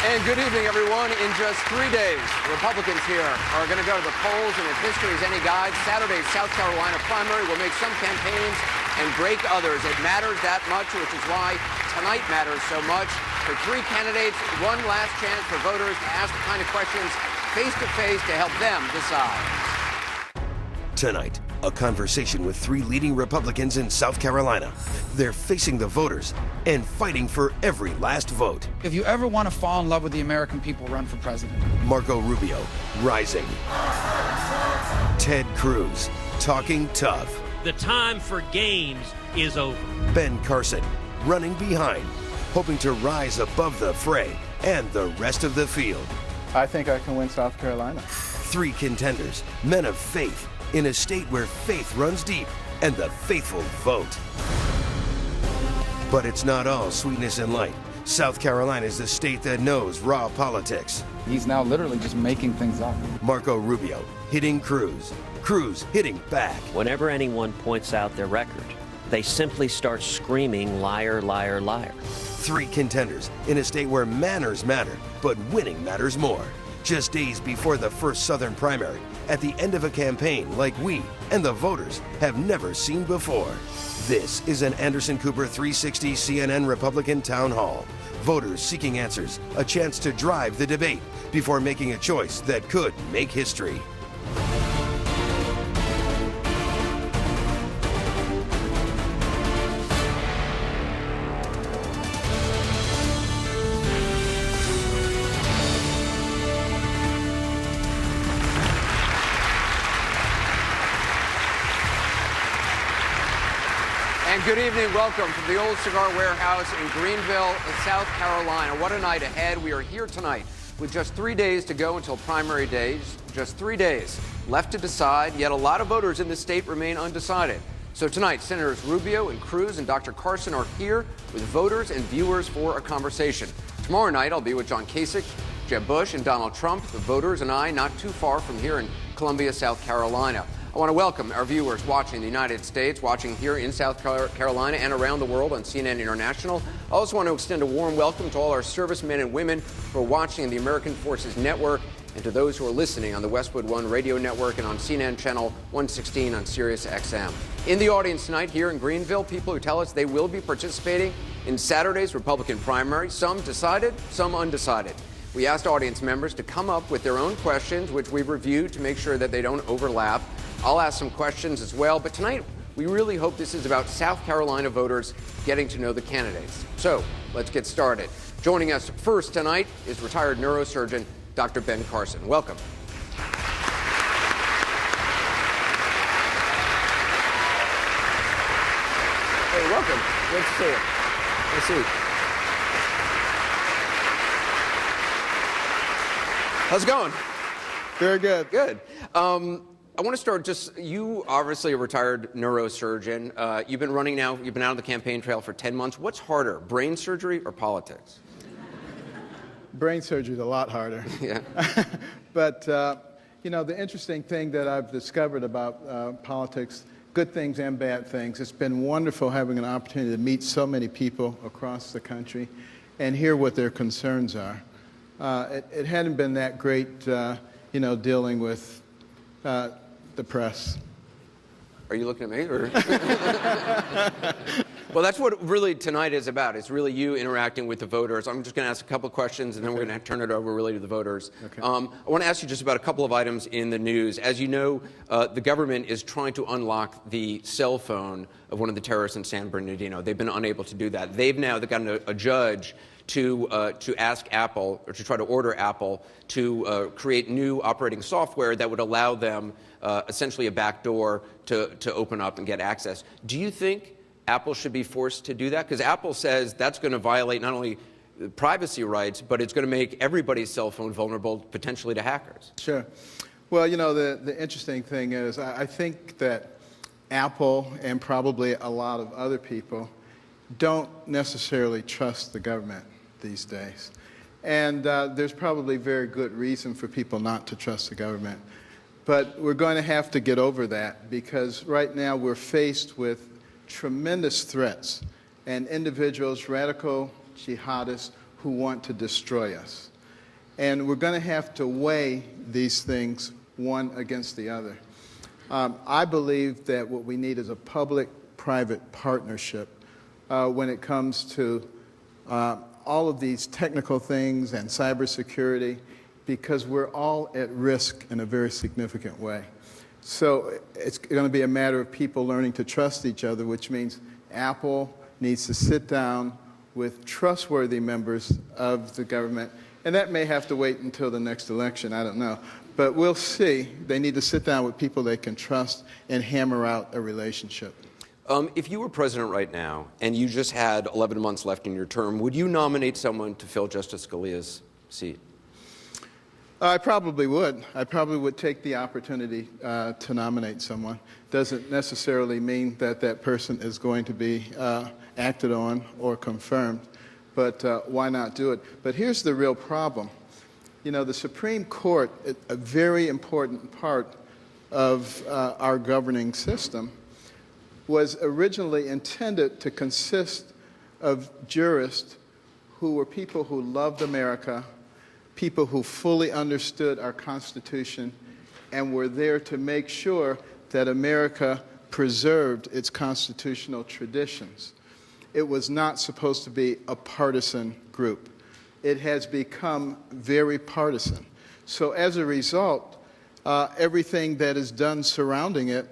And good evening, everyone. In just 3 days, Republicans here are going to go to the polls, and if history is any guide, Saturday's South Carolina primary will make some campaigns and break others. It matters that much, which is why tonight matters so much. For three candidates, one last chance for voters to ask the kind of questions face-to-face to help them decide. Tonight, a conversation with three leading Republicans in South Carolina. They're facing the voters and fighting for every last vote. If you ever want to fall in love with the American people, run for president. Marco Rubio, rising. Ted Cruz, talking tough. The time for games is over. Ben Carson, running behind, hoping to rise above the fray and the rest of the field. I think I can win South Carolina. Three contenders, men of faith, in a state where faith runs deep and the faithful vote. But it's not all sweetness and light. South Carolina is the state that knows raw politics. He's now literally just making things up. Marco Rubio hitting Cruz, Cruz hitting back. Whenever anyone points out their record, they simply start screaming, liar, liar, liar. Three contenders in a state where manners matter, but winning matters more. Just days before the first Southern primary, at the end of a campaign like we and the voters have never seen before. This is an Anderson Cooper 360 CNN Republican Town Hall. Voters seeking answers, a chance to drive the debate before making a choice that could make history. And good evening. Welcome from the Old Cigar Warehouse in Greenville, South Carolina. What a night ahead. We are here tonight with just 3 days to go until primary days. Just 3 days left to decide, yet a lot of voters in the state remain undecided. So tonight, Senators Rubio and Cruz and Dr. Carson are here with voters and viewers for a conversation. Tomorrow night, I'll be with John Kasich, Jeb Bush, and Donald Trump, the voters and I, not too far from here in Columbia, South Carolina. I want to welcome our viewers watching in the United States, watching here in South Carolina and around the world on CNN International. I also want to extend a warm welcome to all our servicemen and women who are watching the American Forces Network, and to those who are listening on the Westwood One radio network and on CNN Channel 116 on Sirius XM. In the audience tonight here in Greenville, people who tell us they will be participating in Saturday's Republican primary, some decided, some undecided. We asked audience members to come up with their own questions, which we reviewed to make sure that they don't overlap. I'll ask some questions as well, but tonight we really hope this is about South Carolina voters getting to know the candidates. So let's get started. Joining us first tonight is retired neurosurgeon Dr. Ben Carson. Welcome. Hey, welcome. Good to see you. Good to see you. How's it going? Very good. Good. I want to start you obviously a retired neurosurgeon. You've been running now, you've been out on the campaign trail for 10 months. What's harder, brain surgery or politics? Brain surgery is a lot harder. Yeah. But, the interesting thing that I've discovered about politics, good things and bad things, it's been wonderful having an opportunity to meet so many people across the country and hear what their concerns are. It hadn't been that great, dealing with the press. Are you looking at me? Or? Well, that's what really tonight is about. It's really you interacting with the voters. I'm just going to ask a couple of questions, and then we're going to turn it over really to the voters. Okay. I want to ask you just about a couple of items in the news. As you know, the government is trying to unlock the cell phone of one of the terrorists in San Bernardino. They've been unable to do that. They've gotten a judge to ask Apple, or to try to order Apple to create new operating software that would allow them essentially a backdoor to open up and get access. Do you think Apple should be forced to do that? Because Apple says that's going to violate not only privacy rights, but it's going to make everybody's cell phone vulnerable potentially to hackers. Sure. Well, the interesting thing is I think that Apple and probably a lot of other people don't necessarily trust the government these days. And there's probably very good reason for people not to trust the government. But we're going to have to get over that, because right now we're faced with tremendous threats and individuals, radical jihadists, who want to destroy us. And we're going to have to weigh these things one against the other. I believe that what we need is a public-private partnership when it comes to all of these technical things and cybersecurity, because we're all at risk in a very significant way. So it's going to be a matter of people learning to trust each other, which means Apple needs to sit down with trustworthy members of the government, and that may have to wait until the next election, I don't know. But we'll see. They need to sit down with people they can trust and hammer out a relationship. If you were president right now and you just had 11 months left in your term, would you nominate someone to fill Justice Scalia's seat? I probably would. I probably would take the opportunity to nominate someone. Doesn't necessarily mean that that person is going to be acted on or confirmed, but why not do it? But here's the real problem. You know, the Supreme Court, a very important part of our governing system, was originally intended to consist of jurists who were people who loved America, people who fully understood our Constitution, and were there to make sure that America preserved its constitutional traditions. It was not supposed to be a partisan group. It has become very partisan. So as a result, everything that is done surrounding it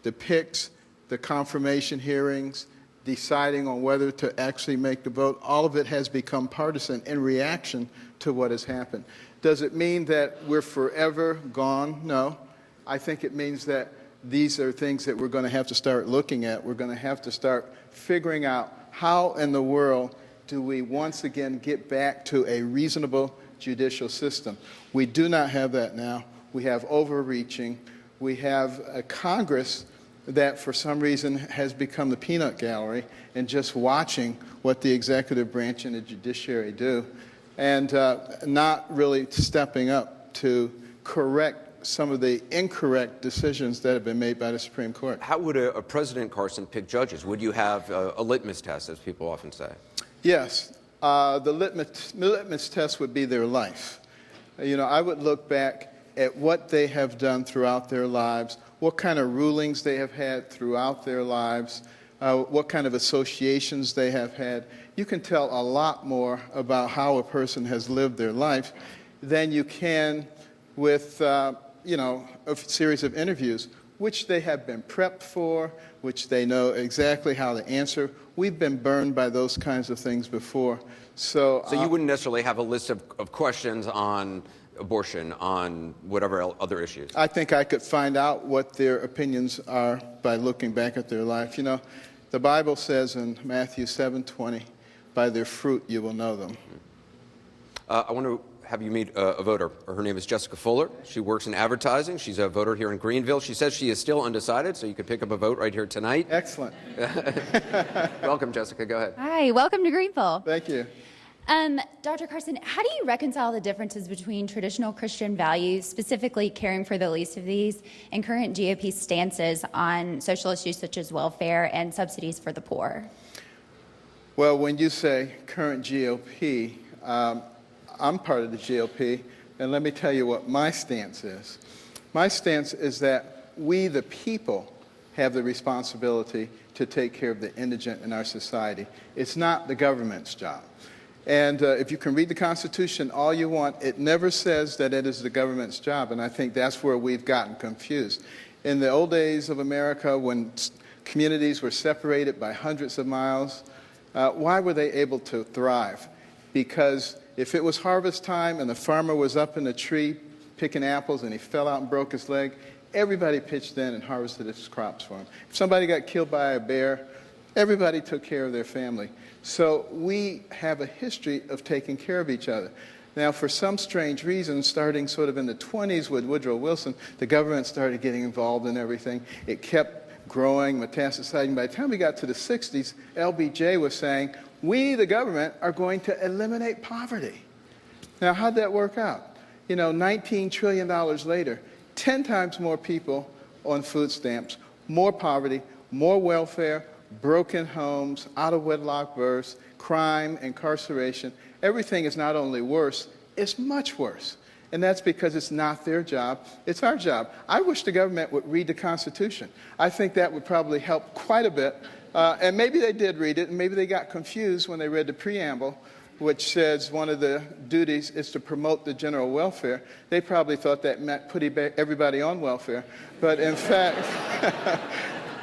depicts the confirmation hearings, deciding on whether to actually make the vote, all of it has become partisan in reaction to what has happened. Does it mean that we're forever gone? No. I think it means that these are things that we're going to have to start looking at. We're going to have to start figuring out how in the world do we once again get back to a reasonable judicial system. We do not have that now. We have overreaching. We have a Congress that for some reason has become the peanut gallery and just watching what the executive branch and the judiciary do, and not really stepping up to correct some of the incorrect decisions that have been made by the Supreme Court. How would a President, Carson, pick judges? Would you have a litmus test, as people often say? Yes. The litmus test would be their life. You know, I would look back at what they have done throughout their lives, what kind of rulings they have had throughout their lives, what kind of associations they have had. You can tell a lot more about how a person has lived their life than you can with, you know, a series of interviews, which they have been prepped for, which they know exactly how to answer. We've been burned by those kinds of things before. So you wouldn't necessarily have a list of questions on abortion, on whatever other issues? I think I could find out what their opinions are by looking back at their life. You know, the Bible says in Matthew 7:20, by their fruit you will know them. I want to have you meet a voter. Her name is Jessica Fuller. She works in advertising. She's a voter here in Greenville. She says she is still undecided, so you could pick up a vote right here tonight. Excellent. Welcome, Jessica. Go ahead. Hi, welcome to Greenville. Thank you. Dr. Carson, how do you reconcile the differences between traditional Christian values, specifically caring for the least of these, and current GOP stances on social issues such as welfare and subsidies for the poor? Well, when you say current GOP, I'm part of the GOP, and let me tell you what my stance is. My stance is that we, the people, have the responsibility to take care of the indigent in our society. It's not the government's job. And if you can read the Constitution all you want, it never says that it is the government's job, and I think that's where we've gotten confused. In the old days of America, when communities were separated by hundreds of miles, why were they able to thrive? Because if it was harvest time and the farmer was up in a tree picking apples and he fell out and broke his leg, everybody pitched in and harvested his crops for him. If somebody got killed by a bear, everybody took care of their family. So we have a history of taking care of each other. Now, for some strange reason, starting sort of in the 20s with Woodrow Wilson, the government started getting involved in everything. It kept growing, metastasizing. By the time we got to the 60s, LBJ was saying, we, the government, are going to eliminate poverty. Now, how'd that work out? You know, $19 trillion later, 10 times more people on food stamps, more poverty, more welfare, broken homes, out-of-wedlock births, crime, incarceration. Everything is not only worse, It's much worse. And that's because it's not their job, it's our job. I wish the government would read the Constitution. I think that would probably help quite a bit. And maybe they did read it, and maybe they got confused when they read the preamble, which says one of the duties is to promote the general welfare. They probably thought that meant put everybody on welfare. But in fact,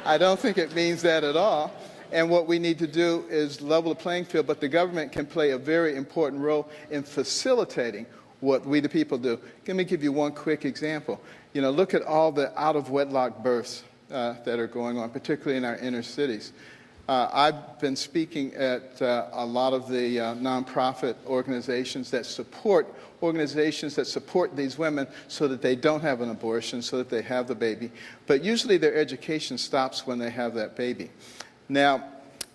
I don't think it means that at all. And what we need to do is level the playing field, but the government can play a very important role in facilitating what we the people do. Let me give you one quick example. Look at all the out-of-wedlock births that are going on, particularly in our inner cities. I've been speaking at a lot of the nonprofit organizations that support these women so that they don't have an abortion, so that they have the baby. But usually their education stops when they have that baby. Now,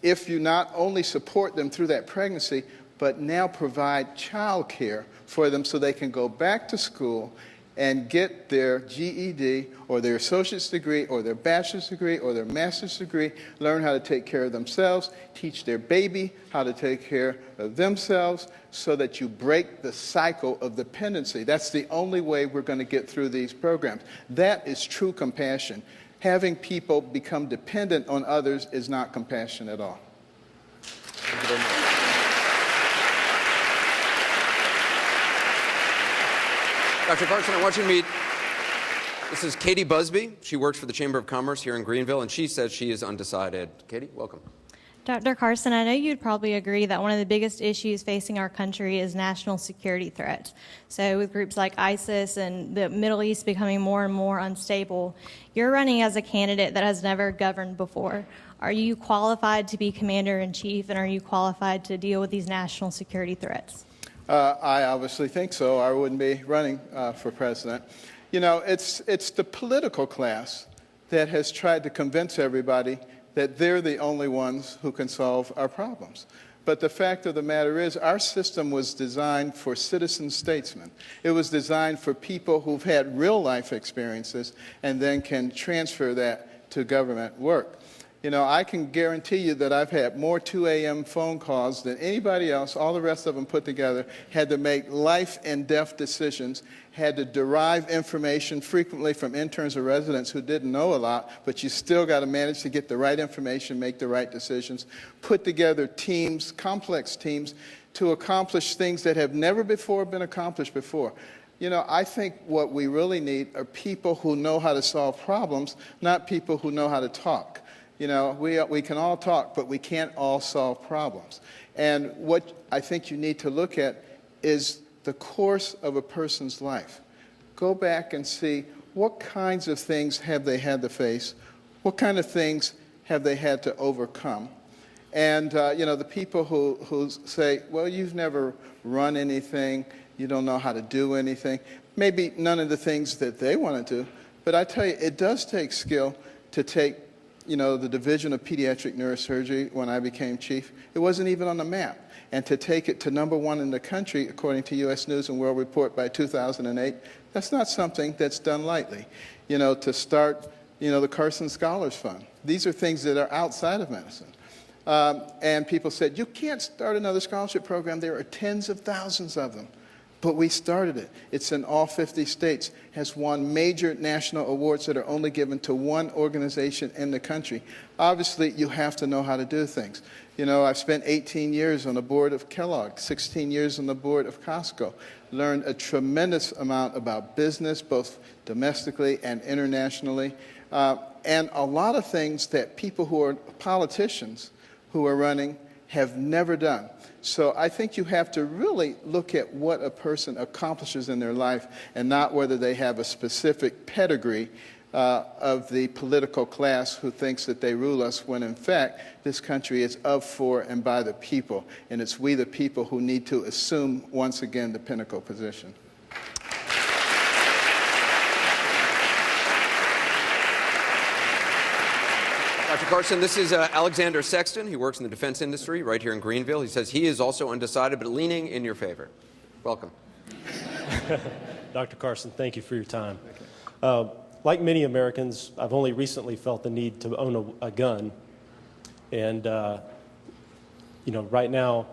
if you not only support them through that pregnancy, but now provide child care for them so they can go back to school and get their GED or their associate's degree or their bachelor's degree or their master's degree, learn how to take care of themselves, teach their baby how to take care of themselves so that you break the cycle of dependency. That's the only way we're going to get through these programs. That is true compassion. Having people become dependent on others is not compassion at all. Thank you very much. Dr. Carson, I want you to meet, this is Katie Busby. She works for the Chamber of Commerce here in Greenville, and she says she is undecided. Katie, welcome. Dr. Carson, I know you'd probably agree that one of the biggest issues facing our country is national security threats. So with groups like ISIS and the Middle East becoming more and more unstable, you're running as a candidate that has never governed before. Are you qualified to be commander-in-chief, and are you qualified to deal with these national security threats? I obviously think so. I wouldn't be running for president. It's the political class that has tried to convince everybody that they're the only ones who can solve our problems. But the fact of the matter is, our system was designed for citizen statesmen. It was designed for people who've had real life experiences and then can transfer that to government work. I can guarantee you that I've had more 2 a.m. phone calls than anybody else, all the rest of them put together, had to make life and death decisions, had to derive information frequently from interns or residents who didn't know a lot, but you still got to manage to get the right information, make the right decisions, put together teams, complex teams, to accomplish things that have never before been accomplished before. I think what we really need are people who know how to solve problems, not people who know how to talk. We can all talk, but we can't all solve problems. And what I think you need to look at is the course of a person's life. Go back and see what kinds of things have they had to face, what kind of things have they had to overcome. And, the people who say, well, you've never run anything, you don't know how to do anything, maybe none of the things that they want to do, but I tell you, it does take skill to take the Division of Pediatric Neurosurgery when I became chief. It wasn't even on the map. And to take it to #1 in the country, according to U.S. News and World Report by 2008, that's not something that's done lightly. To start, the Carson Scholars Fund. These are things that are outside of medicine. And people said, you can't start another scholarship program. There are tens of thousands of them. But we started it. It's in all 50 states, has won major national awards that are only given to one organization in the country. Obviously, you have to know how to do things. I've spent 18 years on the board of Kellogg, 16 years on the board of Costco, learned a tremendous amount about business, both domestically and internationally, and a lot of things that people who are politicians who are running have never done. So I think you have to really look at what a person accomplishes in their life and not whether they have a specific pedigree of the political class who thinks that they rule us, when in fact this country is of, for, and by the people. And it's we the people who need to assume once again the pinnacle position. Dr. Carson, this is Alexander Sexton. He works in the defense industry right here in Greenville. He says he is also undecided, but leaning in your favor. Welcome. Dr. Carson, thank you for your time. Like many Americans, I've only recently felt the need to own a gun. And, right now,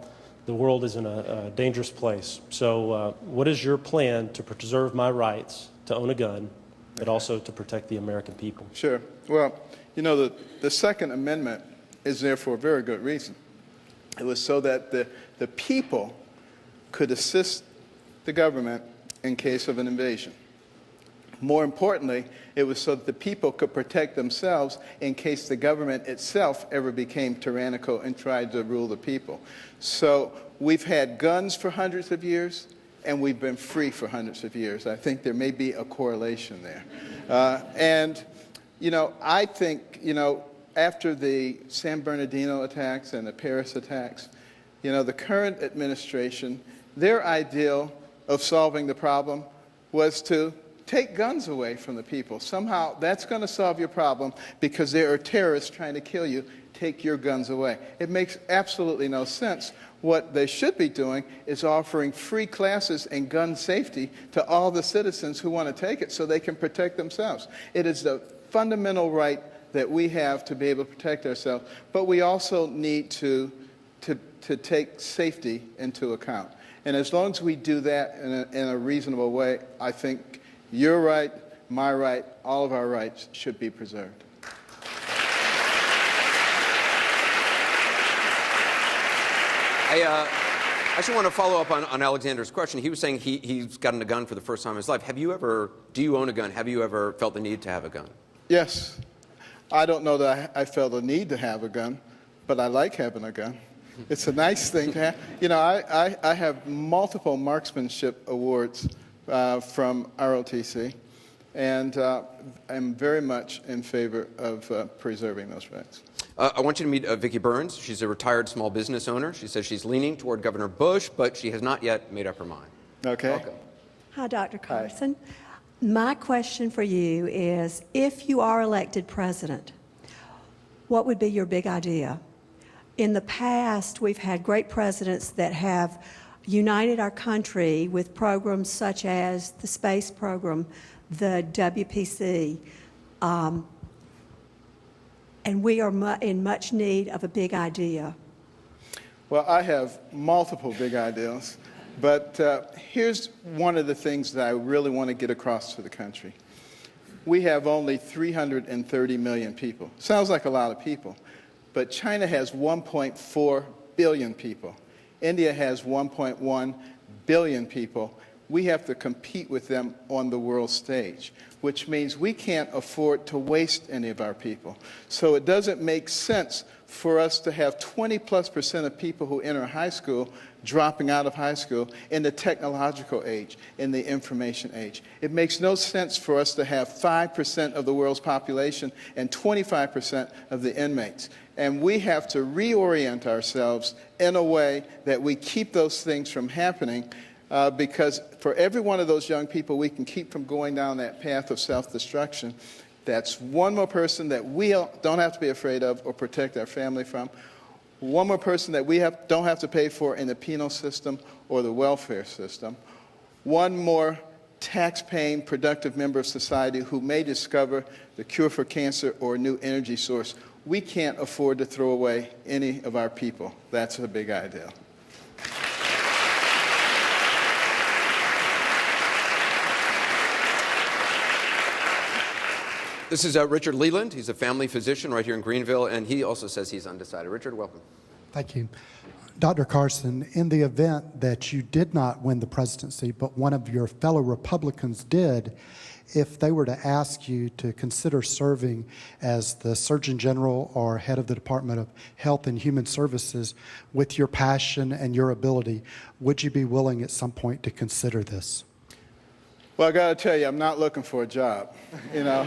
the world is in a dangerous place. So what is your plan to preserve my rights to own a gun, but also to protect the American people? Sure. Well, you know, the Second Amendment is there for a very good reason. It was so that the people could assist the government in case of an invasion. More importantly, it was so that the people could protect themselves in case the government itself ever became tyrannical and tried to rule the people. So we've had guns for hundreds of years, and we've been free for hundreds of years. I think there may be a correlation there. And, you know, I think, you know, after the San Bernardino attacks and the Paris attacks, you know, the current administration, their ideal of solving the problem was to take guns away from the people. Somehow that's going to solve your problem because there are terrorists trying to kill you. Take your guns away. It makes absolutely no sense. What they should be doing is offering free classes in gun safety to all the citizens who want to take it so they can protect themselves. It is the fundamental right that we have to be able to protect ourselves, but we also need to take safety into account. And as long as we do that in a reasonable way, I think your right, my right, all of our rights should be preserved. I actually want to follow up on Alexander's question. He was saying he's gotten a gun for the first time in his life. Do you own a gun? Have you ever felt the need to have a gun? Yes. I don't know that I felt a need to have a gun, but I like having a gun. It's a nice thing to have. You know, I have multiple marksmanship awards from ROTC, and I'm very much in favor of preserving those rights. I want you to meet Vicki Burns. She's a retired small business owner. She says she's leaning toward Governor Bush, but she has not yet made up her mind. Okay. Welcome. Hi, Dr. Carson. Hi. My question for you is, if you are elected president, what would be your big idea? In the past, we've had great presidents that have united our country with programs such as the space program, the WPC, and we are in much need of a big idea. Well, I have multiple big ideas, but here's one of the things that I really want to get across to the country. We have only 330 million people. Sounds like a lot of people, but China has 1.4 billion people. India has 1.1 billion people. We have to compete with them on the world stage, which means we can't afford to waste any of our people. So it doesn't make sense for us to have 20+% of people who enter high school dropping out of high school in the technological age, in the information age. It makes no sense for us to have 5% of the world's population and 25% of the inmates. And we have to reorient ourselves in a way that we keep those things from happening, because for every one of those young people we can keep from going down that path of self-destruction, that's one more person that we don't have to be afraid of or protect our family from, one more person that we don't have to pay for in the penal system or the welfare system, one more tax-paying, productive member of society who may discover the cure for cancer or a new energy source. We can't afford to throw away any of our people. That's a big idea. This is Richard Leland. He's a family physician right here in Greenville, and he also says he's undecided. Richard, welcome. Thank you. Dr. Carson, in the event that you did not win the presidency, but one of your fellow Republicans did, if they were to ask you to consider serving as the Surgeon General or head of the Department of Health and Human Services with your passion and your ability, would you be willing at some point to consider this? Well, I got to tell you, I'm not looking for a job. You know,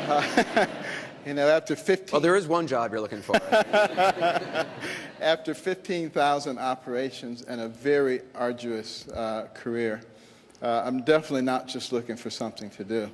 after 15. Well, there is one job you're looking for. After 15,000 operations and a very arduous career, I'm definitely not just looking for something to do.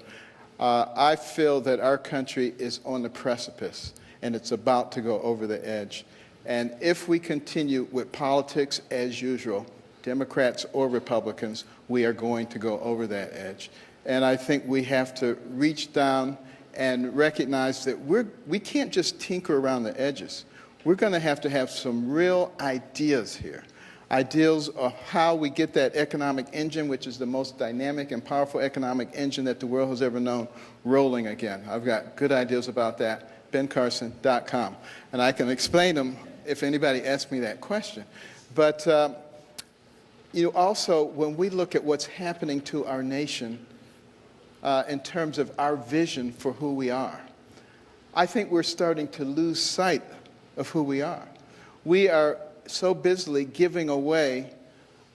I feel that our country is on the precipice, and it's about to go over the edge. And if we continue with politics as usual, Democrats or Republicans, we are going to go over that edge. And I think we have to reach down and recognize that we can't just tinker around the edges. We're going to have some real ideas here. ideals of how we get that economic engine, which is the most dynamic and powerful economic engine that the world has ever known, rolling again. I've got good ideas about that, bencarson.com. And I can explain them if anybody asks me that question. But also, when we look at what's happening to our nation in terms of our vision for who we are, I think we're starting to lose sight of who we are. We are so busily giving away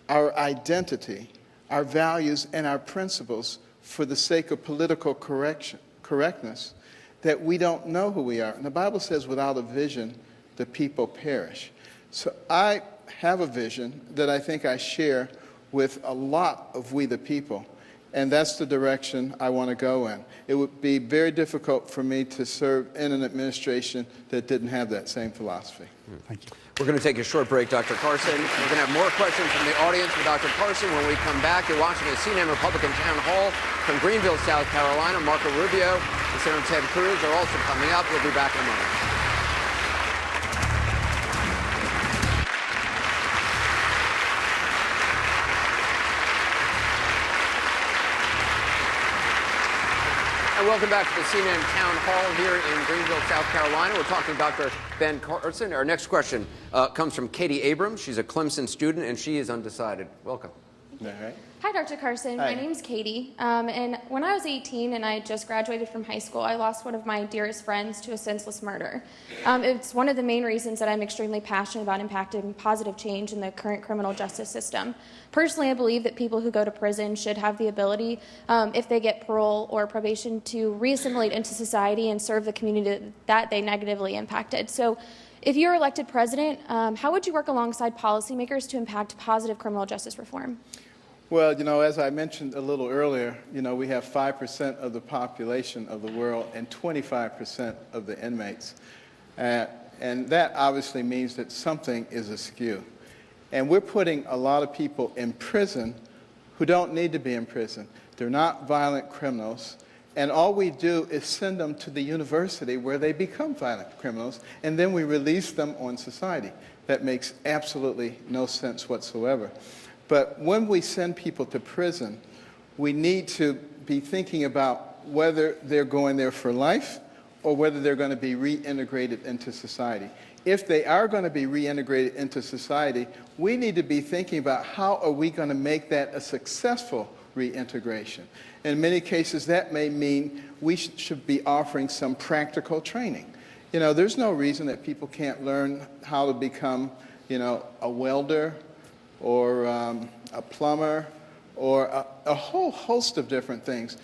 our identity, our values, and our principles for the sake of political correctness that we don't know who we are. And the Bible says, without a vision, the people perish. So I have a vision that I think I share with a lot of we the people, and that's the direction I want to go in. It would be very difficult for me to serve in an administration that didn't have that same philosophy. Thank you. We're going to take a short break, Dr. Carson. We're going to have more questions from the audience for Dr. Carson when we come back. You're watching the CNN Republican Town Hall from Greenville, South Carolina. Marco Rubio and Senator Ted Cruz are also coming up. We'll be back in a moment. And welcome back to the CNN Town Hall here in Greenville, South Carolina. We're talking to Dr. Ben Carson. Our next question comes from Katie Abrams. She's a Clemson student, and she is undecided. Welcome. All right. Hi, Dr. Carson. Hi. My name's Katie. And when I was 18 and I just graduated from high school, I lost one of my dearest friends to a senseless murder. It's one of the main reasons that I'm extremely passionate about impacting positive change in the current criminal justice system. Personally, I believe that people who go to prison should have the ability, if they get parole or probation, to reassimilate into society and serve the community that they negatively impacted. So if you're elected president, how would you work alongside policymakers to impact positive criminal justice reform? Well, as I mentioned a little earlier, we have 5% of the population of the world and 25% of the inmates. And that obviously means that something is askew. And we're putting a lot of people in prison who don't need to be in prison. They're not violent criminals. And all we do is send them to the university where they become violent criminals, and then we release them on society. That makes absolutely no sense whatsoever. But when we send people to prison, we need to be thinking about whether they're going there for life or whether they're going to be reintegrated into society. If they are going to be reintegrated into society, we need to be thinking about how are we going to make that a successful reintegration. In many cases, that may mean we should be offering some practical training. There's no reason that people can't learn how to become, a welder, or a plumber, or a whole host of different things.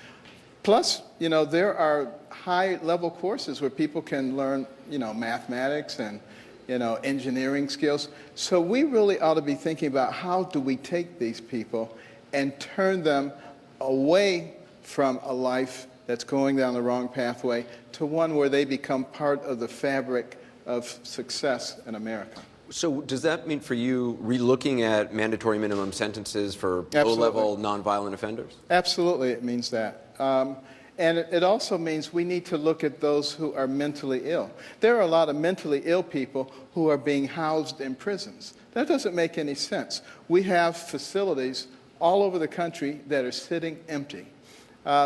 Plus, there are high-level courses where people can learn, mathematics and, engineering skills. So we really ought to be thinking about how do we take these people and turn them away from a life that's going down the wrong pathway to one where they become part of the fabric of success in America. So does that mean for you relooking at mandatory minimum sentences for low-level nonviolent offenders? Absolutely, it means that. And it also means we need to look at those who are mentally ill. There are a lot of mentally ill people who are being housed in prisons. That doesn't make any sense. We have facilities all over the country that are sitting empty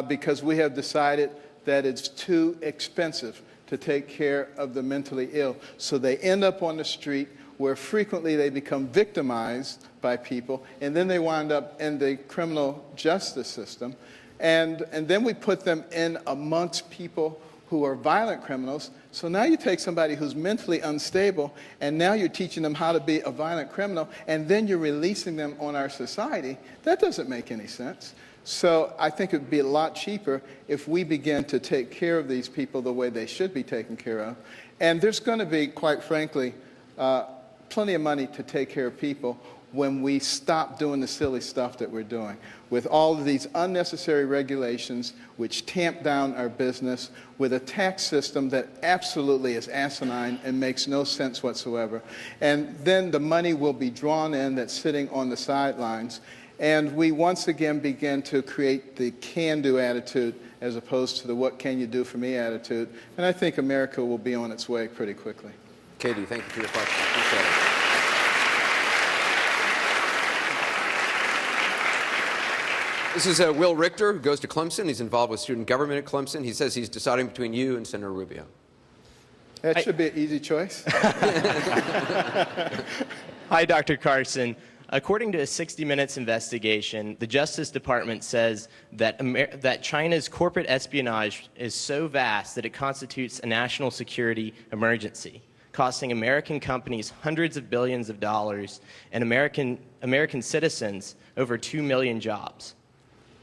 because we have decided that it's too expensive to take care of the mentally ill. So they end up on the street, where frequently they become victimized by people, and then they wind up in the criminal justice system. And then we put them in amongst people who are violent criminals. So now you take somebody who's mentally unstable, and now you're teaching them how to be a violent criminal, and then you're releasing them on our society. That doesn't make any sense. So I think it would be a lot cheaper if we begin to take care of these people the way they should be taken care of. And there's going to be, quite frankly, plenty of money to take care of people when we stop doing the silly stuff that we're doing with all of these unnecessary regulations which tamp down our business, with a tax system that absolutely is asinine and makes no sense whatsoever. And then the money will be drawn in that's sitting on the sidelines, and we once again begin to create the can-do attitude as opposed to the what can you do for me attitude. And I think America will be on its way pretty quickly. Katie, thank you for your question. Appreciate it. This is Will Richter, who goes to Clemson. He's involved with student government at Clemson. He says he's deciding between you and Senator Rubio. That should be an easy choice. Hi, Dr. Carson. According to a 60 Minutes investigation, the Justice Department says that China's corporate espionage is so vast that it constitutes a national security emergency, costing American companies hundreds of billions of dollars and American citizens over 2 million jobs.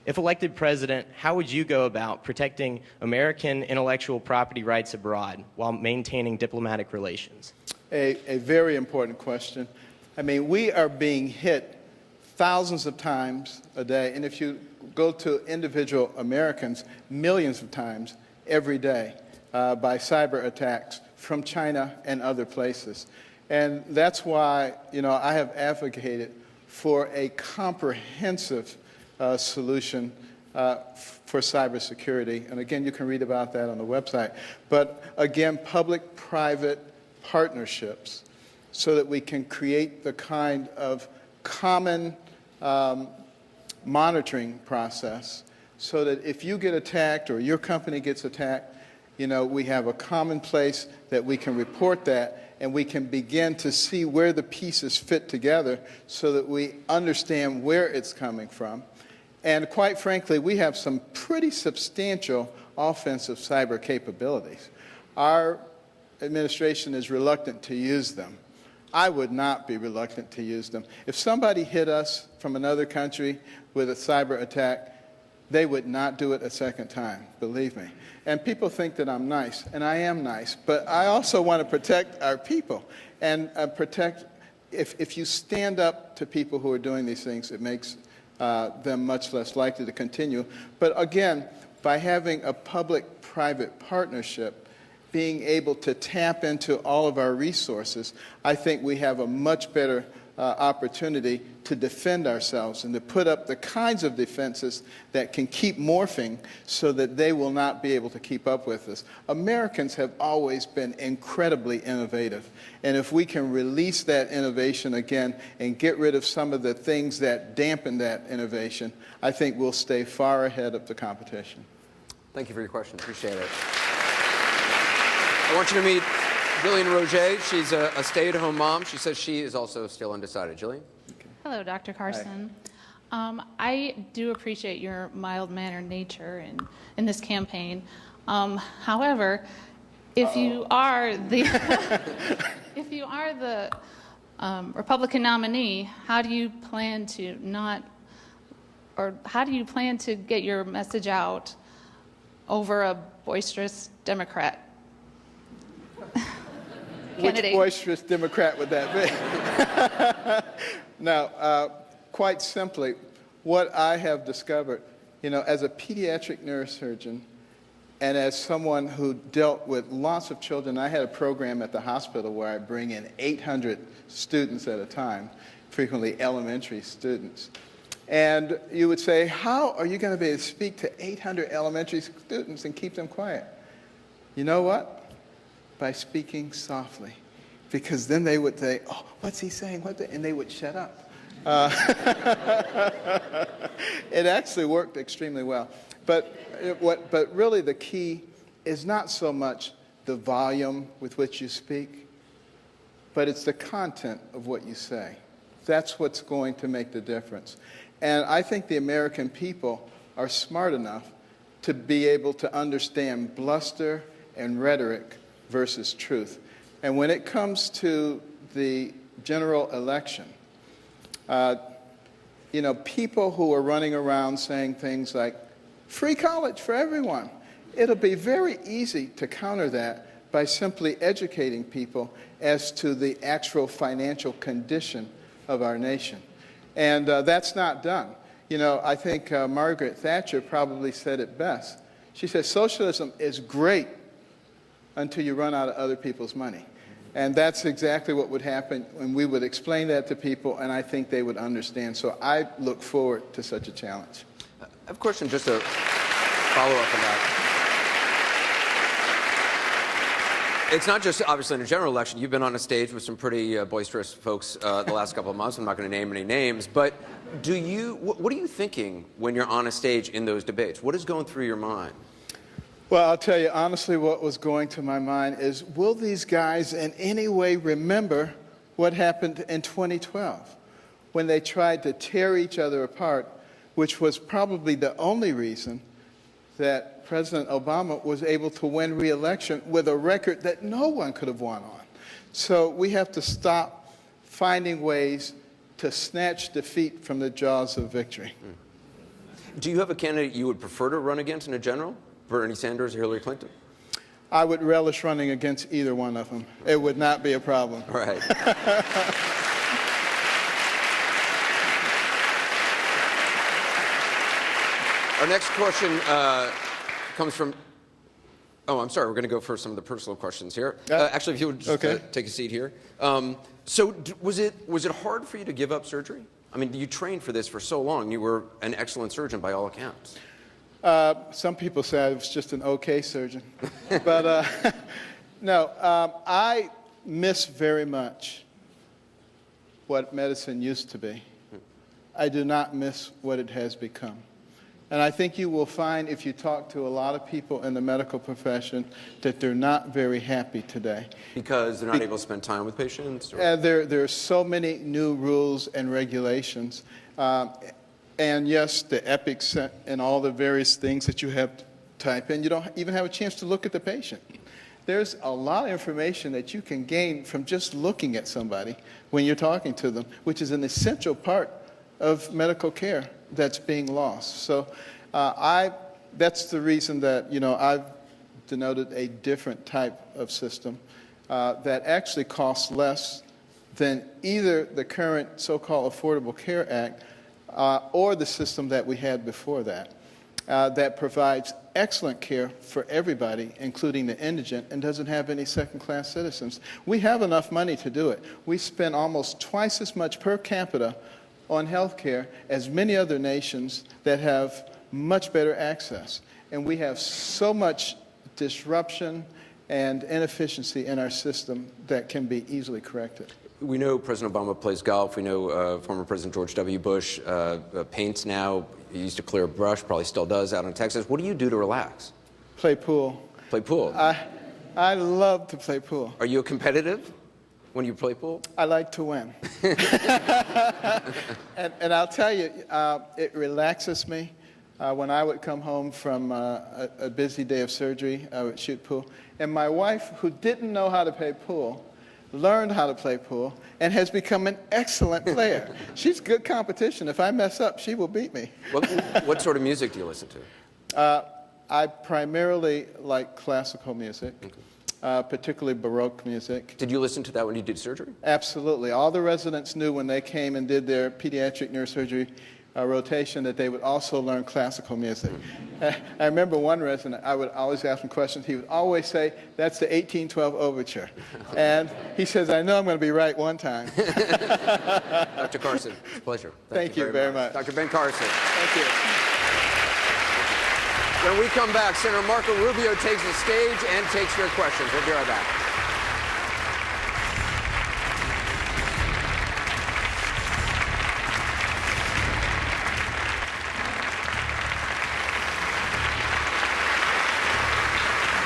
If elected president, how would you go about protecting American intellectual property rights abroad while maintaining diplomatic relations? A very important question. I mean, we are being hit thousands of times a day, and if you go to individual Americans, millions of times every day by cyber attacks from China and other places. And that's why, I have advocated for a comprehensive solution for cybersecurity. And again, you can read about that on the website. But again, public-private partnerships so that we can create the kind of common monitoring process so that if you get attacked or your company gets attacked, we have a common place that we can report that and we can begin to see where the pieces fit together so that we understand where it's coming from. And quite frankly, we have some pretty substantial offensive cyber capabilities. Our administration is reluctant to use them. I would not be reluctant to use them. If somebody hit us from another country with a cyber attack, they would not do it a second time, believe me. And people think that I'm nice, and I am nice, but I also want to protect our people and protect, if you stand up to people who are doing these things, it makes them much less likely to continue. But again, by having a public-private partnership, being able to tap into all of our resources, I think we have a much better opportunity to defend ourselves and to put up the kinds of defenses that can keep morphing so that they will not be able to keep up with us. Americans have always been incredibly innovative. And if we can release that innovation again and get rid of some of the things that dampen that innovation, I think we'll stay far ahead of the competition. Thank you for your question. Appreciate it. I want you to meet Jillian Roget. She's a stay-at-home mom. She says she is also still undecided. Jillian? Hello, Dr. Carson. I do appreciate your mild-mannered nature in this campaign. However, if you are the Republican nominee, how do you plan to get your message out over a boisterous Democrat? Which boisterous Democrat would that be? Now, quite simply, what I have discovered, as a pediatric neurosurgeon and as someone who dealt with lots of children, I had a program at the hospital where I bring in 800 students at a time, frequently elementary students. And you would say, how are you going to be able to speak to 800 elementary students and keep them quiet? You know what? By speaking softly, because then they would say, oh, what's he saying? And they would shut up. It actually worked extremely well. But really the key is not so much the volume with which you speak, but it's the content of what you say. That's what's going to make the difference. And I think the American people are smart enough to be able to understand bluster and rhetoric versus truth. And when it comes to the general election, people who are running around saying things like, free college for everyone, it'll be very easy to counter that by simply educating people as to the actual financial condition of our nation. And that's not done. I think Margaret Thatcher probably said it best. She said, socialism is great until you run out of other people's money. And that's exactly what would happen when we would explain that to people, and I think they would understand. So I look forward to such a challenge. I have a question, just to follow up on that. It's not just, obviously, in a general election. You've been on a stage with some pretty boisterous folks the last couple of months. I'm not going to name any names. But What are you thinking when you're on a stage in those debates? What is going through your mind? Well, I'll tell you, honestly, what was going to my mind is, will these guys in any way remember what happened in 2012 when they tried to tear each other apart, which was probably the only reason that President Obama was able to win re-election with a record that no one could have won on. So we have to stop finding ways to snatch defeat from the jaws of victory. Do you have a candidate you would prefer to run against in a general? Bernie Sanders or Hillary Clinton? I would relish running against either one of them. It would not be a problem. All right. Our next question comes from, I'm sorry, we're going to go for some of the personal questions here. Actually, if you would just take a seat here. Was it hard for you to give up surgery? I mean, you trained for this for so long. You were an excellent surgeon by all accounts. Some people say I was just an okay surgeon. But no, I miss very much what medicine used to be. I do not miss what it has become. And I think you will find, if you talk to a lot of people in the medical profession, that they're not very happy today. Because they're not able to spend time with patients? There are so many new rules and regulations. And yes, the epics and all the various things that you have to type in, you don't even have a chance to look at the patient. There's a lot of information that you can gain from just looking at somebody when you're talking to them, which is an essential part of medical care that's being lost. So that's the reason that, I've denoted a different type of system that actually costs less than either the current so-called Affordable Care Act or the system that we had before that, that provides excellent care for everybody, including the indigent, and doesn't have any second-class citizens. We have enough money to do it. We spend almost twice as much per capita on health care as many other nations that have much better access. And we have so much disruption and inefficiency in our system that can be easily corrected. We know President Obama plays golf. We know former President George W. Bush paints now. He used to clear a brush, probably still does, out in Texas. What do you do to relax? Play pool. Play pool? I love to play pool. Are you competitive when you play pool? I like to win. and I'll tell you, it relaxes me. When I would come home from a busy day of surgery, I would shoot pool. And my wife, who didn't know how to play pool, learned how to play pool and has become an excellent player. She's good competition. If I mess up, she will beat me. What sort of music do you listen to? I primarily like classical music. Okay. Particularly Baroque music. Did you listen to that when you did surgery? Absolutely. All the residents knew when they came and did their pediatric neurosurgery rotation that they would also learn classical music. I remember one resident, I would always ask him questions. He would always say, "That's the 1812 Overture." And he says, "I know I'm going to be right one time." Dr. Carson, it's a pleasure. Thank you very much. Dr. Ben Carson. Thank you. When we come back, Senator Marco Rubio takes the stage and takes your questions. We'll be right back.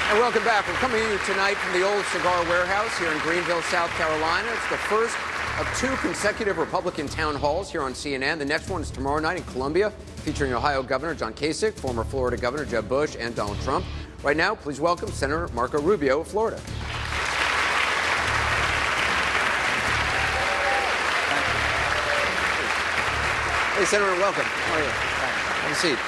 And welcome back. We're coming to you tonight from the Old Cigar Warehouse here in Greenville, South Carolina. It's the first of 2 consecutive Republican town halls here on CNN. The next one is tomorrow night in Columbia, featuring Ohio Governor John Kasich, former Florida Governor Jeb Bush, and Donald Trump. Right now, please welcome Senator Marco Rubio of Florida. Hey, Senator, welcome. How are you? Have a seat.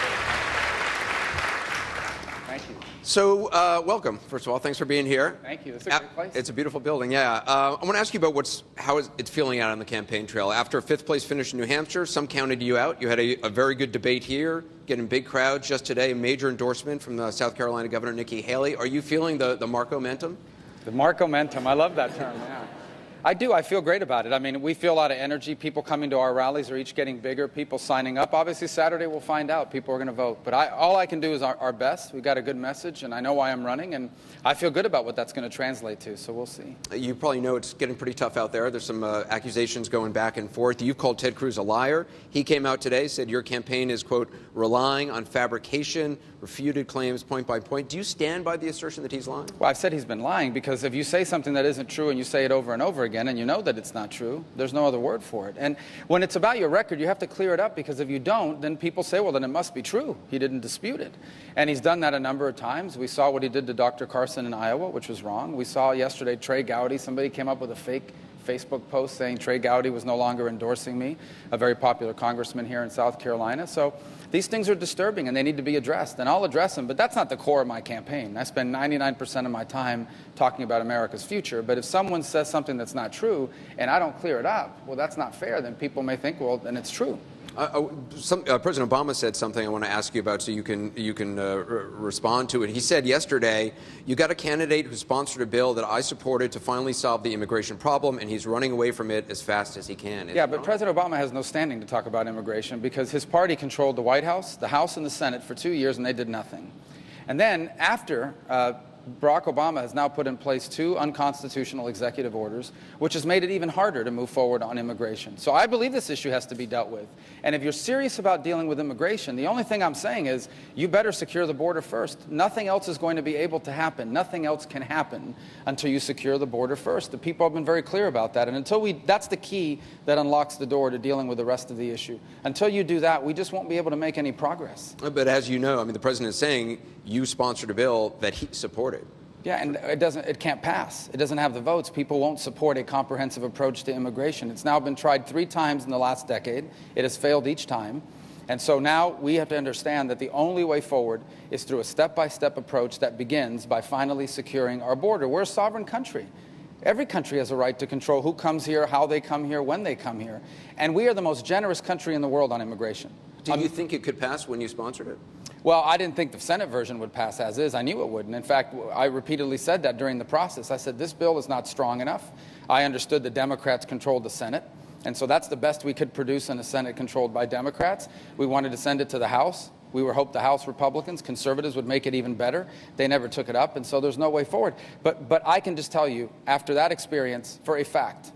Thank you. So, welcome, first of all. Thanks for being here. Thank you. It's a great place. It's a beautiful building, yeah. I want to ask you about how it's feeling out on the campaign trail. After a 5th place finish in New Hampshire, some counted you out. You had a very good debate here, getting big crowds. Just today, a major endorsement from the South Carolina Governor Nikki Haley. Are you feeling the Marco-mentum? The Marco-mentum. I love that term, yeah. I do. I feel great about it. I mean, we feel a lot of energy. People coming to our rallies are each getting bigger. People signing up. Obviously, Saturday we'll find out. People are going to vote. But all I can do is our best. We've got a good message, and I know why I'm running, and I feel good about what that's going to translate to, so we'll see. You probably know it's getting pretty tough out there. There's some accusations going back and forth. You've called Ted Cruz a liar. He came out today, said your campaign is, quote, relying on fabrication, refuted claims point by point. Do you stand by the assertion that he's lying? Well, I've said he's been lying because if you say something that isn't true and you say it over and over again and you know that it's not true, there's no other word for it. And when it's about your record, you have to clear it up because if you don't, then people say, well, then it must be true. He didn't dispute it. And he's done that a number of times. We saw what he did to Dr. Carson in Iowa, which was wrong. We saw yesterday Trey Gowdy. Somebody came up with a fake Facebook post saying Trey Gowdy was no longer endorsing me, a very popular congressman here in South Carolina. So these things are disturbing and they need to be addressed, and I'll address them, but that's not the core of my campaign. I spend 99% of my time talking about America's future, but if someone says something that's not true and I don't clear it up, well, that's not fair. Then people may think, well, then it's true. President Obama said something I want to ask you about so you can respond to it. He said yesterday, you got a candidate who sponsored a bill that I supported to finally solve the immigration problem, and he's running away from it as fast as he can. Yeah, but President Obama has no standing to talk about immigration because his party controlled the White House, the House, and the Senate for 2 years, and they did nothing. And then after Barack Obama has now put in place 2 unconstitutional executive orders, which has made it even harder to move forward on immigration. So I believe this issue has to be dealt with. And if you're serious about dealing with immigration, the only thing I'm saying is you better secure the border first. Nothing else is going to be able to happen. Nothing else can happen until you secure the border first. The people have been very clear about that. And until that's the key that unlocks the door to dealing with the rest of the issue. Until you do that, we just won't be able to make any progress. But as you know, I mean, the president is saying you sponsored a bill that he supported. Yeah, and it can't pass. It doesn't have the votes. People won't support a comprehensive approach to immigration. It's now been tried 3 times in the last decade. It has failed each time. And so now we have to understand that the only way forward is through a step-by-step approach that begins by finally securing our border. We're a sovereign country. Every country has a right to control who comes here, how they come here, when they come here. And we are the most generous country in the world on immigration. Do you think it could pass when you sponsored it? Well, I didn't think the Senate version would pass as is. I knew it wouldn't. In fact, I repeatedly said that during the process. I said, this bill is not strong enough. I understood the Democrats controlled the Senate, and so that's the best we could produce in a Senate controlled by Democrats. We wanted to send it to the House. We hoped the House Republicans, conservatives, would make it even better. They never took it up, and so there's no way forward. But I can just tell you, after that experience, for a fact,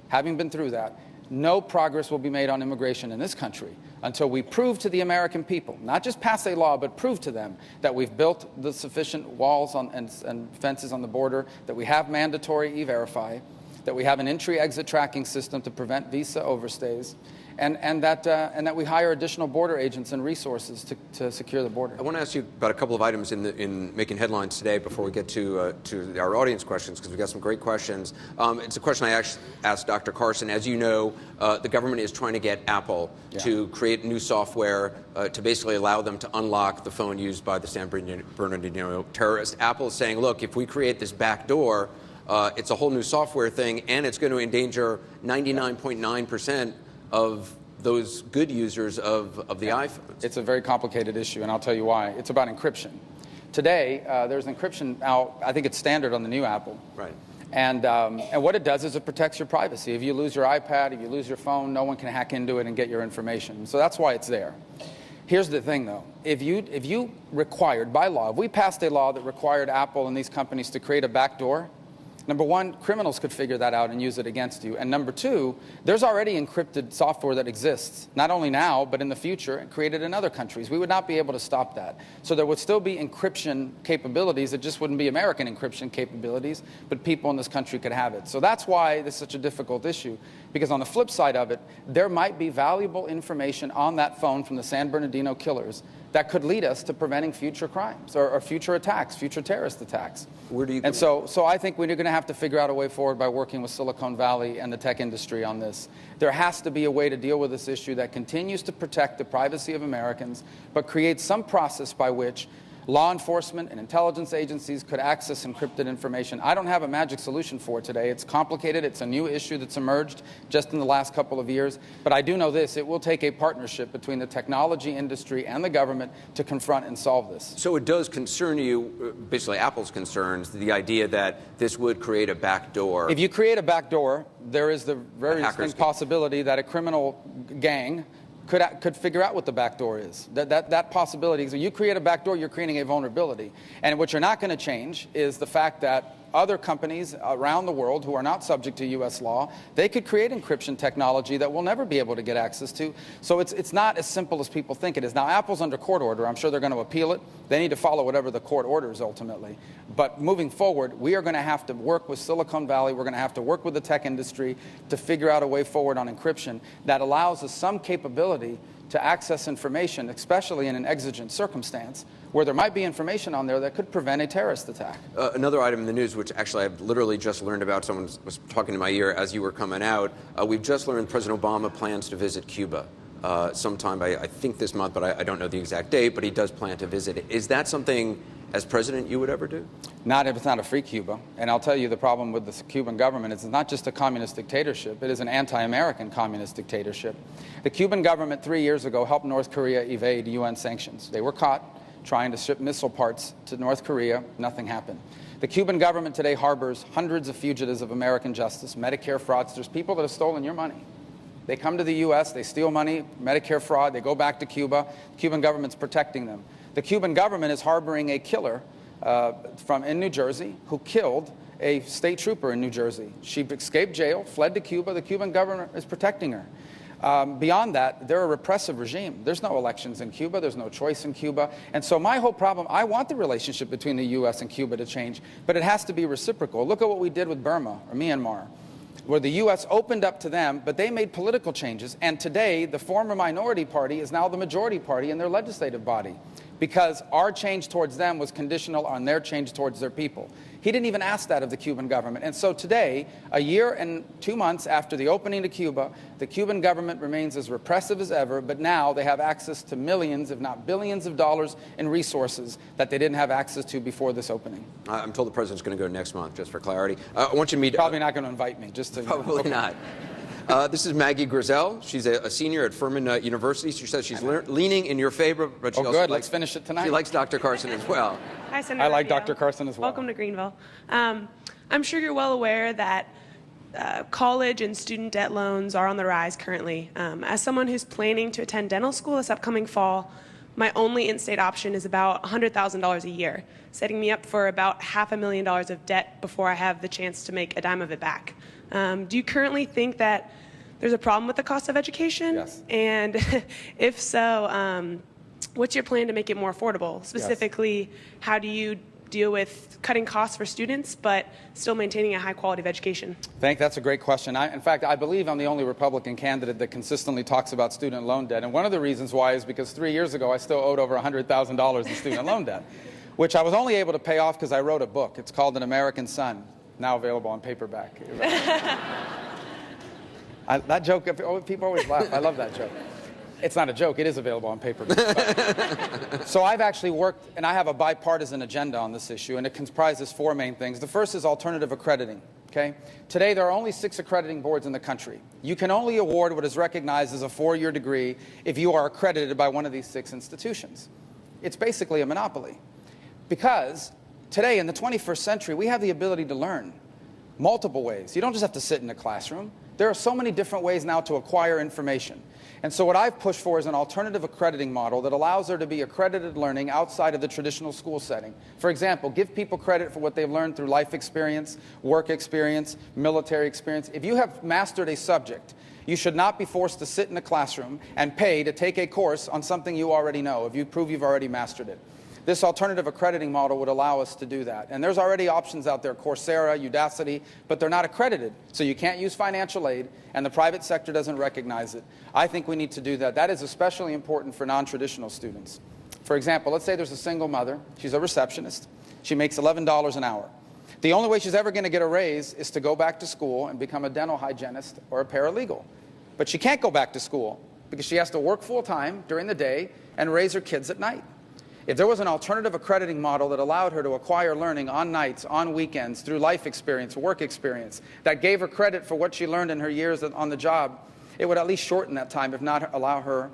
having been through that, no progress will be made on immigration in this country until we prove to the American people, not just pass a law, but prove to them that we've built the sufficient walls and fences on the border, that we have mandatory E-Verify, that we have an entry-exit tracking system to prevent visa overstays, and that we hire additional border agents and resources to secure the border. I want to ask you about a couple of items in making headlines today before we get to our audience questions, because we've got some great questions. It's a question I asked Dr. Carson. As you know, the government is trying to get Apple to create new software to basically allow them to unlock the phone used by the San Bernardino terrorist. Apple is saying, look, if we create this back door, it's a whole new software thing, and it's going to endanger 99.9% of those good users of the iPhones. It's a very complicated issue, and I'll tell you why. It's about encryption. Today, there's encryption out. I think it's standard on the new Apple. Right. And what it does is it protects your privacy. If you lose your iPad, if you lose your phone, no one can hack into it and get your information. So that's why it's there. Here's the thing, though. If you required, by law, if we passed a law that required Apple and these companies to create a backdoor, number one, criminals could figure that out and use it against you. And number two, there's already encrypted software that exists, not only now, but in the future, and created in other countries. We would not be able to stop that. So there would still be encryption capabilities. It just wouldn't be American encryption capabilities, but people in this country could have it. So that's why this is such a difficult issue, because on the flip side of it, there might be valuable information on that phone from the San Bernardino killers that could lead us to preventing future crimes or future attacks, future terrorist attacks. Where do you? And so I think we're going to have to figure out a way forward by working with Silicon Valley and the tech industry on this. There has to be a way to deal with this issue that continues to protect the privacy of Americans, but creates some process by which law enforcement and intelligence agencies could access encrypted information. I don't have a magic solution for it today. It's complicated. It's a new issue that's emerged just in the last couple of years. But I do know this. It will take a partnership between the technology industry and the government to confront and solve this. So it does concern you, basically Apple's concerns, the idea that this would create a backdoor. If you create a backdoor, there is the very distinct possibility that a criminal gang could figure out what the back door is. That possibility. So you create a back door, you're creating a vulnerability. And what you're not going to change is the fact that other companies around the world who are not subject to U.S. law, they could create encryption technology that we'll never be able to get access to. So it's not as simple as people think it is. Now, Apple's under court order. I'm sure they're going to appeal it. They need to follow whatever the court orders ultimately. But moving forward, we are going to have to work with Silicon Valley. We're going to have to work with the tech industry to figure out a way forward on encryption that allows us some capability to access information, especially in an exigent circumstance, where there might be information on there that could prevent a terrorist attack. Another item in the news, which actually I've literally just learned about, someone was talking to my ear as you were coming out, we've just learned President Obama plans to visit Cuba sometime, I think this month, but I don't know the exact date, but he does plan to visit it. Is that something, as president, you would ever do? Not if it's not a free Cuba. And I'll tell you the problem with the Cuban government is it's not just a communist dictatorship, it is an anti-American communist dictatorship. The Cuban government 3 years ago helped North Korea evade UN sanctions. They were caught trying to ship missile parts to North Korea. Nothing happened. The Cuban government today harbors hundreds of fugitives of American justice, Medicare fraudsters, people that have stolen your money. They come to the U.S., they steal money, Medicare fraud, they go back to Cuba. The Cuban government's protecting them. The Cuban government is harboring a killer in New Jersey who killed a state trooper in New Jersey. She escaped jail, fled to Cuba. The Cuban government is protecting her. Beyond that, they're a repressive regime. There's no elections in Cuba. There's no choice in Cuba. And so my whole problem, I want the relationship between the U.S. and Cuba to change, but it has to be reciprocal. Look at what we did with Burma or Myanmar, where the U.S. opened up to them, but they made political changes. And today, the former minority party is now the majority party in their legislative body, because our change towards them was conditional on their change towards their people. He didn't even ask that of the Cuban government. And so today, a year and 2 months after the opening to Cuba, the Cuban government remains as repressive as ever, but now they have access to millions, if not billions of dollars in resources that they didn't have access to before this opening. I'm told the president's going to go next month, just for clarity. I want you to meet... Probably not going to invite me, just to... Probably not. This is Maggie Grizel. She's a senior at Furman University. She says she's leaning in your favor, but she also good. Let's finish it tonight. She likes Dr. Carson as well. Hi, Senator I like Rubio. Dr. Carson as well. Welcome to Greenville. I'm sure you're well aware that college and student debt loans are on the rise currently. As someone who's planning to attend dental school this upcoming fall, my only in-state option is about $100,000 a year, setting me up for about $500,000 of debt before I have the chance to make a dime of it back. Do you currently think that there's a problem with the cost of education? Yes. And if so, what's your plan to make it more affordable? Specifically, how do you deal with cutting costs for students but still maintaining a high quality of education? That's a great question. In fact, I believe I'm the only Republican candidate that consistently talks about student loan debt. And one of the reasons why is because 3 years ago I still owed over $100,000 in student loan debt, which I was only able to pay off because I wrote a book. It's called An American Son, now available on paperback. That joke, people always laugh. I love that joke. It's not a joke. It is available on paperback. So I've actually worked, and I have a bipartisan agenda on this issue, and it comprises 4 main things. The first is alternative accrediting. Okay? Today, there are only 6 accrediting boards in the country. You can only award what is recognized as a 4-year degree if you are accredited by one of these 6 institutions. It's basically a monopoly. Because today, in the 21st century, we have the ability to learn multiple ways. You don't just have to sit in a classroom. There are so many different ways now to acquire information. And so what I've pushed for is an alternative accrediting model that allows there to be accredited learning outside of the traditional school setting. For example, give people credit for what they've learned through life experience, work experience, military experience. If you have mastered a subject, you should not be forced to sit in a classroom and pay to take a course on something you already know if you prove you've already mastered it. This alternative accrediting model would allow us to do that. And there's already options out there, Coursera, Udacity, but they're not accredited. So you can't use financial aid, and the private sector doesn't recognize it. I think we need to do that. That is especially important for non-traditional students. For example, let's say there's a single mother. She's a receptionist. She makes $11 an hour. The only way she's ever going to get a raise is to go back to school and become a dental hygienist or a paralegal. But she can't go back to school because she has to work full-time during the day and raise her kids at night. If there was an alternative accrediting model that allowed her to acquire learning on nights, on weekends, through life experience, work experience, that gave her credit for what she learned in her years on the job, it would at least shorten that time, if not allow her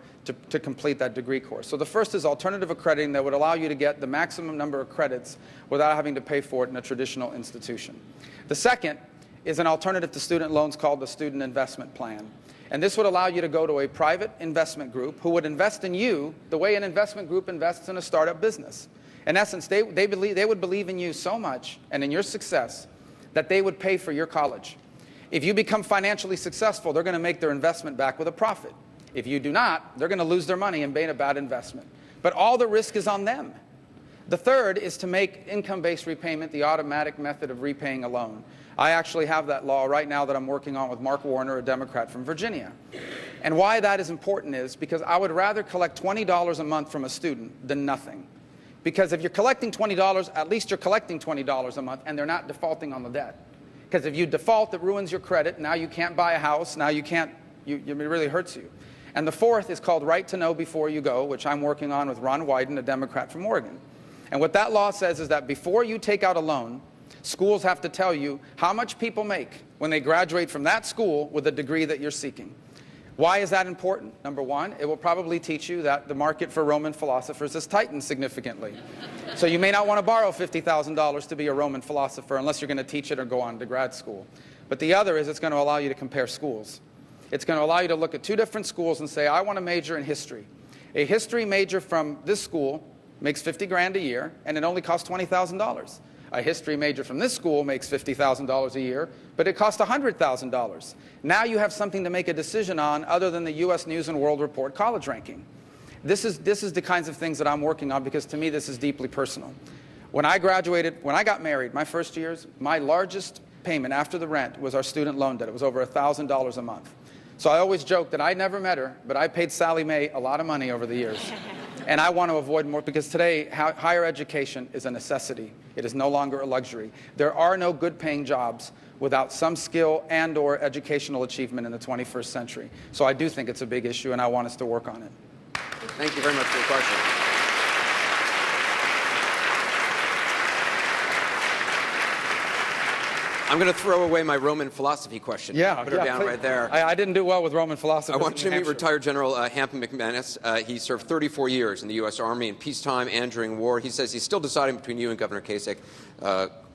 to complete that degree course. So the first is alternative accrediting that would allow you to get the maximum number of credits without having to pay for it in a traditional institution. The second is an alternative to student loans called the Student Investment Plan. And this would allow you to go to a private investment group who would invest in you the way an investment group invests in a startup business. In essence, they would believe in you so much and in your success that they would pay for your college. If you become financially successful, they're going to make their investment back with a profit. If you do not, they're going to lose their money and make a bad investment. But all the risk is on them. The third is to make income-based repayment the automatic method of repaying a loan. I actually have that law right now that I'm working on with Mark Warner, a Democrat from Virginia. And why that is important is because I would rather collect $20 a month from a student than nothing. Because if you're collecting $20, at least you're collecting $20 a month and they're not defaulting on the debt. Because if you default, it ruins your credit. Now you can't buy a house. Now you can't, it really hurts you. And the fourth is called Right to Know Before You Go, which I'm working on with Ron Wyden, a Democrat from Oregon. And what that law says is that before you take out a loan, schools have to tell you how much people make when they graduate from that school with a degree that you're seeking. Why is that important? Number one, it will probably teach you that the market for Roman philosophers has tightened significantly. So you may not want to borrow $50,000 to be a Roman philosopher unless you're going to teach it or go on to grad school. But the other is it's going to allow you to compare schools. It's going to allow you to look at two different schools and say, I want to major in history. A history major from this school makes $50,000 a year, and it only costs $20,000. A history major from this school makes $50,000 a year, but it costs $100,000. Now you have something to make a decision on other than the U.S. News and World Report college ranking. This is the kinds of things that I'm working on because to me this is deeply personal. When I got married, my first years, my largest payment after the rent was our student loan debt. It was over $1,000 a month. So I always joke that I never met her, but I paid Sally Mae a lot of money over the years. And I want to avoid more because today higher education is a necessity. It is no longer a luxury. There are no good-paying jobs without some skill and or educational achievement in the 21st century. So I do think it's a big issue, and I want us to work on it. Thank you very much for your question. I'm going to throw away my Roman philosophy question. Put her down please. Right there. I didn't do well with Roman philosophy. I want you to meet retired General Hampton McManus. He served 34 years in the U.S. Army in peacetime and during war. He says he's still deciding between you and Governor Kasich.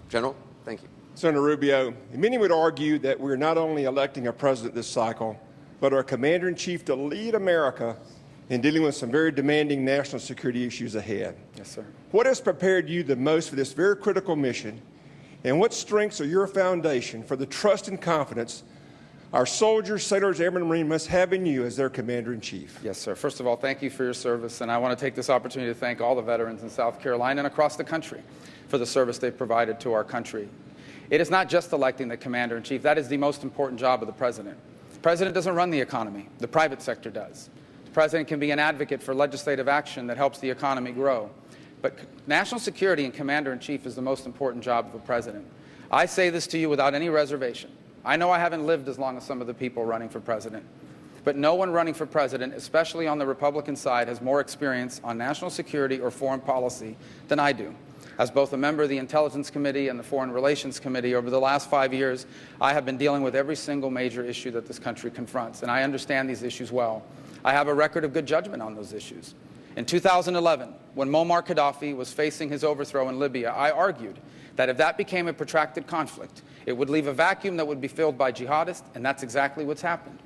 General, thank you. Senator Rubio, many would argue that we're not only electing a president this cycle, but our commander-in-chief to lead America in dealing with some very demanding national security issues ahead. Yes, sir. What has prepared you the most for this very critical mission? And what strengths are your foundation for the trust and confidence our soldiers, sailors, airmen, and Marines must have in you as their commander-in-chief? Yes, sir. First of all, thank you for your service, and I want to take this opportunity to thank all the veterans in South Carolina and across the country for the service they've provided to our country. It is not just electing the commander-in-chief. That is the most important job of the president. The president doesn't run the economy. The private sector does. The president can be an advocate for legislative action that helps the economy grow. But national security and commander-in-chief is the most important job of a president. I say this to you without any reservation. I know I haven't lived as long as some of the people running for president. But no one running for president, especially on the Republican side, has more experience on national security or foreign policy than I do. As both a member of the Intelligence Committee and the Foreign Relations Committee, over the last 5 years, I have been dealing with every single major issue that this country confronts, and I understand these issues well. I have a record of good judgment on those issues. In 2011, when Muammar Gaddafi was facing his overthrow in Libya, I argued that if that became a protracted conflict, it would leave a vacuum that would be filled by jihadists, and that's exactly what's happened.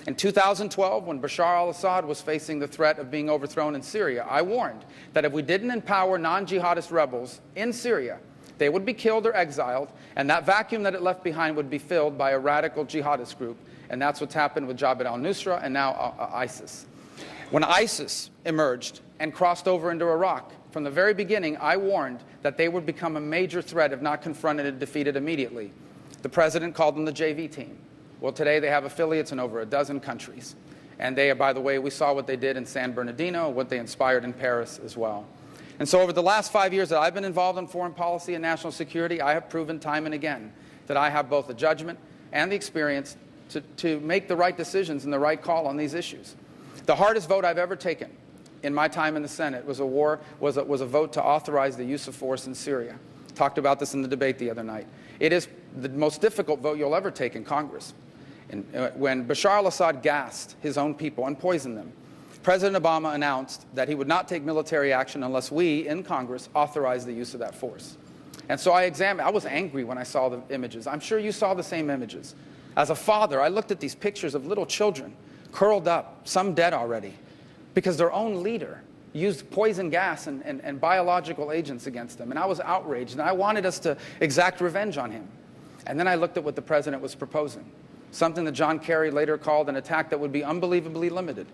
In 2012, when Bashar al-Assad was facing the threat of being overthrown in Syria, I warned that if we didn't empower non-jihadist rebels in Syria, they would be killed or exiled, and that vacuum that it left behind would be filled by a radical jihadist group. And that's what's happened with Jabhat al-Nusra and now ISIS. When ISIS emerged and crossed over into Iraq, from the very beginning, I warned that they would become a major threat if not confronted and defeated immediately. The president called them the JV team. Well, today they have affiliates in over a dozen countries. And they, by the way, we saw what they did in San Bernardino, what they inspired in Paris as well. And so over the last 5 years that I've been involved in foreign policy and national security, I have proven time and again that I have both the judgment and the experience to make the right decisions and the right call on these issues. The hardest vote I've ever taken in my time in the Senate was a vote to authorize the use of force in Syria. Talked about this in the debate the other night. It is the most difficult vote you'll ever take in Congress. And when Bashar al-Assad gassed his own people and poisoned them, President Obama announced that he would not take military action unless we, in Congress, authorized the use of that force. And so I was angry when I saw the images. I'm sure you saw the same images. As a father, I looked at these pictures of little children curled up, some dead already, because their own leader used poison gas and biological agents against them. And I was outraged, and I wanted us to exact revenge on him. And then I looked at what the president was proposing, something that John Kerry later called an attack that would be unbelievably limited.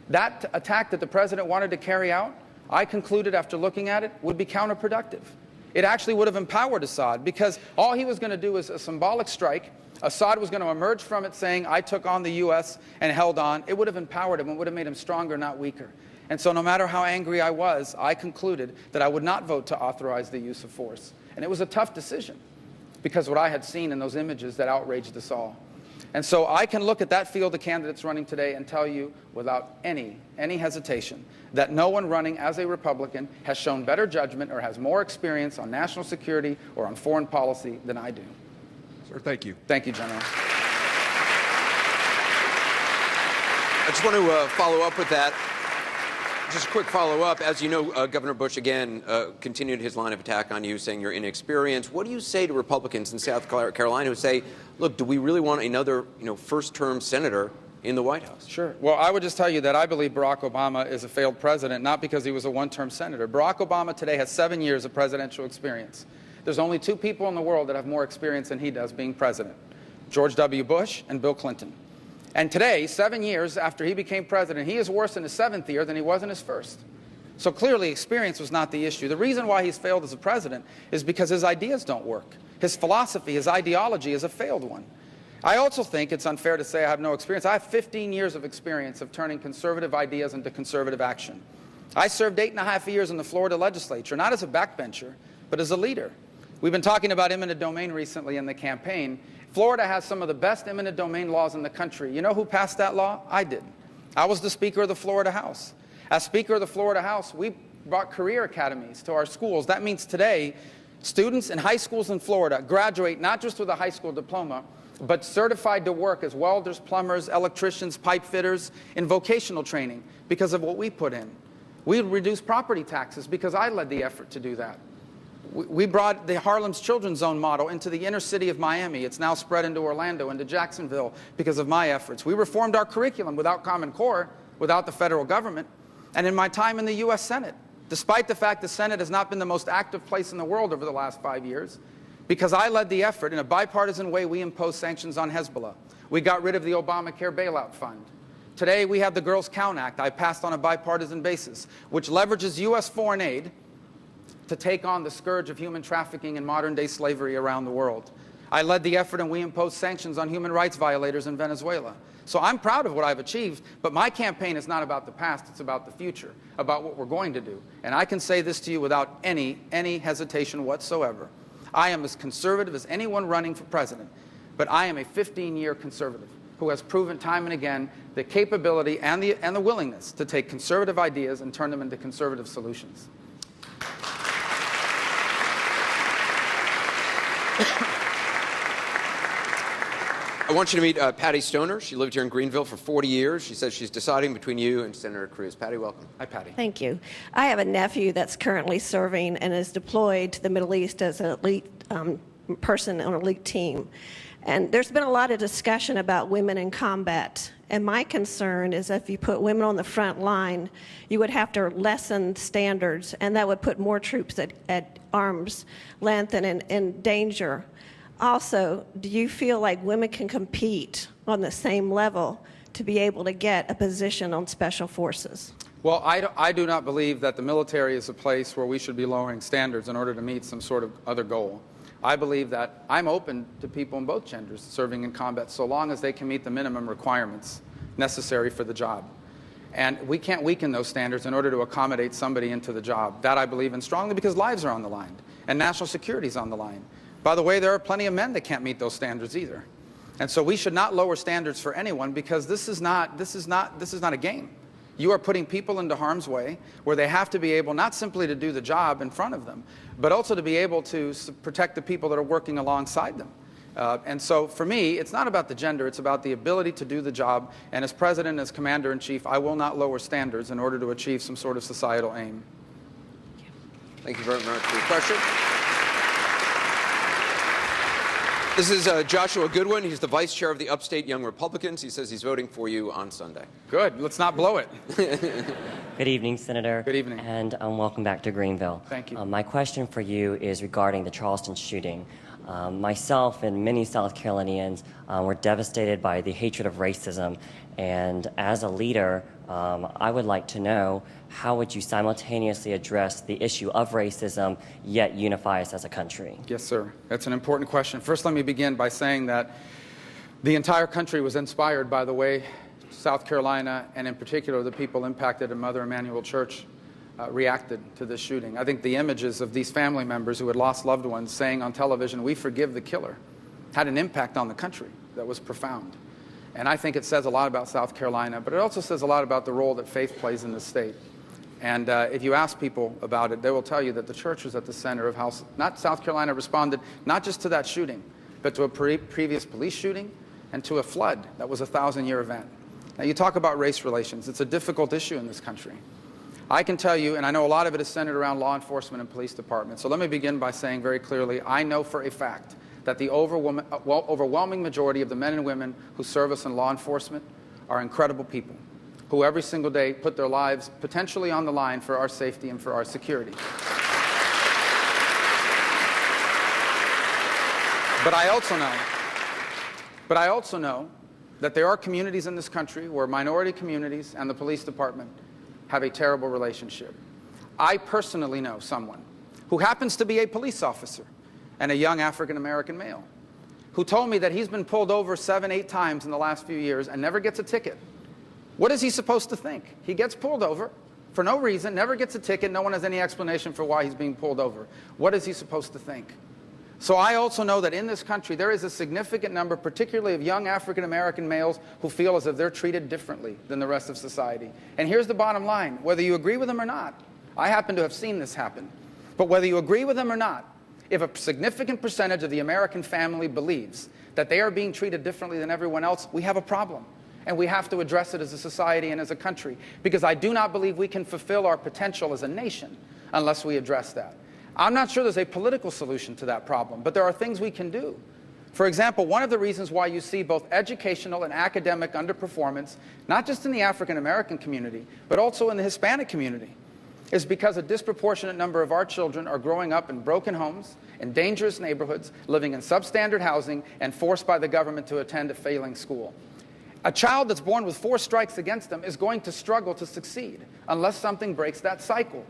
That attack that the president wanted to carry out, I concluded after looking at it, would be counterproductive. It actually would have empowered Assad, because all he was going to do is a symbolic strike. Assad was going to emerge from it saying, I took on the U.S. and held on. It would have empowered him. It would have made him stronger, not weaker. And so no matter how angry I was, I concluded that I would not vote to authorize the use of force. And it was a tough decision, because what I had seen in those images that outraged us all. And so I can look at that field of candidates running today and tell you without any hesitation that no one running as a Republican has shown better judgment or has more experience on national security or on foreign policy than I do. Sir, thank you. Thank you, General. I just want to follow up with that. Just a quick follow-up. As you know, Governor Bush, again, continued his line of attack on you, saying you're inexperienced. What do you say to Republicans in South Carolina who say, look, do we really want another first-term senator in the White House? Sure. Well, I would just tell you that I believe Barack Obama is a failed president, not because he was a one-term senator. Barack Obama today has 7 years of presidential experience. There's only 2 people in the world that have more experience than he does being president, George W. Bush and Bill Clinton. And today, 7 years after he became president, he is worse in his 7th year than he was in his 1st. So clearly, experience was not the issue. The reason why he's failed as a president is because his ideas don't work. His philosophy, his ideology is a failed one. I also think it's unfair to say I have no experience. I have 15 years of experience of turning conservative ideas into conservative action. I served 8.5 years in the Florida legislature, not as a backbencher, but as a leader. We've been talking about eminent domain recently in the campaign. Florida has some of the best eminent domain laws in the country. You know who passed that law? I did. I was the Speaker of the Florida House. As Speaker of the Florida House, we brought career academies to our schools. That means today, students in high schools in Florida graduate not just with a high school diploma, but certified to work as welders, plumbers, electricians, pipe fitters, in vocational training because of what we put in. We reduced property taxes because I led the effort to do that. We brought the Harlem's Children's Zone model into the inner city of Miami. It's now spread into Orlando, into Jacksonville because of my efforts. We reformed our curriculum without Common Core, without the federal government. And in my time in the U.S. Senate, despite the fact the Senate has not been the most active place in the world over the last 5 years, because I led the effort in a bipartisan way, we imposed sanctions on Hezbollah. We got rid of the Obamacare bailout fund. Today, we have the Girls Count Act I passed on a bipartisan basis, which leverages U.S. foreign aid to take on the scourge of human trafficking and modern-day slavery around the world. I led the effort and we imposed sanctions on human rights violators in Venezuela. So I'm proud of what I've achieved, but my campaign is not about the past, it's about the future, about what we're going to do. And I can say this to you without any hesitation whatsoever. I am as conservative as anyone running for president, but I am a 15-year conservative who has proven time and again the capability and the willingness to take conservative ideas and turn them into conservative solutions. I want you to meet Patty Stoner. She lived here in Greenville for 40 years. She says she's deciding between you and Senator Cruz. Patty, welcome. Hi, Patty. Thank you. I have a nephew that's currently serving and is deployed to the Middle East as an elite person on an elite team. And there's been a lot of discussion about women in combat. And my concern is if you put women on the front line, you would have to lessen standards, and that would put more troops at arm's length and in danger. Also, do you feel like women can compete on the same level to be able to get a position on special forces? Well, I do not believe that the military is a place where we should be lowering standards in order to meet some sort of other goal. I believe that I'm open to people in both genders serving in combat so long as they can meet the minimum requirements necessary for the job. And we can't weaken those standards in order to accommodate somebody into the job. That I believe in strongly because lives are on the line and national security is on the line. By the way, there are plenty of men that can't meet those standards either. And so we should not lower standards for anyone because this is not a game. You are putting people into harm's way where they have to be able not simply to do the job in front of them, but also to be able to protect the people that are working alongside them. And so for me, it's not about the gender, it's about the ability to do the job. And as president, as commander-in-chief, I will not lower standards in order to achieve some sort of societal aim. Thank you very much for your question. This is Joshua Goodwin. He's the vice chair of the Upstate Young Republicans. He says he's voting for you on Sunday. Good. Let's not blow it. Good evening, Senator. Good evening. And welcome back to Greenville. Thank you. My question for you is regarding the Charleston shooting. Myself and many South Carolinians were devastated by the hatred of racism. And as a leader, I would like to know, how would you simultaneously address the issue of racism, yet unify us as a country? Yes, sir. That's an important question. First, let me begin by saying that the entire country was inspired by the way South Carolina, and in particular the people impacted at Mother Emanuel Church, reacted to this shooting. I think the images of these family members who had lost loved ones saying on television, "We forgive the killer," had an impact on the country that was profound. And I think it says a lot about South Carolina, but it also says a lot about the role that faith plays in the state. And if you ask people about it, they will tell you that the church was at the center of how not South Carolina responded, not just to that shooting, but to a previous police shooting and to a flood that was a 1,000-year event. Now, you talk about race relations. It's a difficult issue in this country. I can tell you, and I know a lot of it is centered around law enforcement and police departments. So let me begin by saying very clearly, I know for a fact that the overwhelming majority of the men and women who serve us in law enforcement are incredible people who every single day put their lives potentially on the line for our safety and for our security. But I also know that there are communities in this country where minority communities and the police department have a terrible relationship. I personally know someone who happens to be a police officer and a young African-American male who told me that he's been pulled over 7, 8 times in the last few years and never gets a ticket. What is he supposed to think? He gets pulled over for no reason, never gets a ticket, no one has any explanation for why he's being pulled over. What is he supposed to think? So I also know that in this country there is a significant number, particularly of young African-American males, who feel as if they're treated differently than the rest of society. And here's the bottom line, whether you agree with them or not, I happen to have seen this happen, but whether you agree with them or not, if a significant percentage of the American family believes that they are being treated differently than everyone else, we have a problem. And we have to address it as a society and as a country, because I do not believe we can fulfill our potential as a nation unless we address that. I'm not sure there's a political solution to that problem, but there are things we can do. For example, one of the reasons why you see both educational and academic underperformance, not just in the African American community, but also in the Hispanic community, is because a disproportionate number of our children are growing up in broken homes, in dangerous neighborhoods, living in substandard housing, and forced by the government to attend a failing school. A child that's born with 4 strikes against them is going to struggle to succeed unless something breaks that cycle.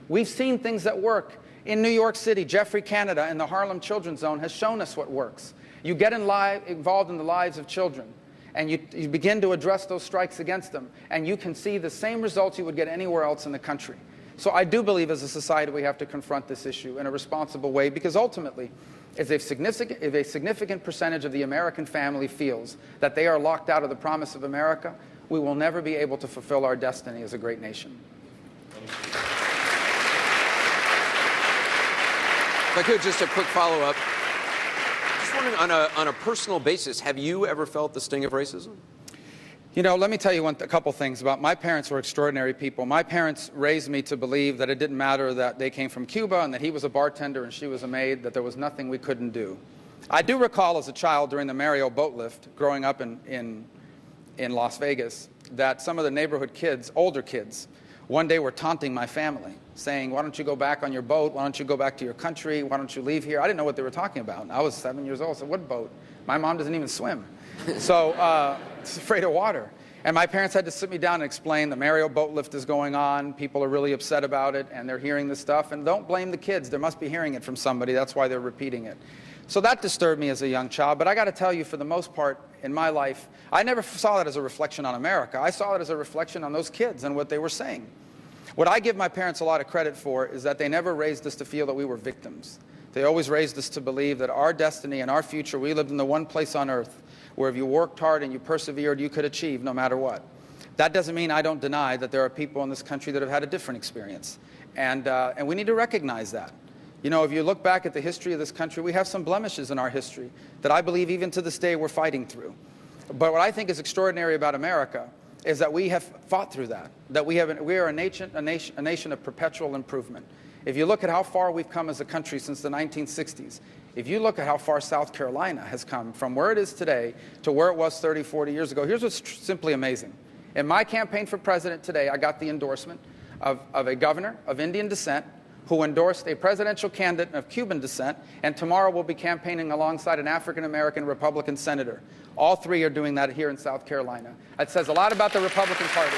We've seen things that work. In New York City, Jeffrey Canada and the Harlem Children's Zone has shown us what works. You get involved in the lives of children, and you begin to address those strikes against them, and you can see the same results you would get anywhere else in the country. So I do believe as a society we have to confront this issue in a responsible way, because ultimately, if a significant percentage of the American family feels that they are locked out of the promise of America, we will never be able to fulfill our destiny as a great nation. If I could, just a quick follow-up. Just wondering, on a personal basis, have you ever felt the sting of racism? You know, let me tell you a couple things about my parents were extraordinary people. My parents raised me to believe that it didn't matter that they came from Cuba and that he was a bartender and she was a maid, that there was nothing we couldn't do. I do recall as a child during the Mario boat lift, growing up in Las Vegas, that some of the neighborhood kids, older kids, one day were taunting my family, saying, "Why don't you go back on your boat? Why don't you go back to your country? Why don't you leave here?" I didn't know what they were talking about. I was 7 years old. I said, "What boat? My mom doesn't even swim." So I was afraid of water. And my parents had to sit me down and explain the Mario boat lift is going on. People are really upset about it, and they're hearing this stuff. And don't blame the kids. They must be hearing it from somebody. That's why they're repeating it. So that disturbed me as a young child. But I got to tell you, for the most part in my life, I never saw that as a reflection on America. I saw it as a reflection on those kids and what they were saying. What I give my parents a lot of credit for is that they never raised us to feel that we were victims. They always raised us to believe that our destiny and our future, we lived in the one place on earth where if you worked hard and you persevered, you could achieve no matter what. That doesn't mean I don't deny that there are people in this country that have had a different experience. And we need to recognize that. You know, if you look back at the history of this country, we have some blemishes in our history that I believe even to this day we're fighting through. But what I think is extraordinary about America is that we have fought through that we are a nation of perpetual improvement. If you look at how far we've come as a country since the 1960s, if you look at how far South Carolina has come from where it is today to where it was 30, 40 years ago, here's what's simply amazing. In my campaign for president today, I got the endorsement of a governor of Indian descent who endorsed a presidential candidate of Cuban descent, and tomorrow we'll be campaigning alongside an African-American Republican senator. All three are doing that here in South Carolina. It says a lot about the Republican Party.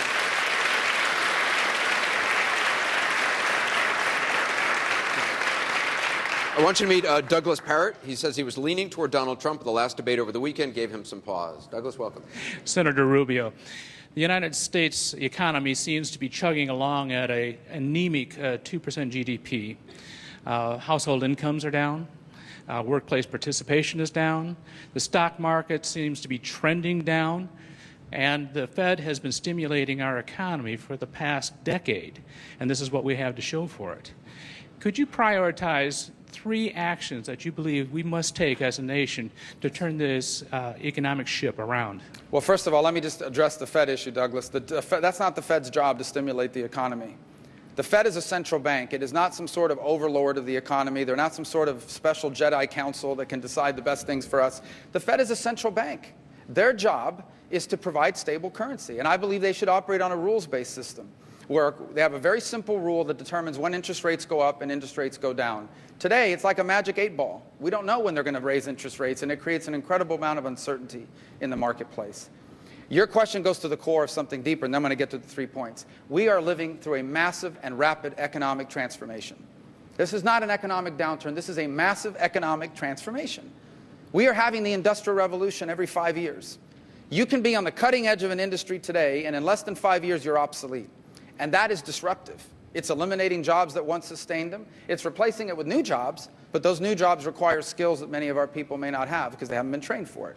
I want you to meet Douglas Parrott. He says he was leaning toward Donald Trump. The last debate over the weekend gave him some pause. Douglas, welcome. Senator Rubio, the United States economy seems to be chugging along at an anemic 2% GDP. Household incomes are down. Workplace participation is down. The stock market seems to be trending down. And the Fed has been stimulating our economy for the past decade. And this is what we have to show for it. Could you prioritize 3 actions that you believe we must take as a nation to turn this economic ship around? Well, first of all, let me just address the Fed issue, Douglas. That's not the Fed's job to stimulate the economy. The Fed is a central bank. It is not some sort of overlord of the economy. They're not some sort of special Jedi council that can decide the best things for us. The Fed is a central bank. Their job is to provide stable currency, and I believe they should operate on a rules-based system where they have a very simple rule that determines when interest rates go up and interest rates go down. Today, it's like a magic 8 ball. We don't know when they're going to raise interest rates, and it creates an incredible amount of uncertainty in the marketplace. Your question goes to the core of something deeper, and then I'm going to get to the 3 points. We are living through a massive and rapid economic transformation. This is not an economic downturn. This is a massive economic transformation. We are having the Industrial Revolution every 5 years. You can be on the cutting edge of an industry today, and in less than 5 years, you're obsolete. And that is disruptive. It's eliminating jobs that once sustained them. It's replacing it with new jobs, but those new jobs require skills that many of our people may not have because they haven't been trained for it.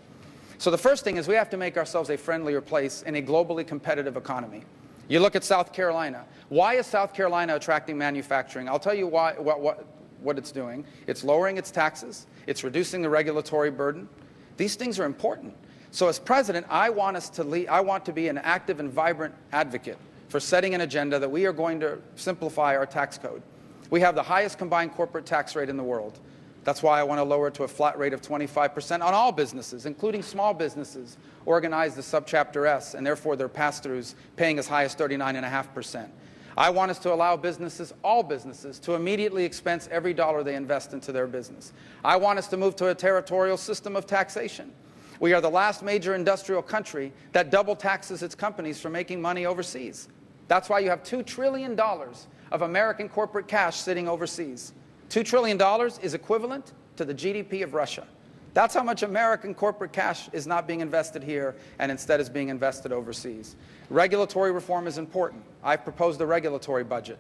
So the first thing is we have to make ourselves a friendlier place in a globally competitive economy. You look at South Carolina. Why is South Carolina attracting manufacturing? I'll tell you why, what it's doing. It's lowering its taxes. It's reducing the regulatory burden. These things are important. So as president, I want to be an active and vibrant advocate for setting an agenda that we are going to simplify our tax code. We have the highest combined corporate tax rate in the world. That's why I want to lower it to a flat rate of 25% on all businesses, including small businesses organized as Subchapter S, and therefore their pass-throughs paying as high as 39.5%. I want us to allow businesses, all businesses, to immediately expense every dollar they invest into their business. I want us to move to a territorial system of taxation. We are the last major industrial country that double taxes its companies for making money overseas. That's why you have $2 trillion of American corporate cash sitting overseas. $2 trillion is equivalent to the GDP of Russia. That's how much American corporate cash is not being invested here and instead is being invested overseas. Regulatory reform is important. I've proposed a regulatory budget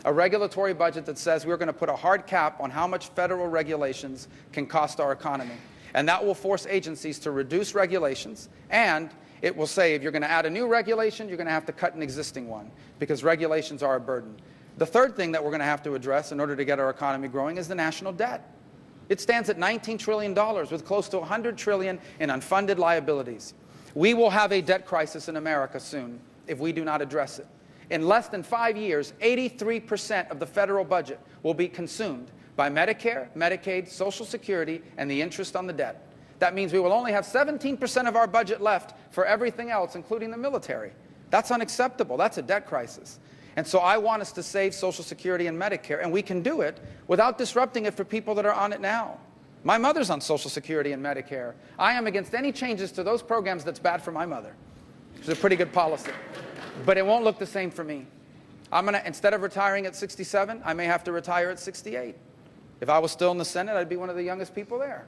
that says we're going to put a hard cap on how much federal regulations can cost our economy. And that will force agencies to reduce regulations, and it will say if you're going to add a new regulation, you're going to have to cut an existing one because regulations are a burden. The third thing that we're going to have to address in order to get our economy growing is the national debt. It stands at $19 trillion with close to $100 trillion in unfunded liabilities. We will have a debt crisis in America soon if we do not address it. In less than 5 years, 83% of the federal budget will be consumed by Medicare, Medicaid, Social Security, and the interest on the debt. That means we will only have 17% of our budget left for everything else, including the military. That's unacceptable. That's a debt crisis. And so I want us to save Social Security and Medicare, and we can do it without disrupting it for people that are on it now. My mother's on Social Security and Medicare. I am against any changes to those programs that's bad for my mother. It's a pretty good policy. But it won't look the same for me. Instead of retiring at 67, I may have to retire at 68. If I was still in the Senate, I'd be one of the youngest people there.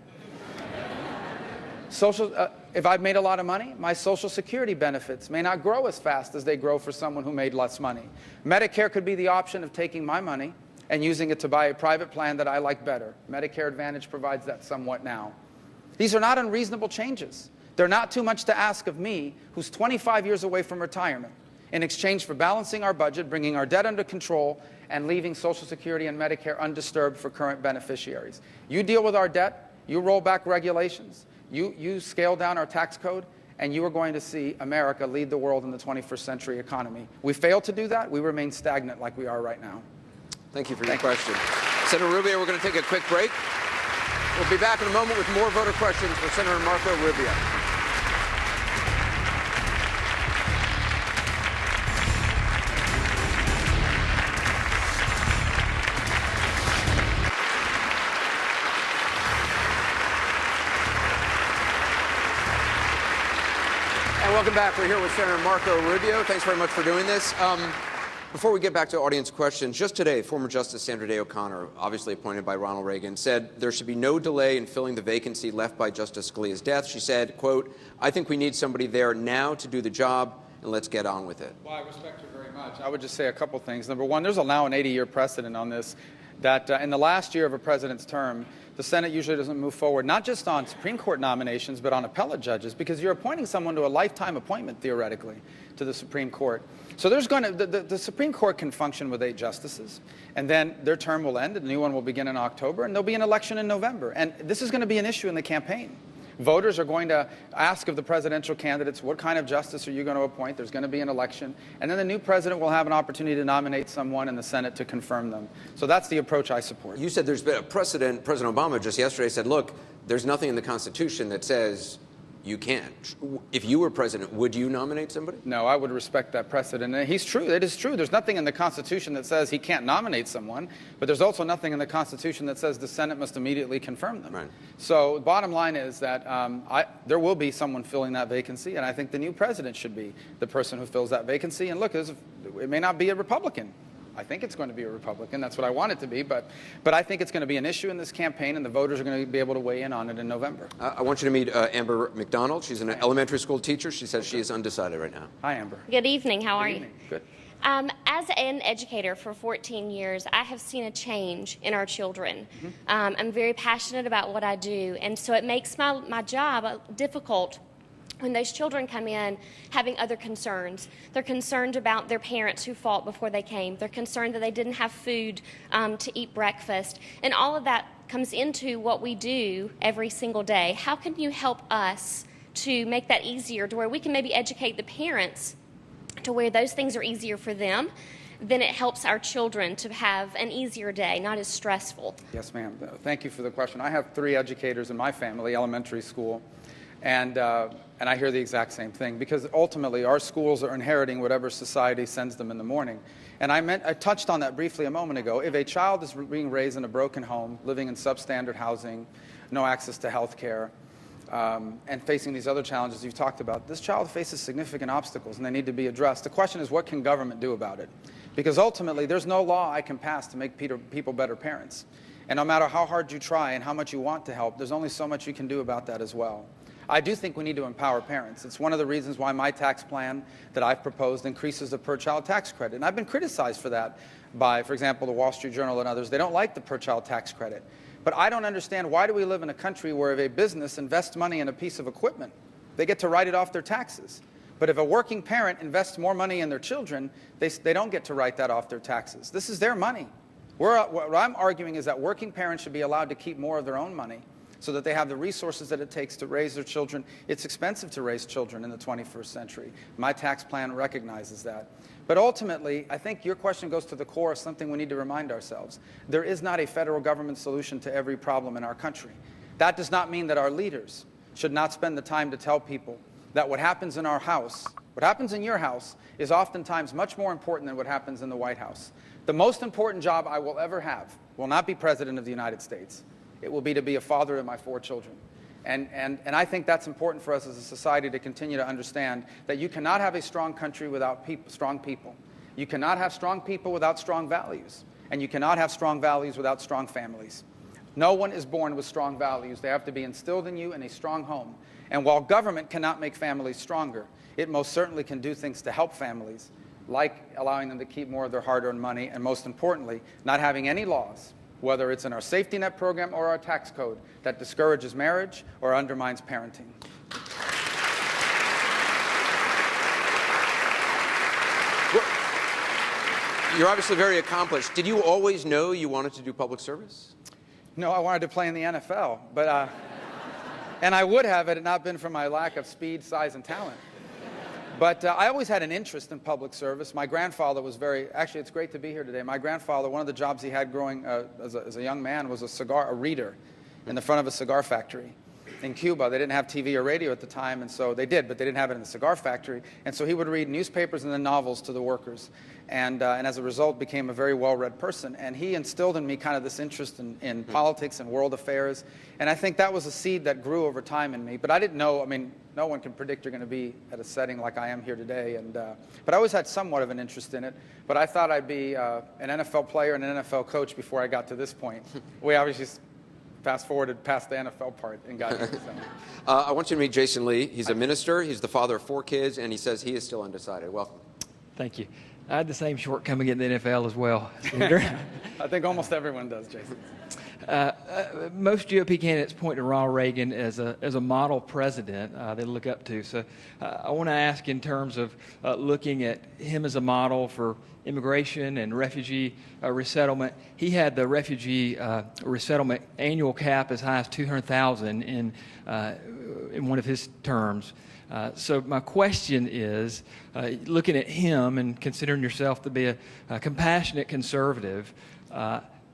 If I've made a lot of money, my Social Security benefits may not grow as fast as they grow for someone who made less money. Medicare could be the option of taking my money and using it to buy a private plan that I like better. Medicare Advantage provides that somewhat now. These are not unreasonable changes. They're not too much to ask of me, who's 25 years away from retirement, in exchange for balancing our budget, bringing our debt under control, and leaving Social Security and Medicare undisturbed for current beneficiaries. You deal with our debt, you roll back regulations, you scale down our tax code, and you are going to see America lead the world in the 21st century economy. We fail to do that, we remain stagnant like we are right now. Thank you for your question. Senator Rubio, we're going to take a quick break. We'll be back in a moment with more voter questions for Senator Marco Rubio. And welcome back. We're here with Senator Marco Rubio. Thanks very much for doing this. Before we get back to audience questions, just today, former Justice Sandra Day O'Connor, obviously appointed by Ronald Reagan, said there should be no delay in filling the vacancy left by Justice Scalia's death. She said, quote, "I think we need somebody there now to do the job, and let's get on with it." Well, I respect her very much. I would just say a couple things. Number one, there's now an 80-year precedent on this, that in the last year of a president's term, the Senate usually doesn't move forward, not just on Supreme Court nominations, but on appellate judges, because you're appointing someone to a lifetime appointment, theoretically, to the Supreme Court. So there's going to, the Supreme Court can function with 8 justices, and then their term will end, and the new one will begin in October, and there'll be an election in November. And this is going to be an issue in the campaign. Voters are going to ask of the presidential candidates, what kind of justice are you going to appoint? There's going to be an election. And then the new president will have an opportunity to nominate someone in the Senate to confirm them. So that's the approach I support. You said there's been a precedent. President Obama just yesterday said, look, there's nothing in the Constitution that says you can't. If you were president, would you nominate somebody? No, I would respect that precedent. And he's true. It is true. There's nothing in the Constitution that says he can't nominate someone, but there's also nothing in the Constitution that says the Senate must immediately confirm them. Right. So the bottom line is that there will be someone filling that vacancy, and I think the new president should be the person who fills that vacancy. And look, it may not be a Republican. I think it's going to be a Republican. That's what I want it to be. But I think it's going to be an issue in this campaign, and the voters are going to be able to weigh in on it in November. I want you to meet Amber McDonald. She's an elementary school teacher. She says she is undecided right now. Hi, Amber. Good evening. How are you? Good. As an educator for 14 years, I have seen a change in our children. I'm very passionate about what I do, and so it makes my job difficult when those children come in having other concerns. They're concerned about their parents who fought before they came. They're concerned that they didn't have food to eat breakfast. And all of that comes into what we do every single day. How can you help us to make that easier, to where we can maybe educate the parents to where those things are easier for them? Then it helps our children to have an easier day, not as stressful. Yes, ma'am. Thank you for the question. I have 3 educators in my family, elementary school. And I hear the exact same thing, because ultimately our schools are inheriting whatever society sends them in the morning. And I touched on that briefly a moment ago. If a child is being raised in a broken home, living in substandard housing, no access to health care, and facing these other challenges you've talked about, this child faces significant obstacles, and they need to be addressed. The question is, what can government do about it? Because ultimately, there's no law I can pass to make people better parents. And no matter how hard you try and how much you want to help, there's only so much you can do about that as well. I do think we need to empower parents. It's one of the reasons why my tax plan that I've proposed increases the per-child tax credit. And I've been criticized for that by, for example, the Wall Street Journal and others. They don't like the per-child tax credit. But I don't understand, why do we live in a country where if a business invests money in a piece of equipment, they get to write it off their taxes? But if a working parent invests more money in their children, they don't get to write that off their taxes. This is their money. What I'm arguing is that working parents should be allowed to keep more of their own money, so that they have the resources that it takes to raise their children. It's expensive to raise children in the 21st century. My tax plan recognizes that. But ultimately, I think your question goes to the core of something we need to remind ourselves. There is not a federal government solution to every problem in our country. That does not mean that our leaders should not spend the time to tell people that what happens in our house, what happens in your house, is oftentimes much more important than what happens in the White House. The most important job I will ever have will not be President of the United States. It will be to be a father of my 4 children. And I think that's important for us as a society to continue to understand that you cannot have a strong country without strong people. You cannot have strong people without strong values. And you cannot have strong values without strong families. No one is born with strong values. They have to be instilled in you in a strong home. And while government cannot make families stronger, it most certainly can do things to help families, like allowing them to keep more of their hard-earned money, and most importantly, not having any laws, whether it's in our safety net program or our tax code, that discourages marriage or undermines parenting. You're obviously very accomplished. Did you always know you wanted to do public service? No, I wanted to play in the NFL, but and I would have had it not been for my lack of speed, size, and talent. But I always had an interest in public service. My grandfather was actually, it's great to be here today. My grandfather, one of the jobs he had growing as a young man was a reader in the front of a cigar factory. In Cuba, they didn't have TV or radio at the time, and so they did, but they didn't have it in the cigar factory. And so he would read newspapers and then novels to the workers, and as a result became a very well-read person. And he instilled in me kind of this interest in politics and world affairs, and I think that was a seed that grew over time in me. But I didn't know, I mean, no one can predict you're going to be at a setting like I am here today, but I always had somewhat of an interest in it. But I thought I'd be an NFL player and an NFL coach before I got to this point. We obviously fast-forwarded past the NFL part and got here. So. I want you to meet Jason Lee. He's a minister. He's the father of 4 kids, and he says he is still undecided. Welcome. Thank you. I had the same shortcoming in the NFL as well. I think almost everyone does, Jason. Most GOP candidates point to Ronald Reagan as a model president they look up to. So I want to ask in terms of looking at him as a model for immigration and refugee resettlement. He had the refugee resettlement annual cap as high as 200,000 in one of his terms. So my question is, looking at him and considering yourself to be a compassionate conservative,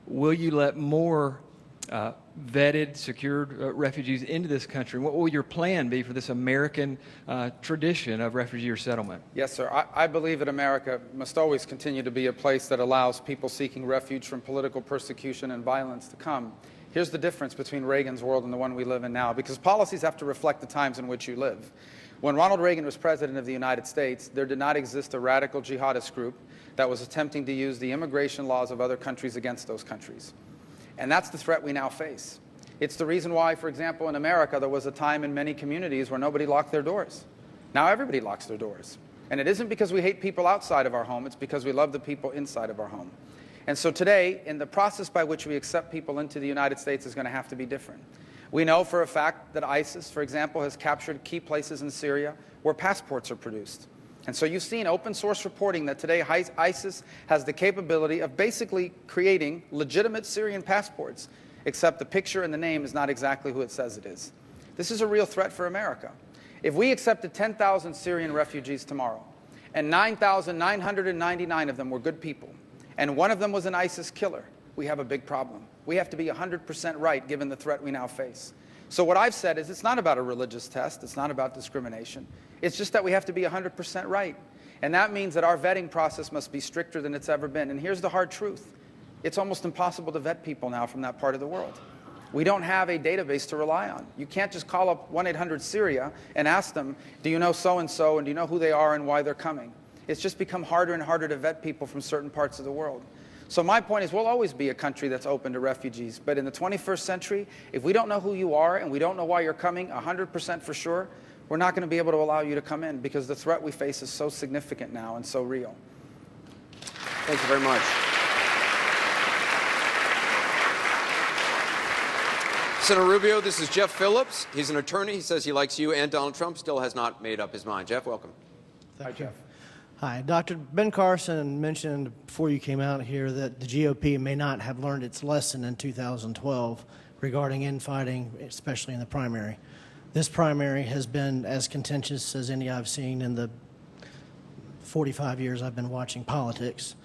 will you let more vetted, secured refugees into this country? What will your plan be for this American tradition of refugee resettlement? Yes, sir. I believe that America must always continue to be a place that allows people seeking refuge from political persecution and violence to come. Here's the difference between Reagan's world and the one we live in now, because policies have to reflect the times in which you live. When Ronald Reagan was president of the United States, there did not exist a radical jihadist group that was attempting to use the immigration laws of other countries against those countries. And that's the threat we now face. It's the reason why, for example, in America, there was a time in many communities where nobody locked their doors. Now everybody locks their doors. And it isn't because we hate people outside of our home, it's because we love the people inside of our home. And so today, in the process by which we accept people into the United States is going to have to be different. We know for a fact that ISIS, for example, has captured key places in Syria where passports are produced. And so you've seen open source reporting that today ISIS has the capability of basically creating legitimate Syrian passports, except the picture and the name is not exactly who it says it is. This is a real threat for America. If we accepted 10,000 Syrian refugees tomorrow, and 9,999 of them were good people, and one of them was an ISIS killer, we have a big problem. We have to be 100% right given the threat we now face. So what I've said is it's not about a religious test, it's not about discrimination. It's just that we have to be 100% right. And that means that our vetting process must be stricter than it's ever been. And here's the hard truth. It's almost impossible to vet people now from that part of the world. We don't have a database to rely on. You can't just call up 1-800-SYRIA and ask them, do you know so-and-so, and do you know who they are and why they're coming? It's just become harder and harder to vet people from certain parts of the world. So my point is we'll always be a country that's open to refugees. But in the 21st century, if we don't know who you are and we don't know why you're coming 100% for sure, we're not going to be able to allow you to come in because the threat we face is so significant now and so real. Thank you very much. Senator Rubio, this is Jeff Phillips. He's an attorney. He says he likes you and Donald Trump. Still has not made up his mind. Jeff, welcome. Hi, Jeff. Hi. Dr. Ben Carson mentioned before you came out here that the GOP may not have learned its lesson in 2012 regarding infighting, especially in the primary. This primary has been as contentious as any I've seen in the 45 years I've been watching politics.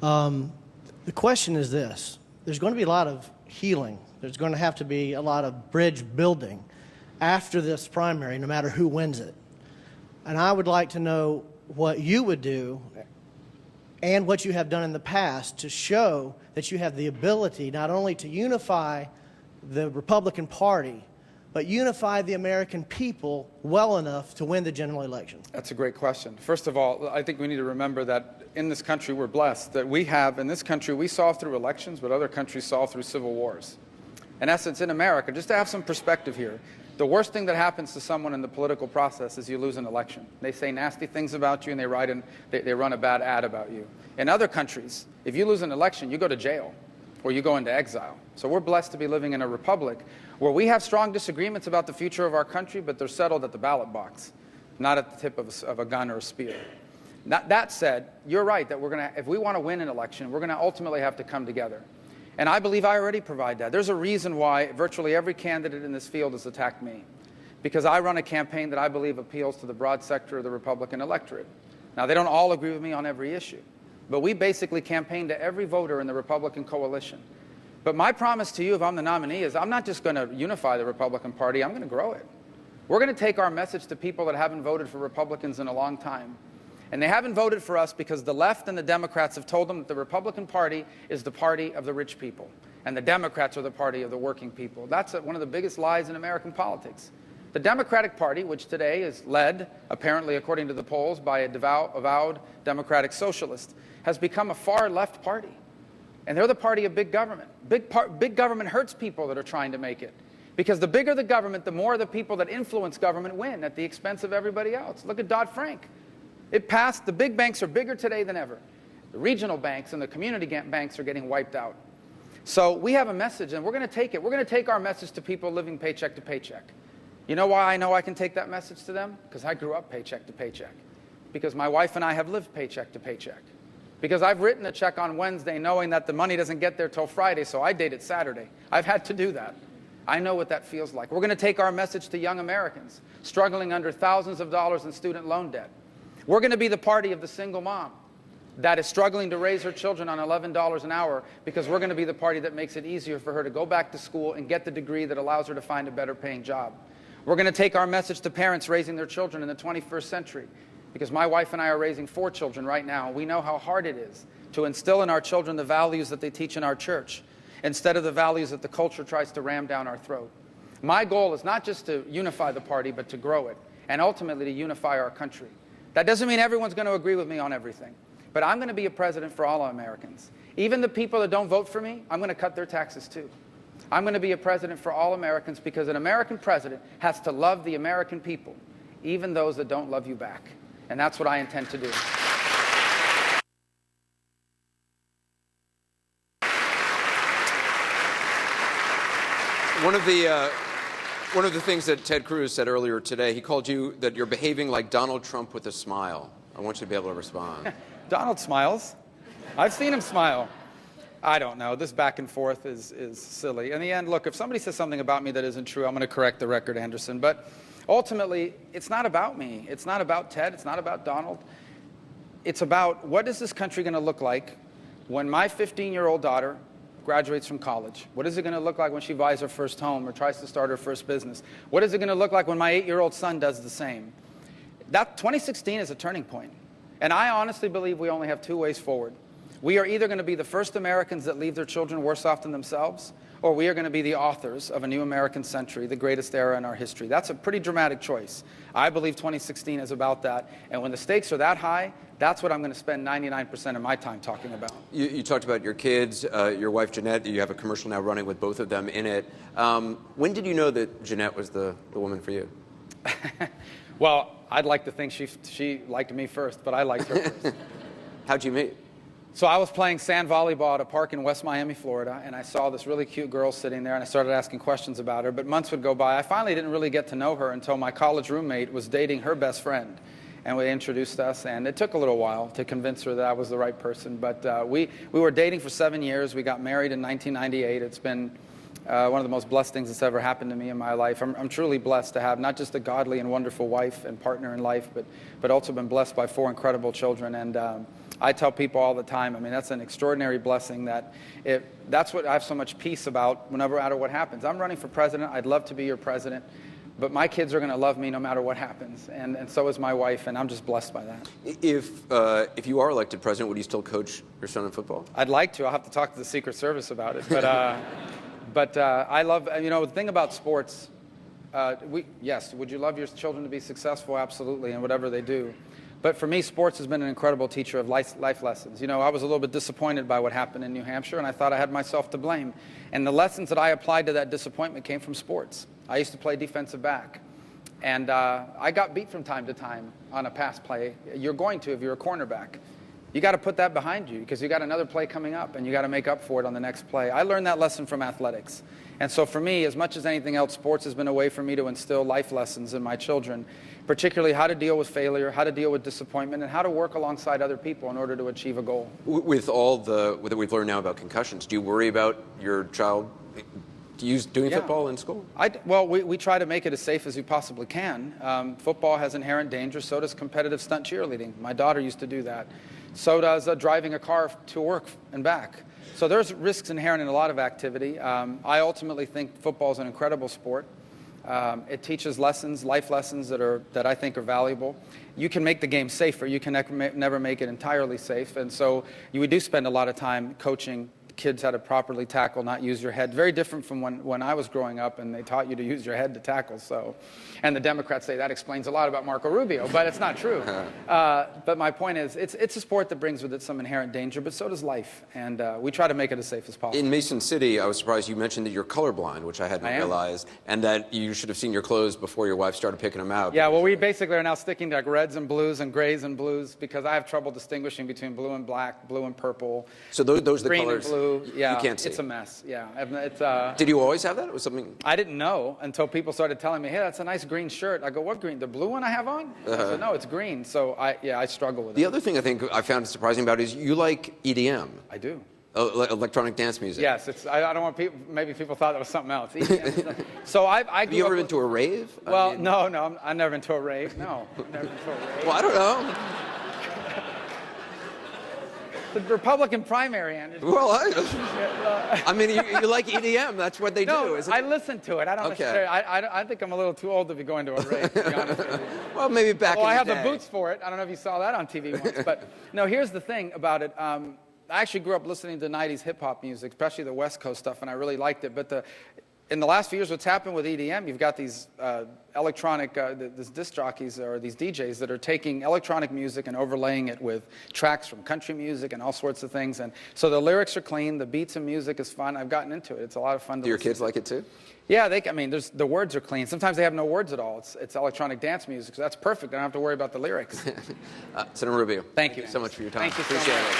The question is this. There's going to be a lot of healing. There's going to have to be a lot of bridge building after this primary, no matter who wins it. And I would like to know what you would do and what you have done in the past to show that you have the ability not only to unify the Republican Party, but unify the American people well enough to win the general election? That's a great question. First of all, I think we need to remember that in this country we're blessed, that we have, in this country, we solve through elections what other countries solve through civil wars. In essence, in America, just to have some perspective here, the worst thing that happens to someone in the political process is you lose an election. They say nasty things about you and they run a bad ad about you. In other countries, if you lose an election, you go to jail or you go into exile. So we're blessed to be living in a republic where we have strong disagreements about the future of our country, but they're settled at the ballot box, not at the tip of a gun or a spear. That said, you're right that if we want to win an election, we're going to ultimately have to come together. And I believe I already provide that. There's a reason why virtually every candidate in this field has attacked me, because I run a campaign that I believe appeals to the broad sector of the Republican electorate. Now, they don't all agree with me on every issue, but we basically campaign to every voter in the Republican coalition. But my promise to you, if I'm the nominee, is I'm not just going to unify the Republican Party, I'm going to grow it. We're going to take our message to people that haven't voted for Republicans in a long time. And they haven't voted for us because the left and the Democrats have told them that the Republican Party is the party of the rich people, and the Democrats are the party of the working people. That's one of the biggest lies in American politics. The Democratic Party, which today is led, apparently according to the polls, by a avowed Democratic socialist, has become a far left party. And they're the party of big government. Big government hurts people that are trying to make it. Because the bigger the government, the more the people that influence government win at the expense of everybody else. Look at Dodd-Frank. It passed. The big banks are bigger today than ever. The regional banks and the community banks are getting wiped out. So we have a message, and we're going to take it. We're going to take our message to people living paycheck to paycheck. You know why I know I can take that message to them? Because I grew up paycheck to paycheck. Because my wife and I have lived paycheck to paycheck. Because I've written a check on Wednesday knowing that the money doesn't get there till Friday, so I date it Saturday. I've had to do that. I know what that feels like. We're going to take our message to young Americans struggling under thousands of dollars in student loan debt. We're going to be the party of the single mom that is struggling to raise her children on $11 an hour, because we're going to be the party that makes it easier for her to go back to school and get the degree that allows her to find a better paying job. We're going to take our message to parents raising their children in the 21st century, because my wife and I are raising 4 children right now. We know how hard it is to instill in our children the values that they teach in our church instead of the values that the culture tries to ram down our throat. My goal is not just to unify the party, but to grow it, and ultimately to unify our country. That doesn't mean everyone's going to agree with me on everything, but I'm going to be a president for all Americans. Even the people that don't vote for me, I'm going to cut their taxes too. I'm going to be a president for all Americans, because an American president has to love the American people, even those that don't love you back. And that's what I intend to do. One of the things that Ted Cruz said earlier today, he called you that you're behaving like Donald Trump with a smile. I want you to be able to respond. Donald smiles. I've seen him smile. I don't know. This back and forth is silly. In the end, look, if somebody says something about me that isn't true, I'm going to correct the record, Anderson. But ultimately, it's not about me. It's not about Ted. It's not about Donald. It's about what is this country going to look like when my 15-year-old daughter graduates from college? What is it going to look like when she buys her first home or tries to start her first business? What is it going to look like when my 8-year-old son does the same? That 2016 is a turning point. And I honestly believe we only have 2 ways forward. We are either going to be the first Americans that leave their children worse off than themselves, or we are going to be the authors of a new American century, the greatest era in our history. That's a pretty dramatic choice. I believe 2016 is about that. And when the stakes are that high, that's what I'm going to spend 99% of my time talking about. You talked about your kids, your wife, Jeanette. You have a commercial now running with both of them in it. When did you know that Jeanette was the woman for you? Well, I'd like to think she liked me first, but I liked her first. How'd you meet? So I was playing sand volleyball at a park in West Miami, Florida, and I saw this really cute girl sitting there, and I started asking questions about her, but months would go by. I finally didn't really get to know her until my college roommate was dating her best friend, and we introduced us, and it took a little while to convince her that I was the right person, but we were dating for 7 years. We got married in 1998. It's been one of the most blessed things that's ever happened to me in my life. I'm truly blessed to have not just a godly and wonderful wife and partner in life, but also been blessed by 4 incredible children, and I tell people all the time, I mean, that's an extraordinary blessing that's what I have so much peace about no matter what happens. I'm running for president. I'd love to be your president, but my kids are going to love me no matter what happens, and so is my wife, and I'm just blessed by that. If you are elected president, would you still coach your son in football? I'd like to. I'll have to talk to the Secret Service about it, but I love, the thing about sports, yes, would you love your children to be successful? Absolutely, in whatever they do. But for me, sports has been an incredible teacher of life lessons. I was a little bit disappointed by what happened in New Hampshire, and I thought I had myself to blame. And the lessons that I applied to that disappointment came from sports. I used to play defensive back, and I got beat from time to time on a pass play. You're going to if you're a cornerback. you got to put that behind you because you got another play coming up and you got to make up for it on the next play. I learned that lesson from athletics. And so for me, as much as anything else, sports has been a way for me to instill life lessons in my children, particularly how to deal with failure, how to deal with disappointment, and how to work alongside other people in order to achieve a goal. With all that we've learned now about concussions, do you worry about your child doing football in school? Well, we try to make it as safe as we possibly can. Football has inherent dangers. So does competitive stunt cheerleading. My daughter used to do that. So does driving a car to work and back. So there's risks inherent in a lot of activity. I ultimately think football is an incredible sport. It teaches lessons, life lessons that I think are valuable. You can make the game safer. You can never make it entirely safe. And so we do spend a lot of time coaching kids how to properly tackle, not use your head. Very different from when I was growing up and they taught you to use your head to tackle. So, and the Democrats say that explains a lot about Marco Rubio, but it's not true. But my point is, it's a sport that brings with it some inherent danger, but so does life. And we try to make it as safe as possible. In Mason City, I was surprised you mentioned that you're colorblind, which I hadn't realized, and that you should have seen your clothes before your wife started picking them out. Yeah, well, we basically are now sticking to like reds and blues and grays and blues because I have trouble distinguishing between blue and black, blue and purple. So those are the green colors and blue. Yeah, you can't see. It's a mess. Yeah, it's. Did you always have that? It was something. I didn't know until people started telling me, "Hey, that's a nice green shirt." I go, "What green? The blue one I have on?" I said, "No, it's green." So I struggle with it. The other thing I think I found surprising about is you like EDM. I do. Electronic dance music. Yes, I don't want people. Maybe people thought that was something else. So I Have you ever been to a rave? Well, no, I've never been to a rave. No, never been to a rave. Well, I don't know. The Republican primary, Andrew. Well, I mean, you like EDM. That's what they do, isn't it? I listen to it. I don't necessarily. I think I'm a little too old to be going to a rave, to be honest with you. Well, maybe back in the day. Well, I have the boots for it. I don't know if you saw that on TV once. But, no, here's the thing about it. I actually grew up listening to 90s hip-hop music, especially the West Coast stuff, and I really liked it. But in the last few years, what's happened with EDM, you've got these electronic, these disc jockeys or these DJs that are taking electronic music and overlaying it with tracks from country music and all sorts of things. And so the lyrics are clean, the beats and music is fun. I've gotten into it. It's a lot of fun to Do your listen kids to. like it too? Yeah, the words are clean. Sometimes they have no words at all. It's electronic dance music, so that's perfect. I don't have to worry about the lyrics. Senator Rubio, thank you so much for your time. Thank you so Appreciate much. it.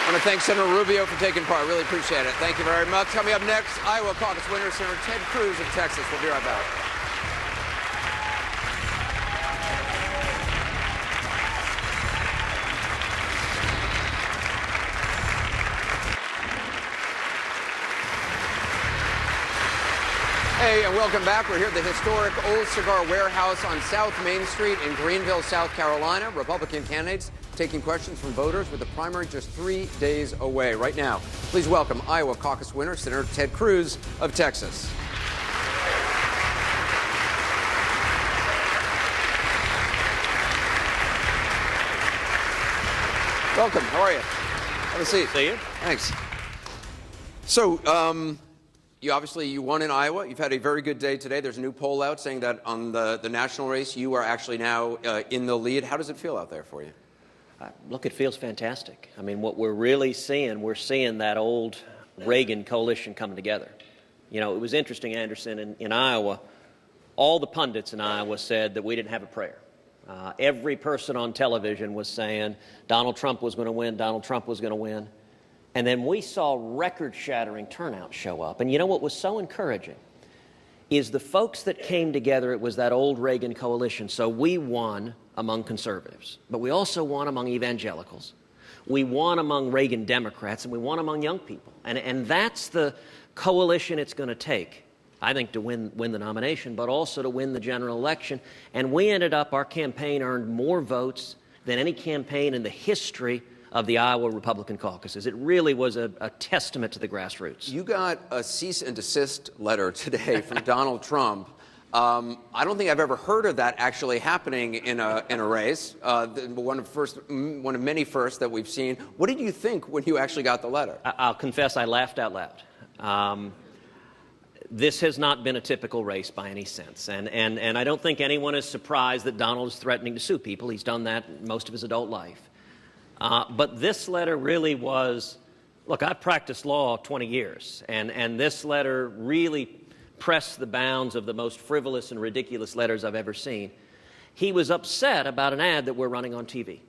I want to thank Senator Rubio for taking part. Really appreciate it. Thank you very much. Coming up next, Iowa caucus winner, Senator Ted Cruz of Texas. We'll be right back. Hey, and welcome back. We're here at the historic Old Cigar Warehouse on South Main Street in Greenville, South Carolina. Republican candidates taking questions from voters with the primary just 3 days away. Right now, please welcome Iowa caucus winner, Senator Ted Cruz of Texas. Welcome. How are you? Have a seat. See you. Thanks. So, you won in Iowa. You've had a very good day today. There's a new poll out saying that on the national race, you are actually now in the lead. How does it feel out there for you? Look, it feels fantastic. I mean, what we're really seeing, we're seeing that old Reagan coalition coming together. You know, it was interesting, Anderson, in Iowa, all the pundits in Iowa said that we didn't have a prayer. Every person on television was saying Donald Trump was going to win, Donald Trump was going to win. And then we saw record-shattering turnout show up. And you know what was so encouraging is the folks that came together, it was that old Reagan coalition. So we won among conservatives, but we also won among evangelicals. We won among Reagan Democrats, and we won among young people. And that's the coalition it's going to take, I think, to win the nomination, but also to win the general election. And we ended up, our campaign earned more votes than any campaign in the history of the Iowa Republican caucuses. It really was a testament to the grassroots. You got a cease and desist letter today from Donald Trump. I don't think I've ever heard of that actually happening in a race. One of many firsts that we've seen. What did you think when you actually got the letter? I'll confess, I laughed out loud. This has not been a typical race by any sense, and I don't think anyone is surprised that Donald is threatening to sue people. He's done that most of his adult life. But this letter really was, look, I've practiced law 20 years, and this letter really pressed the bounds of the most frivolous and ridiculous letters I've ever seen. He was upset about an ad that we're running on TV.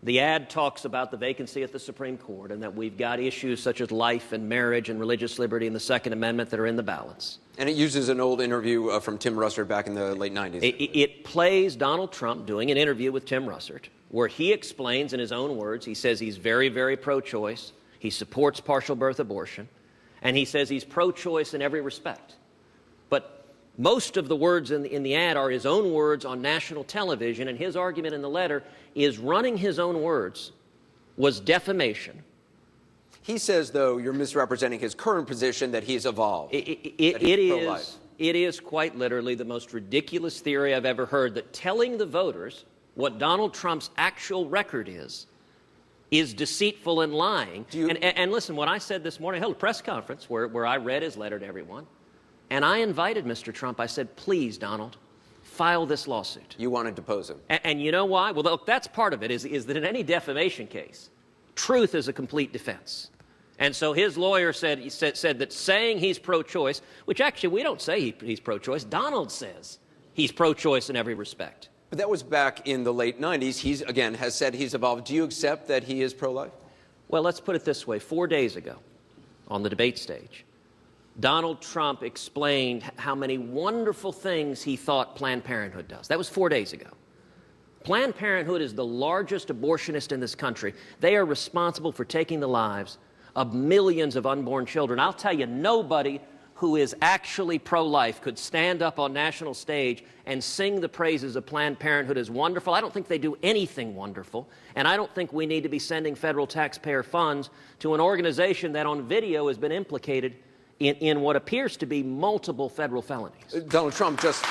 The ad talks about the vacancy at the Supreme Court and that we've got issues such as life and marriage and religious liberty and the Second Amendment that are in the balance. And it uses an old interview from Tim Russert back in the late 90s. It plays Donald Trump doing an interview with Tim Russert where he explains in his own words, he says he's very, very pro-choice, he supports partial birth abortion, and he says he's pro-choice in every respect. But most of the words in the ad are his own words on national television, and his argument in the letter is running his own words was defamation. He says, though, you're misrepresenting his current position that he's evolved. It is quite literally the most ridiculous theory I've ever heard, that telling the voters what Donald Trump's actual record is deceitful and lying. And listen, what I said this morning, I held a press conference where I read his letter to everyone, and I invited Mr. Trump. I said, please, Donald, file this lawsuit. You want to depose him. And you know why? Well, look, that's part of it, is that in any defamation case, truth is a complete defense. And so his lawyer said that saying he's pro-choice, which actually we don't say he's pro-choice, Donald says he's pro-choice in every respect. But that was back in the late 90s. He's, again, has said he's evolved. Do you accept that he is pro-life? Well, let's put it this way. 4 days ago, on the debate stage, Donald Trump explained how many wonderful things he thought Planned Parenthood does. That was 4 days ago. Planned Parenthood is the largest abortionist in this country. They are responsible for taking the lives of millions of unborn children. I'll tell you, nobody who is actually pro-life could stand up on national stage and sing the praises of Planned Parenthood as wonderful. I don't think they do anything wonderful, and I don't think we need to be sending federal taxpayer funds to an organization that on video has been implicated in what appears to be multiple federal felonies. Donald Trump just...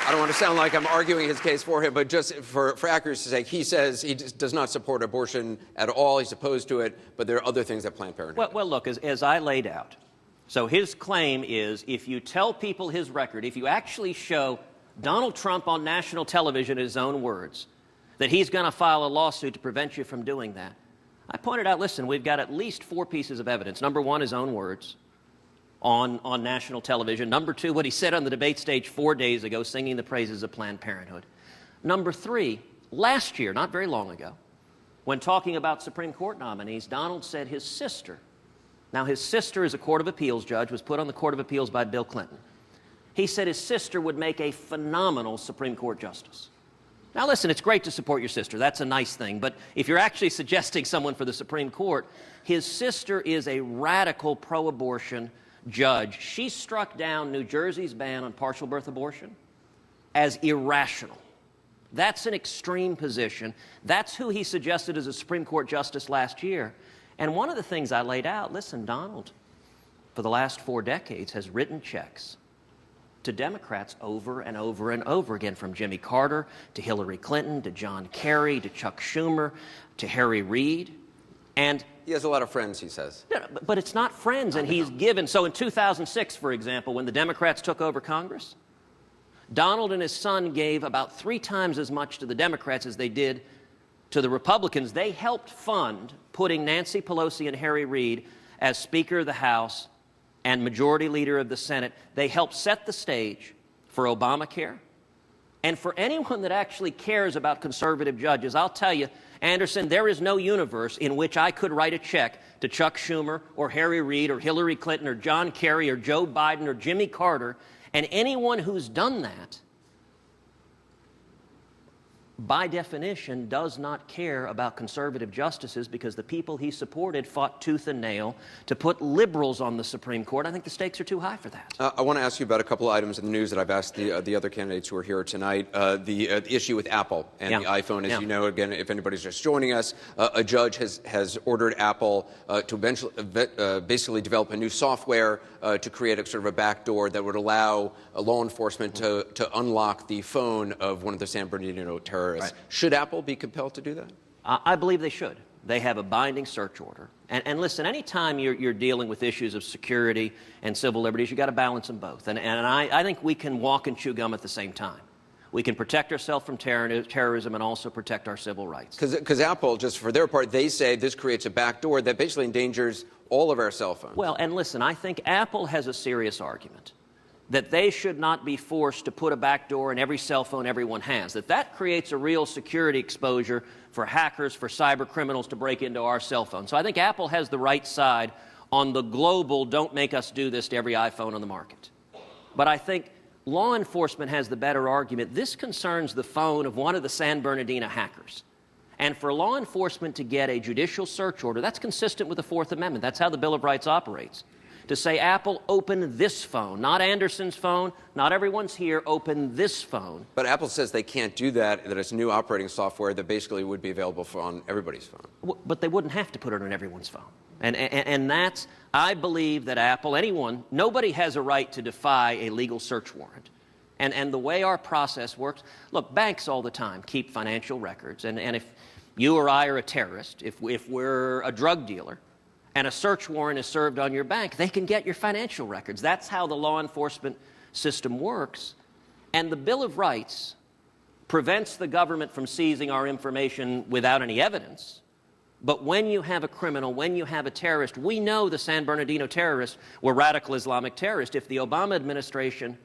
I don't want to sound like I'm arguing his case for him, but just for accuracy's sake, he says he does not support abortion at all. He's opposed to it, but there are other things that Planned Parenthood. Well, look, as I laid out, so his claim is if you tell people his record, if you actually show Donald Trump on national television in his own words, that he's going to file a lawsuit to prevent you from doing that. I pointed out, listen, we've got at least 4 pieces of evidence. Number one, his own words on national television. Number two, what he said on the debate stage 4 days ago, singing the praises of Planned Parenthood. Number three, last year, not very long ago, when talking about Supreme Court nominees, Donald said his sister, now his sister is a Court of Appeals judge, was put on the Court of Appeals by Bill Clinton. He said his sister would make a phenomenal Supreme Court justice. Now listen, it's great to support your sister. That's a nice thing. But if you're actually suggesting someone for the Supreme Court, his sister is a radical pro-abortion judge. She struck down New Jersey's ban on partial birth abortion as irrational. That's an extreme position. That's who he suggested as a Supreme Court justice last year. And one of the things I laid out, listen, Donald, for the last 4 decades, has written checks to Democrats over and over and over again, from Jimmy Carter to Hillary Clinton to John Kerry to Chuck Schumer to Harry Reid. And he has a lot of friends, he says. Yeah, but it's not friends, and he's given. So in 2006, for example, when the Democrats took over Congress, Donald and his son gave about 3 times as much to the Democrats as they did to the Republicans. They helped fund putting Nancy Pelosi and Harry Reid as Speaker of the House and Majority Leader of the Senate. They helped set the stage for Obamacare. And for anyone that actually cares about conservative judges, I'll tell you, Anderson, there is no universe in which I could write a check to Chuck Schumer or Harry Reid or Hillary Clinton or John Kerry or Joe Biden or Jimmy Carter, and anyone who's done that, by definition, does not care about conservative justices, because the people he supported fought tooth and nail to put liberals on the Supreme Court. I think the stakes are too high for that. I want to ask you about a couple of items in the news that I've asked the other candidates who are here tonight. The issue with Apple and the iPhone. As you know, again, if anybody's just joining us, a judge has ordered Apple to basically develop a new software to create a sort of a backdoor that would allow law enforcement to unlock the phone of one of the San Bernardino terrorists. Right. Should Apple be compelled to do that? I believe they should. They have a binding search order. And listen, anytime you're dealing with issues of security and civil liberties, you've got to balance them both. And I think we can walk and chew gum at the same time. We can protect ourselves from terrorism and also protect our civil rights. Because Apple, just for their part, they say this creates a backdoor that basically endangers all of our cell phones. Well, and listen, I think Apple has a serious argument that they should not be forced to put a backdoor in every cell phone everyone has, that creates a real security exposure for hackers, for cyber criminals to break into our cell phones. So I think Apple has the right side on the global, don't make us do this to every iPhone on the market. But I think law enforcement has the better argument. This concerns the phone of one of the San Bernardino hackers. And for law enforcement to get a judicial search order, that's consistent with the Fourth Amendment. That's how the Bill of Rights operates. To say, Apple, open this phone, not Anderson's phone, not everyone's here, open this phone. But Apple says they can't do that it's new operating software that basically would be available on everybody's phone. But they wouldn't have to put it on everyone's phone. And that's, I believe that Apple, anyone, nobody has a right to defy a legal search warrant. And the way our process works, look, banks all the time keep financial records. And if you or I are a terrorist, if we're a drug dealer, and a search warrant is served on your bank, they can get your financial records. That's how the law enforcement system works. And the Bill of Rights prevents the government from seizing our information without any evidence. But when you have a criminal, when you have a terrorist, we know the San Bernardino terrorists were radical Islamic terrorists. If the Obama administration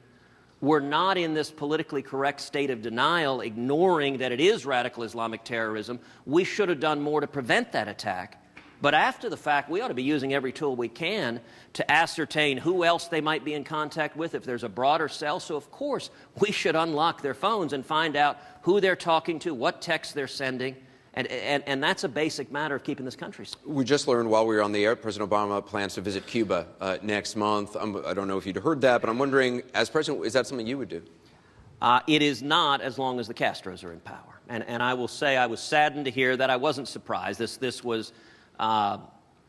were not in this politically correct state of denial, ignoring that it is radical Islamic terrorism, we should have done more to prevent that attack. But after the fact, we ought to be using every tool we can to ascertain who else they might be in contact with, if there's a broader cell. So, of course, we should unlock their phones and find out who they're talking to, what texts they're sending. And that's a basic matter of keeping this country safe. We just learned while we were on the air, President Obama plans to visit Cuba next month. I don't know if you'd heard that, but I'm wondering, as president, is that something you would do? It is not, as long as the Castros are in power. And I will say I was saddened to hear that. I wasn't surprised. This was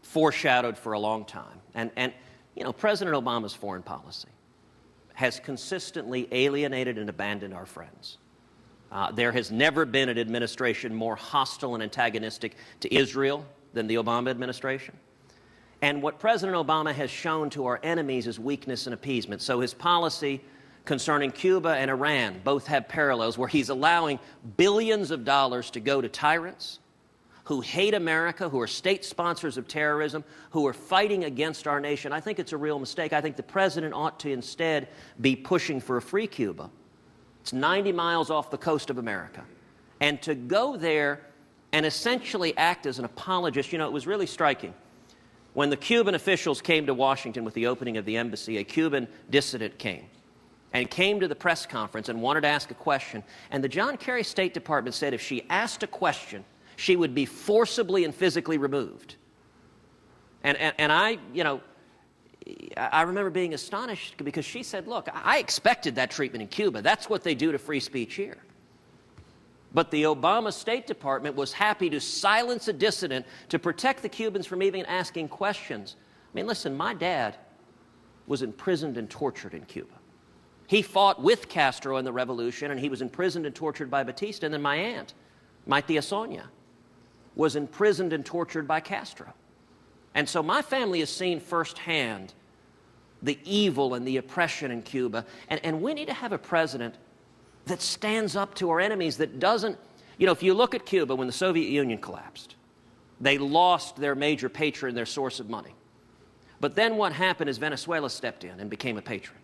foreshadowed for a long time. And you know, President Obama's foreign policy has consistently alienated and abandoned our friends. There has never been an administration more hostile and antagonistic to Israel than the Obama administration. And what President Obama has shown to our enemies is weakness and appeasement. So his policy concerning Cuba and Iran both have parallels, where he's allowing billions of dollars to go to tyrants who hate America, who are state sponsors of terrorism, who are fighting against our nation. I think it's a real mistake. I think the president ought to instead be pushing for a free Cuba. It's 90 miles off the coast of America. And to go there and essentially act as an apologist, you know, it was really striking. When the Cuban officials came to Washington with the opening of the embassy, a Cuban dissident came to the press conference and wanted to ask a question. And the John Kerry State Department said if she asked a question, she would be forcibly and physically removed. And I, you know, I remember being astonished because she said, look, I expected that treatment in Cuba. That's what they do to free speech here. But the Obama State Department was happy to silence a dissident to protect the Cubans from even asking questions. I mean, listen, my dad was imprisoned and tortured in Cuba. He fought with Castro in the revolution, and he was imprisoned and tortured by Batista. And then my aunt, my tia Sonia, was imprisoned and tortured by Castro. And so my family has seen firsthand the evil and the oppression in Cuba. And we need to have a president that stands up to our enemies, that doesn't, you know, if you look at Cuba, when the Soviet Union collapsed, they lost their major patron, their source of money. But then what happened is Venezuela stepped in and became a patron.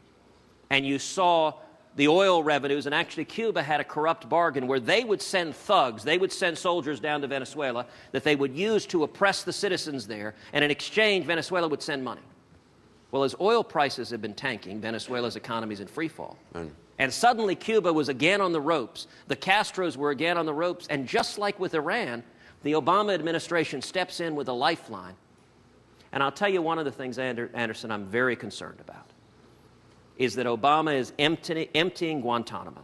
And you saw the oil revenues, and actually Cuba had a corrupt bargain where they would send thugs, they would send soldiers down to Venezuela that they would use to oppress the citizens there, and in exchange, Venezuela would send money. Well, as oil prices have been tanking, Venezuela's economy is in free fall. And suddenly Cuba was again on the ropes. The Castros were again on the ropes, and just like with Iran, the Obama administration steps in with a lifeline. And I'll tell you one of the things, Anderson, I'm very concerned about, is that Obama is emptying Guantanamo.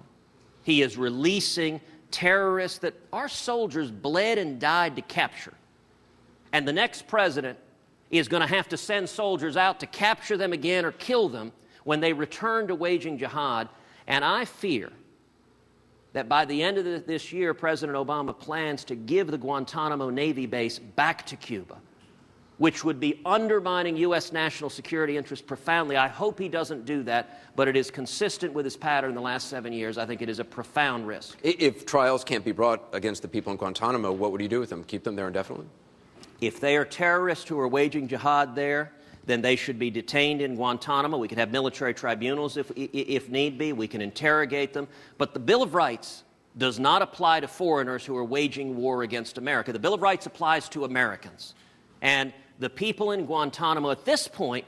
He is releasing terrorists that our soldiers bled and died to capture. And the next president is going to have to send soldiers out to capture them again or kill them when they return to waging jihad. And I fear that by the end of this year, President Obama plans to give the Guantanamo Navy base back to Cuba, which would be undermining U.S. national security interests profoundly. I hope he doesn't do that, but it is consistent with his pattern in the last 7 years. I think it is a profound risk. If trials can't be brought against the people in Guantanamo, what would you do with them? Keep them there indefinitely? If they are terrorists who are waging jihad there, then they should be detained in Guantanamo. We can have military tribunals if need be. We can interrogate them. But the Bill of Rights does not apply to foreigners who are waging war against America. The Bill of Rights applies to Americans. And the people in Guantanamo, at this point,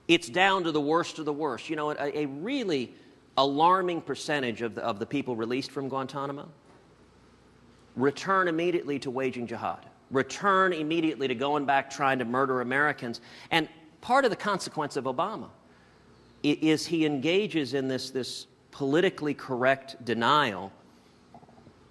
it's down to the worst of the worst. You know, a really alarming percentage of the people released from Guantanamo return immediately to waging jihad, return immediately to going back trying to murder Americans. And part of the consequence of Obama is he engages in this politically correct denial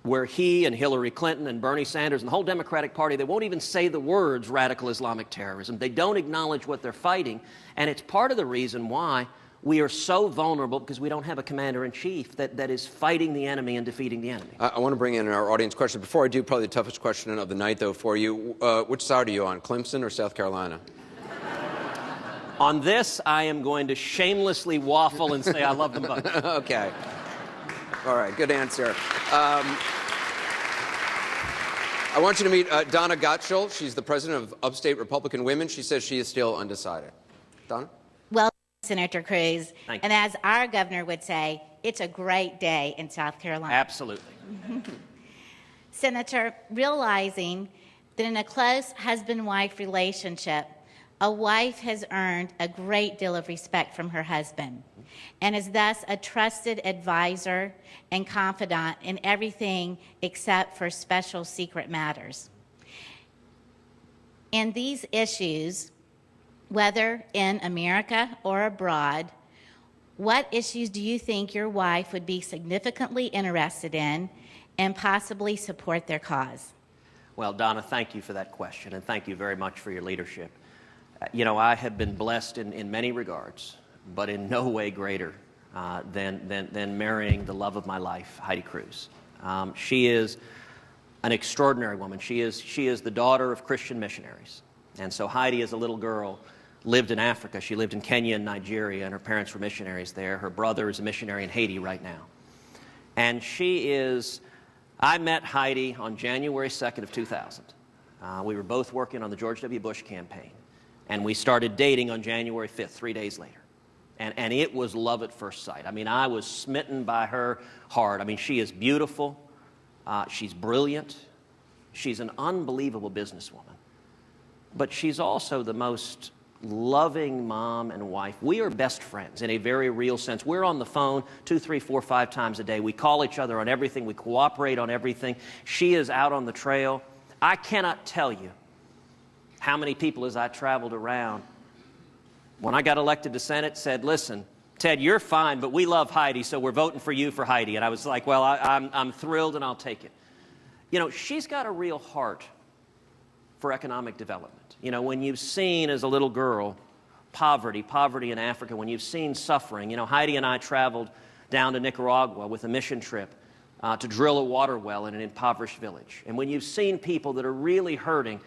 where he and Hillary Clinton and Bernie Sanders and the whole Democratic Party, they won't even say the words radical Islamic terrorism. They don't acknowledge what they're fighting. And it's part of the reason why we are so vulnerable, because we don't have a commander-in-chief that is fighting the enemy and defeating the enemy. I want to bring in our audience question. Before I do, probably the toughest question of the night, though, for you. Which side are you on, Clemson or South Carolina? On this, I am going to shamelessly waffle and say I love them both. Okay. All right, good answer. I want you to meet Donna Gottschall. She's the president of Upstate Republican Women. She says she is still undecided. Donna? Well, Senator Cruz, Thank you. and as our governor would say, it's a great day in South Carolina. Absolutely. Senator, realizing that in a close husband-wife relationship, a wife has earned a great deal of respect from her husband and is thus a trusted advisor and confidant in everything except for special secret matters. In these issues, whether in America or abroad, what issues do you think your wife would be significantly interested in and possibly support their cause? Well, Donna, thank you for that question, and thank you very much for your leadership. You know, I have been blessed in many regards, but in no way greater than marrying the love of my life, Heidi Cruz. She is an extraordinary woman. She is the daughter of Christian missionaries. And so Heidi, as a little girl, lived in Africa. She lived in Kenya and Nigeria, and her parents were missionaries there. Her brother is a missionary in Haiti right now. And I met Heidi on January 2nd of 2000. We were both working on the George W. Bush campaign. And we started dating on January 5th, 3 days later. And it was love at first sight. I mean, I was smitten by her heart. I mean, she is beautiful. She's brilliant. She's an unbelievable businesswoman. But she's also the most loving mom and wife. We are best friends in a very real sense. We're on the phone 2, 3, 4, 5 times a day. We call each other on everything. We cooperate on everything. She is out on the trail. I cannot tell you how many people, as I traveled around, when I got elected to Senate, said, listen, Ted, you're fine, but we love Heidi, so we're voting for you for Heidi. And I was like, well, I'm thrilled and I'll take it. You know, she's got a real heart for economic development. You know, when you've seen as a little girl poverty in Africa, when you've seen suffering, you know, Heidi and I traveled down to Nicaragua with a mission trip to drill a water well in an impoverished village. And when you've seen people that are really hurting,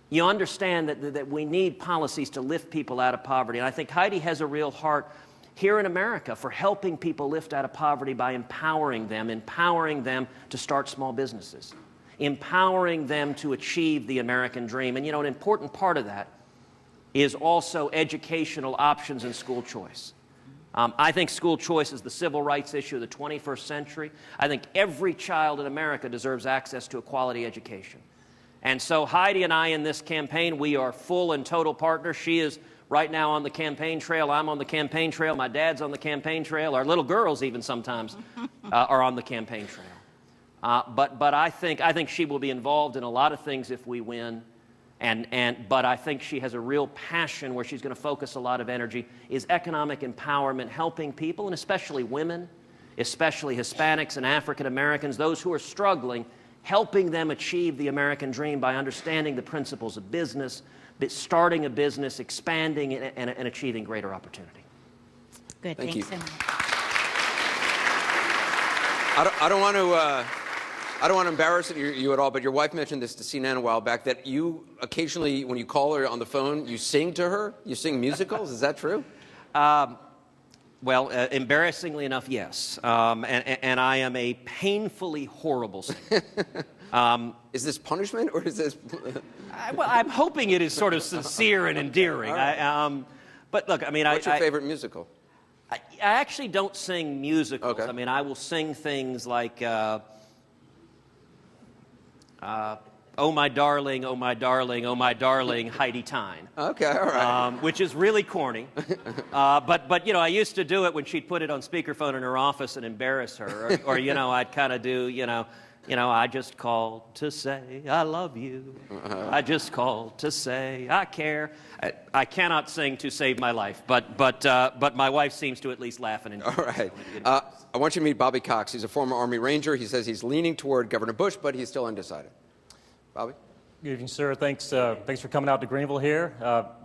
you understand that we need policies to lift people out of poverty. And I think Heidi has a real heart here in America for helping people lift out of poverty by empowering them to start small businesses, empowering them to achieve the American dream. And, you know, an important part of that is also educational options and school choice. I think school choice is the civil rights issue of the 21st century. I think every child in America deserves access to a quality education. And so Heidi and I in this campaign, we are full and total partners. She is right now on the campaign trail. I'm on the campaign trail. My dad's on the campaign trail. Our little girls even sometimes are on the campaign trail. But I think she will be involved in a lot of things if we win. But I think she has a real passion where she's going to focus a lot of energy is economic empowerment, helping people, and especially women, especially Hispanics and African Americans, those who are struggling, helping them achieve the American dream by understanding the principles of business, starting a business, expanding, and achieving greater opportunity. Good, Thank thanks you. so much. I don't want to embarrass you at all, but your wife mentioned this to CNN a while back, that you occasionally, when you call her on the phone, you sing to her? You sing musicals? Is that true? Well, embarrassingly enough, yes. And I am a painfully horrible singer. Is this punishment or is this? Well, I'm hoping it is sort of sincere and endearing. Right. But look, I mean, what's your favorite musical? I actually don't sing musicals. Okay. I mean, I will sing things like, "Oh my darling, oh my darling, oh my darling, Heidi Tyne." Okay, all right. Which is really corny. But you know, I used to do it when she'd put it on speakerphone in her office and embarrass her, or you know, I'd kind of do, you know, I just called to say I love you. I just called to say I care. I cannot sing to save my life, but my wife seems to at least laugh and enjoy. All right. I want you to meet Bobby Cox. He's a former Army Ranger. He says he's leaning toward Governor Bush, but he's still undecided. Bobby? Good evening, sir. Thanks for coming out to Greenville here.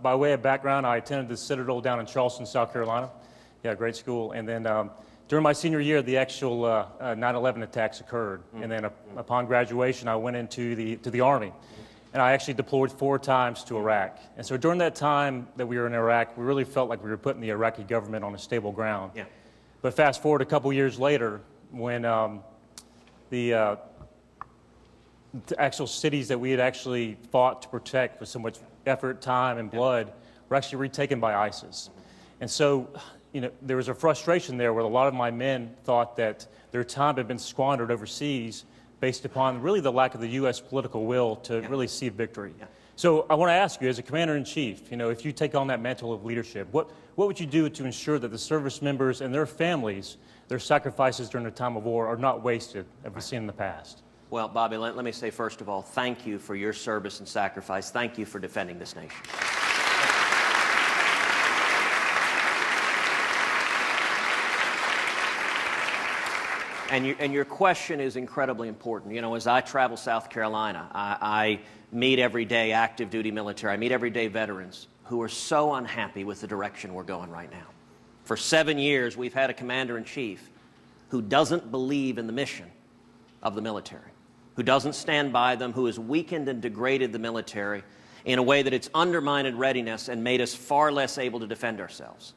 By way of background, I attended the Citadel down in Charleston, South Carolina. Yeah, great school. And then during my senior year, the actual 9/11 attacks occurred. And then upon graduation, I went into the Army. And I actually deployed 4 times to Iraq. And so during that time that we were in Iraq, we really felt like we were putting the Iraqi government on a stable ground. Yeah. But fast forward a couple years later, when the actual cities that we had actually fought to protect with so much effort, time, and blood were actually retaken by ISIS. And so, you know, there was a frustration there where a lot of my men thought that their time had been squandered overseas based upon really the lack of the U.S. political will to really see victory. So I want to ask you, as a commander-in-chief, you know, if you take on that mantle of leadership, what would you do to ensure that the service members and their families, their sacrifices during the time of war are not wasted, as we've seen in the past? Well, Bobby, let me say, first of all, thank you for your service and sacrifice. Thank you for defending this nation. And your question is incredibly important. You know, as I travel South Carolina, I meet every day active duty military. I meet every day veterans who are so unhappy with the direction we're going right now. For 7 years, we've had a commander-in-chief who doesn't believe in the mission of the military, who doesn't stand by them, who has weakened and degraded the military in a way that it's undermined readiness and made us far less able to defend ourselves.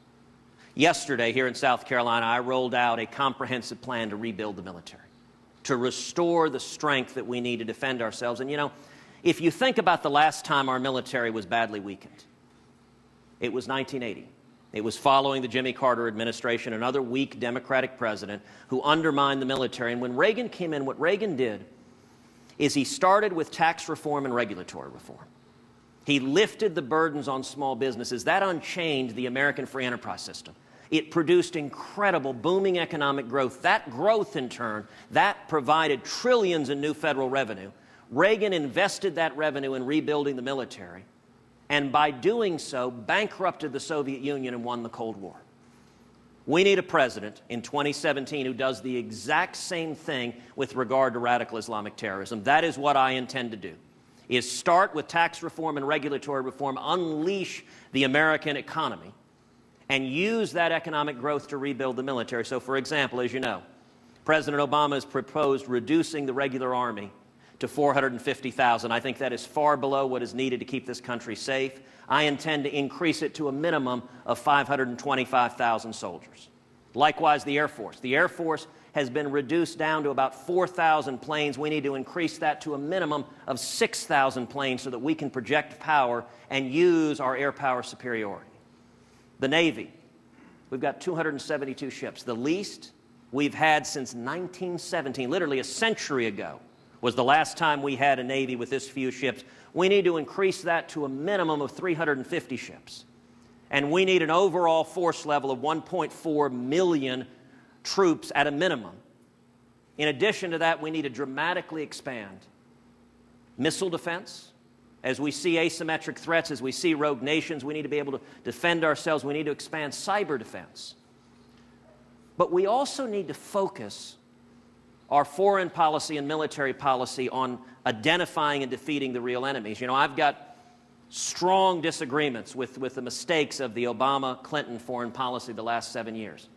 Yesterday, here in South Carolina, I rolled out a comprehensive plan to rebuild the military, to restore the strength that we need to defend ourselves. And, you know, if you think about the last time our military was badly weakened, it was 1980. It was following the Jimmy Carter administration, another weak Democratic president who undermined the military. And when Reagan came in, what Reagan did is he started with tax reform and regulatory reform. He lifted the burdens on small businesses. That unchained the American free enterprise system. It produced incredible, booming economic growth. That growth, in turn, that provided trillions in new federal revenue. Reagan invested that revenue in rebuilding the military, and by doing so, bankrupted the Soviet Union and won the Cold War. We need a president in 2017 who does the exact same thing with regard to radical Islamic terrorism. That is what I intend to do, is start with tax reform and regulatory reform, unleash the American economy, and use that economic growth to rebuild the military. So, for example, as you know, President Obama has proposed reducing the regular Army to 450,000. I think that is far below what is needed to keep this country safe. I intend to increase it to a minimum of 525,000 soldiers. Likewise, the Air Force. The Air Force has been reduced down to about 4,000 planes. We need to increase that to a minimum of 6,000 planes so that we can project power and use our air power superiority. The Navy, we've got 272 ships. The least we've had since 1917, literally a century ago, was the last time we had a Navy with this few ships. We need to increase that to a minimum of 350 ships. And we need an overall force level of 1.4 million troops at a minimum. In addition to that, we need to dramatically expand missile defense. As we see asymmetric threats, as we see rogue nations, we need to be able to defend ourselves. We need to expand cyber defense. But we also need to focus our foreign policy and military policy on identifying and defeating the real enemies. You know, I've got strong disagreements with the mistakes of the Obama-Clinton foreign policy the last 7 years.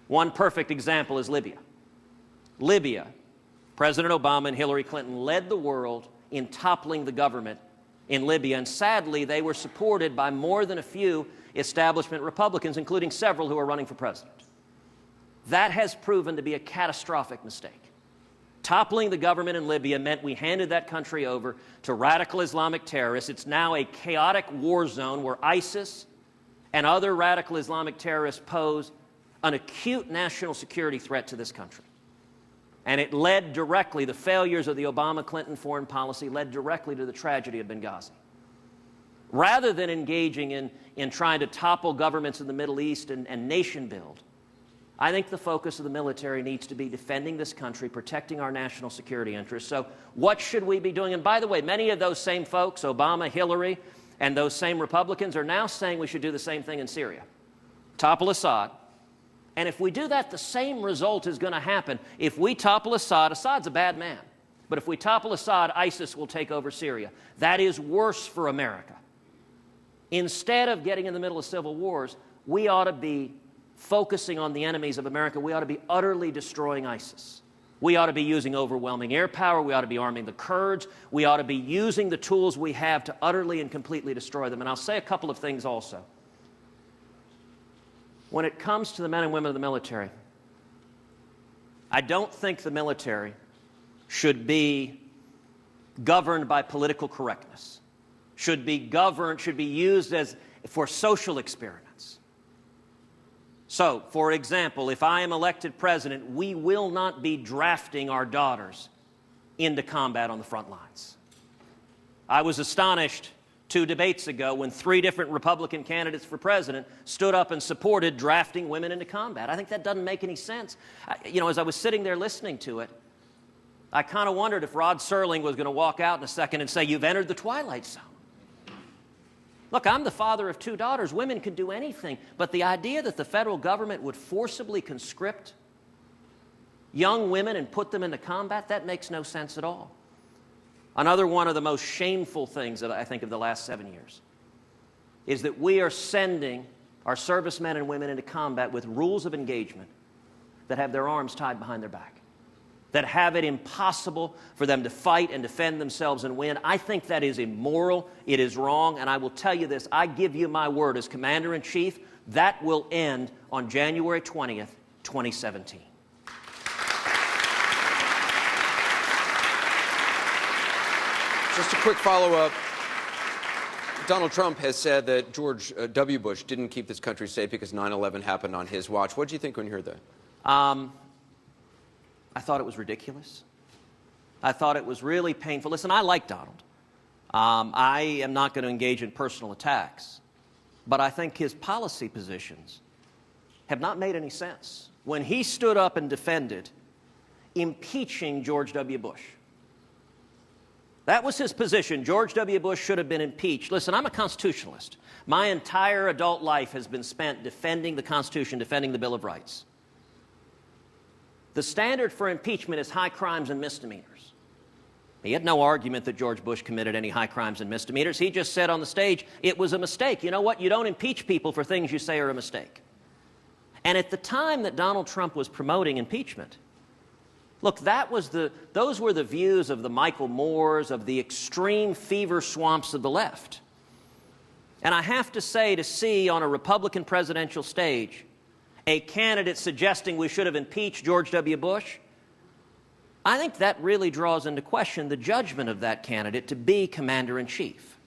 One perfect example is Libya. Libya, President Obama and Hillary Clinton led the world in toppling the government in Libya, and sadly, they were supported by more than a few establishment Republicans, including several who are running for president. That has proven to be a catastrophic mistake. Toppling the government in Libya meant we handed that country over to radical Islamic terrorists. It's now a chaotic war zone where ISIS and other radical Islamic terrorists pose an acute national security threat to this country. And it led directly, the failures of the Obama-Clinton foreign policy led directly to the tragedy of Benghazi. Rather than engaging in trying to topple governments in the Middle East and nation build, I think the focus of the military needs to be defending this country, protecting our national security interests. So what should we be doing? And by the way, many of those same folks, Obama, Hillary, and those same Republicans are now saying we should do the same thing in Syria. Topple Assad. And if we do that, the same result is going to happen. If we topple Assad, Assad's a bad man. But if we topple Assad, ISIS will take over Syria. That is worse for America. Instead of getting in the middle of civil wars, we ought to be focusing on the enemies of America. We ought to be utterly destroying ISIS. We ought to be using overwhelming air power. We ought to be arming the Kurds. We ought to be using the tools we have to utterly and completely destroy them. And I'll say a couple of things also. When it comes to the men and women of the military, I don't think the military should be governed by political correctness, should be used for social experiments. So, for example, if I am elected president, we will not be drafting our daughters into combat on the front lines. I was astonished 2 debates ago when 3 different Republican candidates for president stood up and supported drafting women into combat. I think that doesn't make any sense. As I was sitting there listening to it, I kind of wondered if Rod Serling was going to walk out in a second and say, "You've entered the twilight zone." Look, I'm the father of 2 daughters. Women can do anything. But the idea that the federal government would forcibly conscript young women and put them into combat, that makes no sense at all. Another one of the most shameful things that I think of the last 7 years is that we are sending our servicemen and women into combat with rules of engagement that have their arms tied behind their back, that have it impossible for them to fight and defend themselves and win. I think that is immoral, it is wrong, and I will tell you this, I give you my word as Commander-in-Chief, that will end on January 20th, 2017. Just a quick follow-up. Donald Trump has said that George W. Bush didn't keep this country safe because 9/11 happened on his watch. What did you think when you heard that? I thought it was ridiculous. I thought it was really painful. Listen, I like Donald. I am not going to engage in personal attacks, but I think his policy positions have not made any sense. When he stood up and defended impeaching George W. Bush, that was his position. George W. Bush should have been impeached. Listen, I'm a constitutionalist. My entire adult life has been spent defending the Constitution, defending the Bill of Rights. The standard for impeachment is high crimes and misdemeanors. He had no argument that George Bush committed any high crimes and misdemeanors. He just said on the stage, it was a mistake. You know what? You don't impeach people for things you say are a mistake. And at the time that Donald Trump was promoting impeachment, look, those were the views of the Michael Moores, of the extreme fever swamps of the left. And I have to say, to see on a Republican presidential stage a candidate suggesting we should have impeached George W. Bush, I think that really draws into question the judgment of that candidate to be Commander-in-Chief.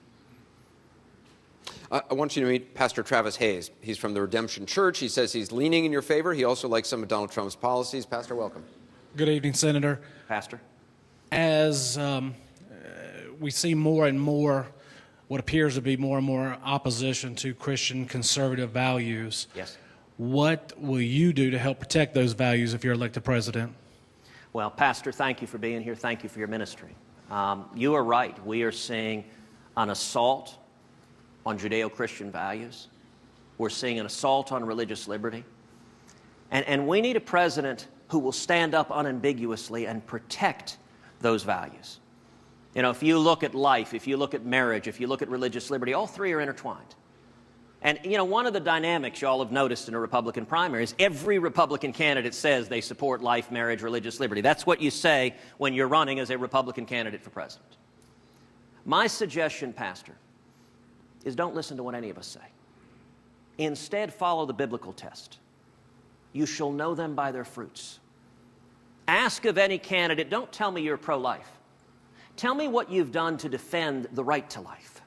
I want you to meet Pastor Travis Hayes. He's from the Redemption Church. He says he's leaning in your favor. He also likes some of Donald Trump's policies. Pastor, welcome. Good evening, Senator. Pastor. As we see more and more what appears to be more and more opposition to Christian conservative values, yes, what will you do to help protect those values if you're elected president? Well, Pastor, thank you for being here. Thank you for your ministry. You are right. We are seeing an assault on Judeo-Christian values. We're seeing an assault on religious liberty. And we need a president who will stand up unambiguously and protect those values. You know, if you look at life, if you look at marriage, if you look at religious liberty, all three are intertwined. And, you know, one of the dynamics you all have noticed in a Republican primary is every Republican candidate says they support life, marriage, religious liberty. That's what you say when you're running as a Republican candidate for president. My suggestion, Pastor, is don't listen to what any of us say. Instead, follow the biblical test. You shall know them by their fruits. Ask of any candidate, don't tell me you're pro-life. Tell me what you've done to defend the right to life.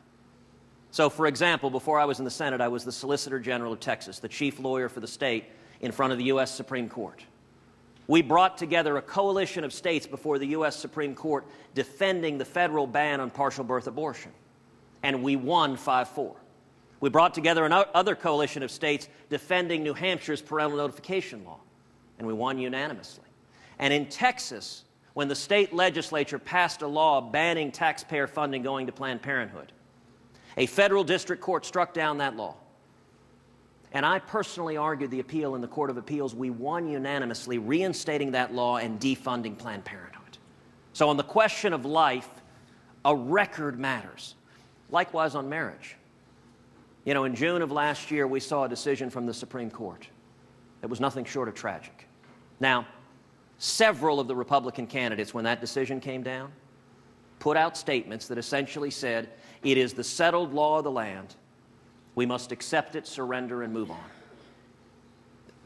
So, for example, before I was in the Senate, I was the Solicitor General of Texas, the chief lawyer for the state in front of the U.S. Supreme Court. We brought together a coalition of states before the U.S. Supreme Court defending the federal ban on partial birth abortion, and we won 5-4. We brought together another coalition of states defending New Hampshire's parental notification law, and we won unanimously. And in Texas, when the state legislature passed a law banning taxpayer funding going to Planned Parenthood, a federal district court struck down that law. And I personally argued the appeal in the Court of Appeals. We won unanimously, reinstating that law and defunding Planned Parenthood. So on the question of life, a record matters. Likewise on marriage. You know, in June of last year, we saw a decision from the Supreme Court that was nothing short of tragic. Now, several of the Republican candidates, when that decision came down, put out statements that essentially said, it is the settled law of the land. We must accept it, surrender, and move on.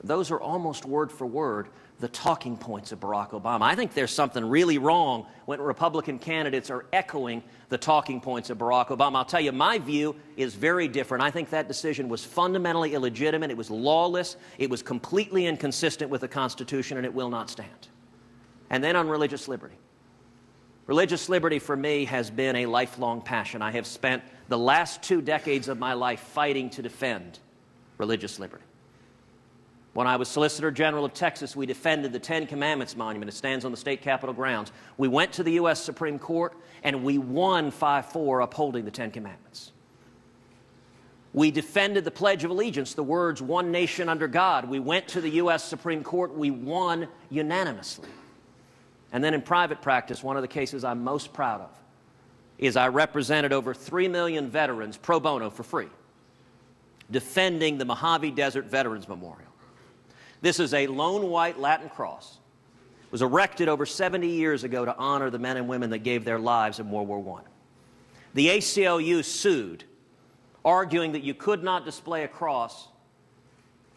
Those are almost word for word the talking points of Barack Obama. I think there's something really wrong when Republican candidates are echoing the talking points of Barack Obama. I'll tell you, my view is very different. I think that decision was fundamentally illegitimate. It was lawless. It was completely inconsistent with the Constitution, and it will not stand. And then on religious liberty. Religious liberty for me has been a lifelong passion. I have spent the last 2 decades of my life fighting to defend religious liberty. When I was Solicitor General of Texas, we defended the Ten Commandments Monument. It stands on the state capitol grounds. We went to the U.S. Supreme Court, and we won 5-4 upholding the Ten Commandments. We defended the Pledge of Allegiance, the words, one nation under God. We went to the U.S. Supreme Court. We won unanimously. And then in private practice, one of the cases I'm most proud of is I represented over 3 million veterans pro bono for free, defending the Mojave Desert Veterans Memorial. This is a lone white Latin cross. It was erected over 70 years ago to honor the men and women that gave their lives in World War I. The ACLU sued, arguing that you could not display a cross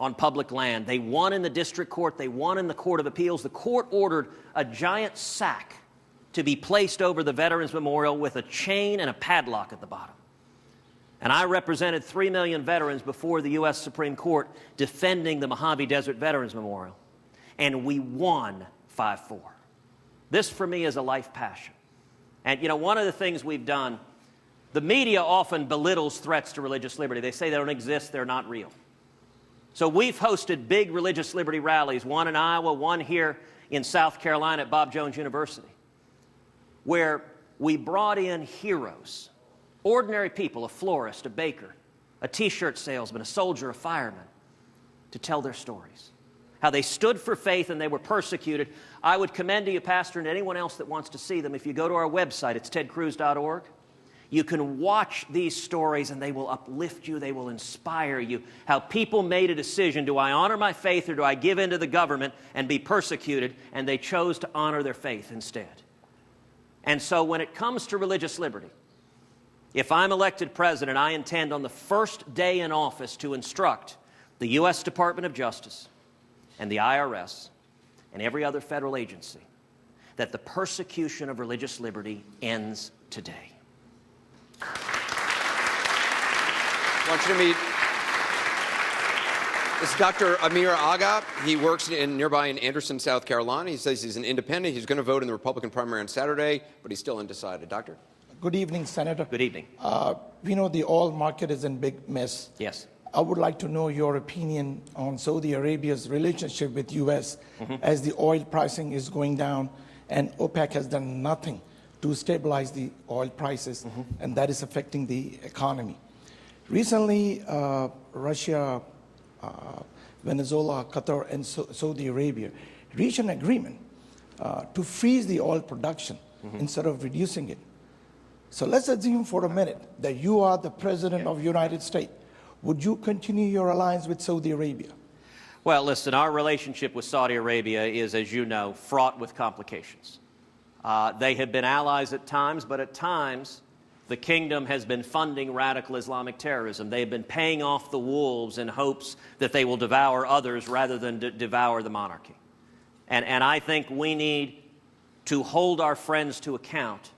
on public land. They won in the district court. They won in the Court of Appeals. The court ordered a giant sack to be placed over the Veterans Memorial with a chain and a padlock at the bottom. And I represented 3 million veterans before the U.S. Supreme Court defending the Mojave Desert Veterans Memorial. And we won 5-4. This, for me, is a life passion. And, you know, one of the things we've done, the media often belittles threats to religious liberty. They say they don't exist, they're not real. So we've hosted big religious liberty rallies, one in Iowa, one here in South Carolina at Bob Jones University, where we brought in heroes, ordinary people, a florist, a baker, a T-shirt salesman, a soldier, a fireman, to tell their stories, how they stood for faith and they were persecuted. I would commend to you, Pastor, and anyone else that wants to see them, if you go to our website, it's tedcruz.org. You can watch these stories and they will uplift you, they will inspire you. How people made a decision, do I honor my faith or do I give in to the government and be persecuted? And they chose to honor their faith instead. And so when it comes to religious liberty, if I'm elected president, I intend on the first day in office to instruct the U.S. Department of Justice and the IRS and every other federal agency that the persecution of religious liberty ends today. I want you to meet, this is Dr. Amir Agha. He works nearby in Anderson, South Carolina. He says he's an independent. He's going to vote in the Republican primary on Saturday, but he's still undecided. Doctor? Good evening, Senator. Good evening. We know the oil market is in big mess. Yes. I would like to know your opinion on Saudi Arabia's relationship with U.S. As the oil pricing is going down, and OPEC has done nothing to stabilize the oil prices, and that is affecting the economy. Recently, Russia, Venezuela, Qatar, and Saudi Arabia reached an agreement to freeze the oil production instead of reducing it. So let's assume for a minute that you are the President of the United States. Would you continue your alliance with Saudi Arabia? Well, listen, our relationship with Saudi Arabia is, as you know, fraught with complications. They have been allies at times, but at times the kingdom has been funding radical Islamic terrorism. They have been paying off the wolves in hopes that they will devour others rather than devour the monarchy. And I think we need to hold our friends to account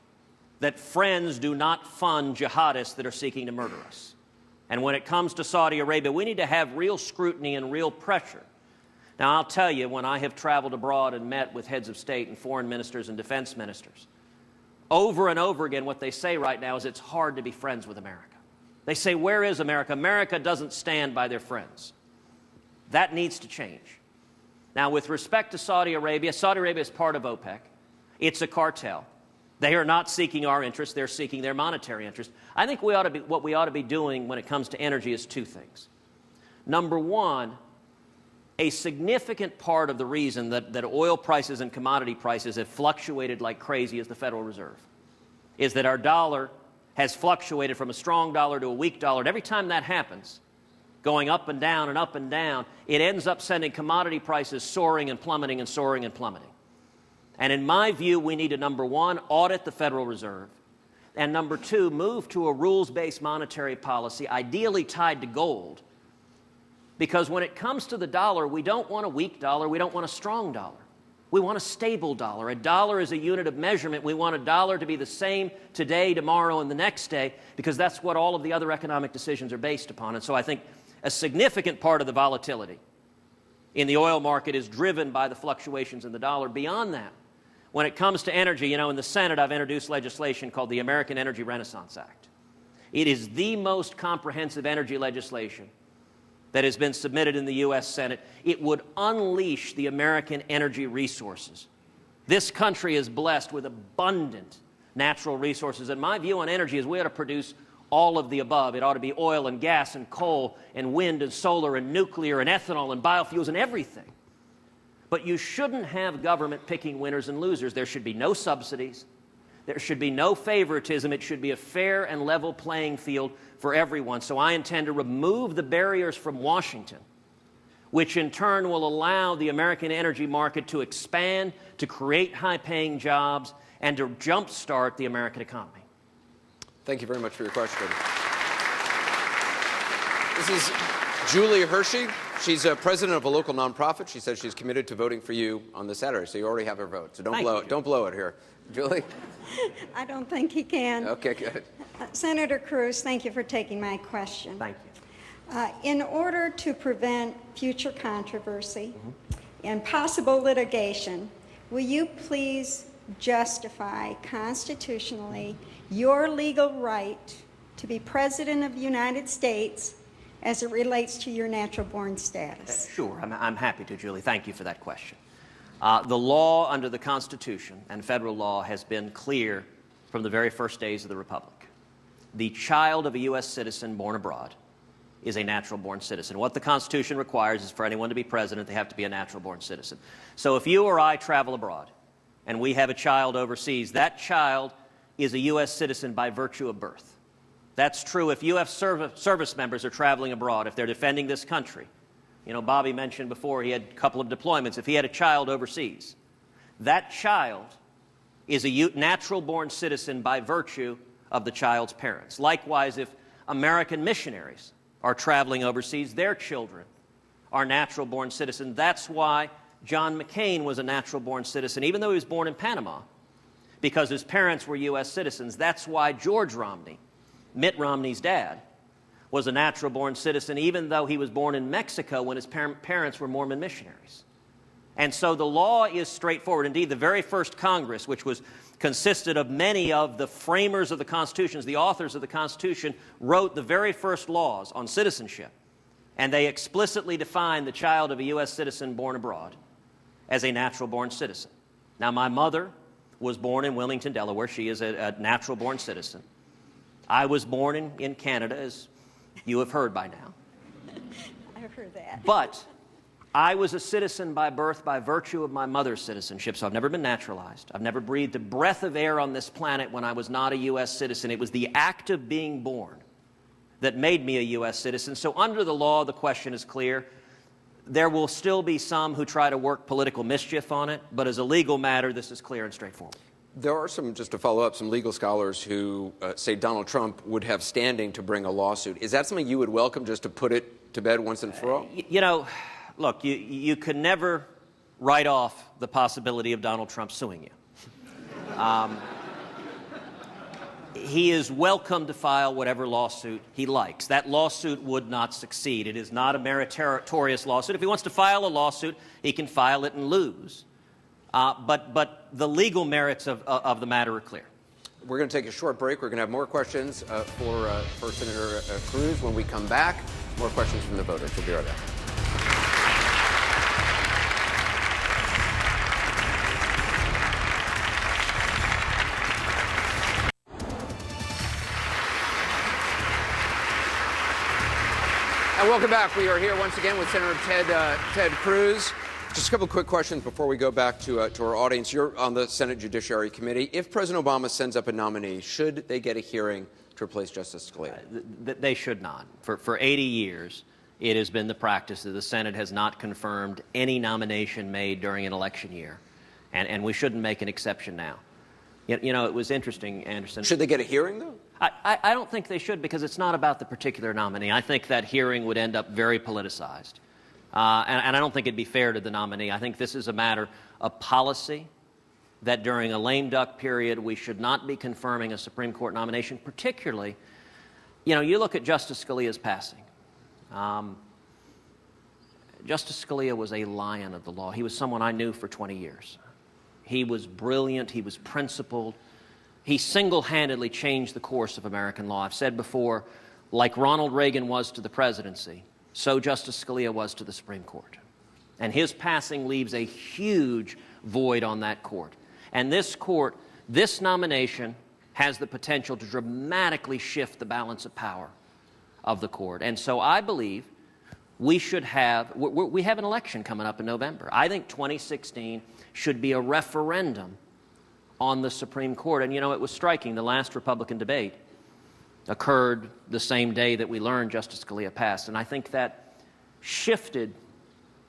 that friends do not fund jihadists that are seeking to murder us. And when it comes to Saudi Arabia, we need to have real scrutiny and real pressure. Now, I'll tell you, when I have traveled abroad and met with heads of state and foreign ministers and defense ministers, over and over again, what they say right now is it's hard to be friends with America. They say, where is America? America doesn't stand by their friends. That needs to change. Now, with respect to Saudi Arabia is part of OPEC. It's a cartel. They are not seeking our interests. They're seeking their monetary interest. I think what we ought to be doing when it comes to energy is two things. Number one, a significant part of the reason that oil prices and commodity prices have fluctuated like crazy is the Federal Reserve, is that our dollar has fluctuated from a strong dollar to a weak dollar. And every time that happens, going up and down and up and down, it ends up sending commodity prices soaring and plummeting and soaring and plummeting. And in my view, we need to, number one, audit the Federal Reserve, and number two, move to a rules-based monetary policy, ideally tied to gold, because when it comes to the dollar, we don't want a weak dollar, we don't want a strong dollar. We want a stable dollar. A dollar is a unit of measurement. We want a dollar to be the same today, tomorrow, and the next day, because that's what all of the other economic decisions are based upon. And so I think a significant part of the volatility in the oil market is driven by the fluctuations in the dollar. Beyond that, when it comes to energy, in the Senate, I've introduced legislation called the American Energy Renaissance Act. It is the most comprehensive energy legislation that has been submitted in the U.S. Senate. It would unleash the American energy resources. This country is blessed with abundant natural resources, and my view on energy is we ought to produce all of the above. It ought to be oil and gas and coal and wind and solar and nuclear and ethanol and biofuels and everything. But you shouldn't have government picking winners and losers. There should be no subsidies. There should be no favoritism. It should be a fair and level playing field for everyone. So I intend to remove the barriers from Washington, which in turn will allow the American energy market to expand, to create high-paying jobs, and to jumpstart the American economy. Thank you very much for your question. This is Julie Hershey. She's president of a local nonprofit. She says she's committed to voting for you on this Saturday, so you already have her vote. So don't blow it. Don't blow it here. Julie? I don't think he can. Okay, good. Senator Cruz, thank you for taking my question. Thank you. In order to prevent future controversy and possible litigation, will you please justify constitutionally your legal right to be President of the United States as it relates to your natural-born status? Sure, I'm happy to, Julie. Thank you for that question. The law under the Constitution and federal law has been clear from the very first days of the Republic. The child of a U.S. citizen born abroad is a natural-born citizen. What the Constitution requires is for anyone to be president, they have to be a natural-born citizen. So if you or I travel abroad and we have a child overseas, that child is a U.S. citizen by virtue of birth. That's true if U.S. service members are traveling abroad, if they're defending this country. Bobby mentioned before he had a couple of deployments. If he had a child overseas, that child is a natural-born citizen by virtue of the child's parents. Likewise, if American missionaries are traveling overseas, their children are natural-born citizens. That's why John McCain was a natural-born citizen, even though he was born in Panama, because his parents were U.S. citizens. That's why George Romney, Mitt Romney's dad, was a natural-born citizen, even though he was born in Mexico when his parents were Mormon missionaries. And so the law is straightforward. Indeed, the very first Congress, which consisted of many of the framers of the Constitutions, the authors of the Constitution, wrote the very first laws on citizenship. And they explicitly defined the child of a U.S. citizen born abroad as a natural-born citizen. Now, my mother was born in Wilmington, Delaware. She is a natural-born citizen. I was born in Canada, as you have heard by now. I've heard that. But I was a citizen by birth by virtue of my mother's citizenship, so I've never been naturalized. I've never breathed a breath of air on this planet when I was not a U.S. citizen. It was the act of being born that made me a U.S. citizen. So under the law, the question is clear. There will still be some who try to work political mischief on it, but as a legal matter, this is clear and straightforward. There are some, just to follow up, some legal scholars who say Donald Trump would have standing to bring a lawsuit. Is that something you would welcome, just to put it to bed once and for all? Look, you can never write off the possibility of Donald Trump suing you. He is welcome to file whatever lawsuit he likes. That lawsuit would not succeed. It is not a meritorious lawsuit. If he wants to file a lawsuit, he can file it and lose. But the legal merits of the matter are clear. We're going to take a short break. We're going to have more questions for Senator Cruz. When we come back, more questions from the voters. We'll be right back. And welcome back. We are here once again with Senator Ted Cruz. Just a couple of quick questions before we go back to our audience. You're on the Senate Judiciary Committee. If President Obama sends up a nominee, should they get a hearing to replace Justice Scalia? They should not. For 80 years, it has been the practice that the Senate has not confirmed any nomination made during an election year. And we shouldn't make an exception now. You know, it was interesting, Anderson. Should they get a hearing, though? I don't think they should, because it's not about the particular nominee. I think that hearing would end up very politicized. And I don't think it'd be fair to the nominee. I think this is a matter of policy, that during a lame duck period, we should not be confirming a Supreme Court nomination, particularly, you look at Justice Scalia's passing. Justice Scalia was a lion of the law. He was someone I knew for 20 years. He was brilliant. He was principled. He single-handedly changed the course of American law. I've said before, like Ronald Reagan was to the presidency, so Justice Scalia was to the Supreme Court. And his passing leaves a huge void on that court. And this court, this nomination, has the potential to dramatically shift the balance of power of the court. And so I believe we should have, we have an election coming up in November. I think 2016 should be a referendum on the Supreme Court. And it was striking, the last Republican debate occurred the same day that we learned Justice Scalia passed. And I think that shifted,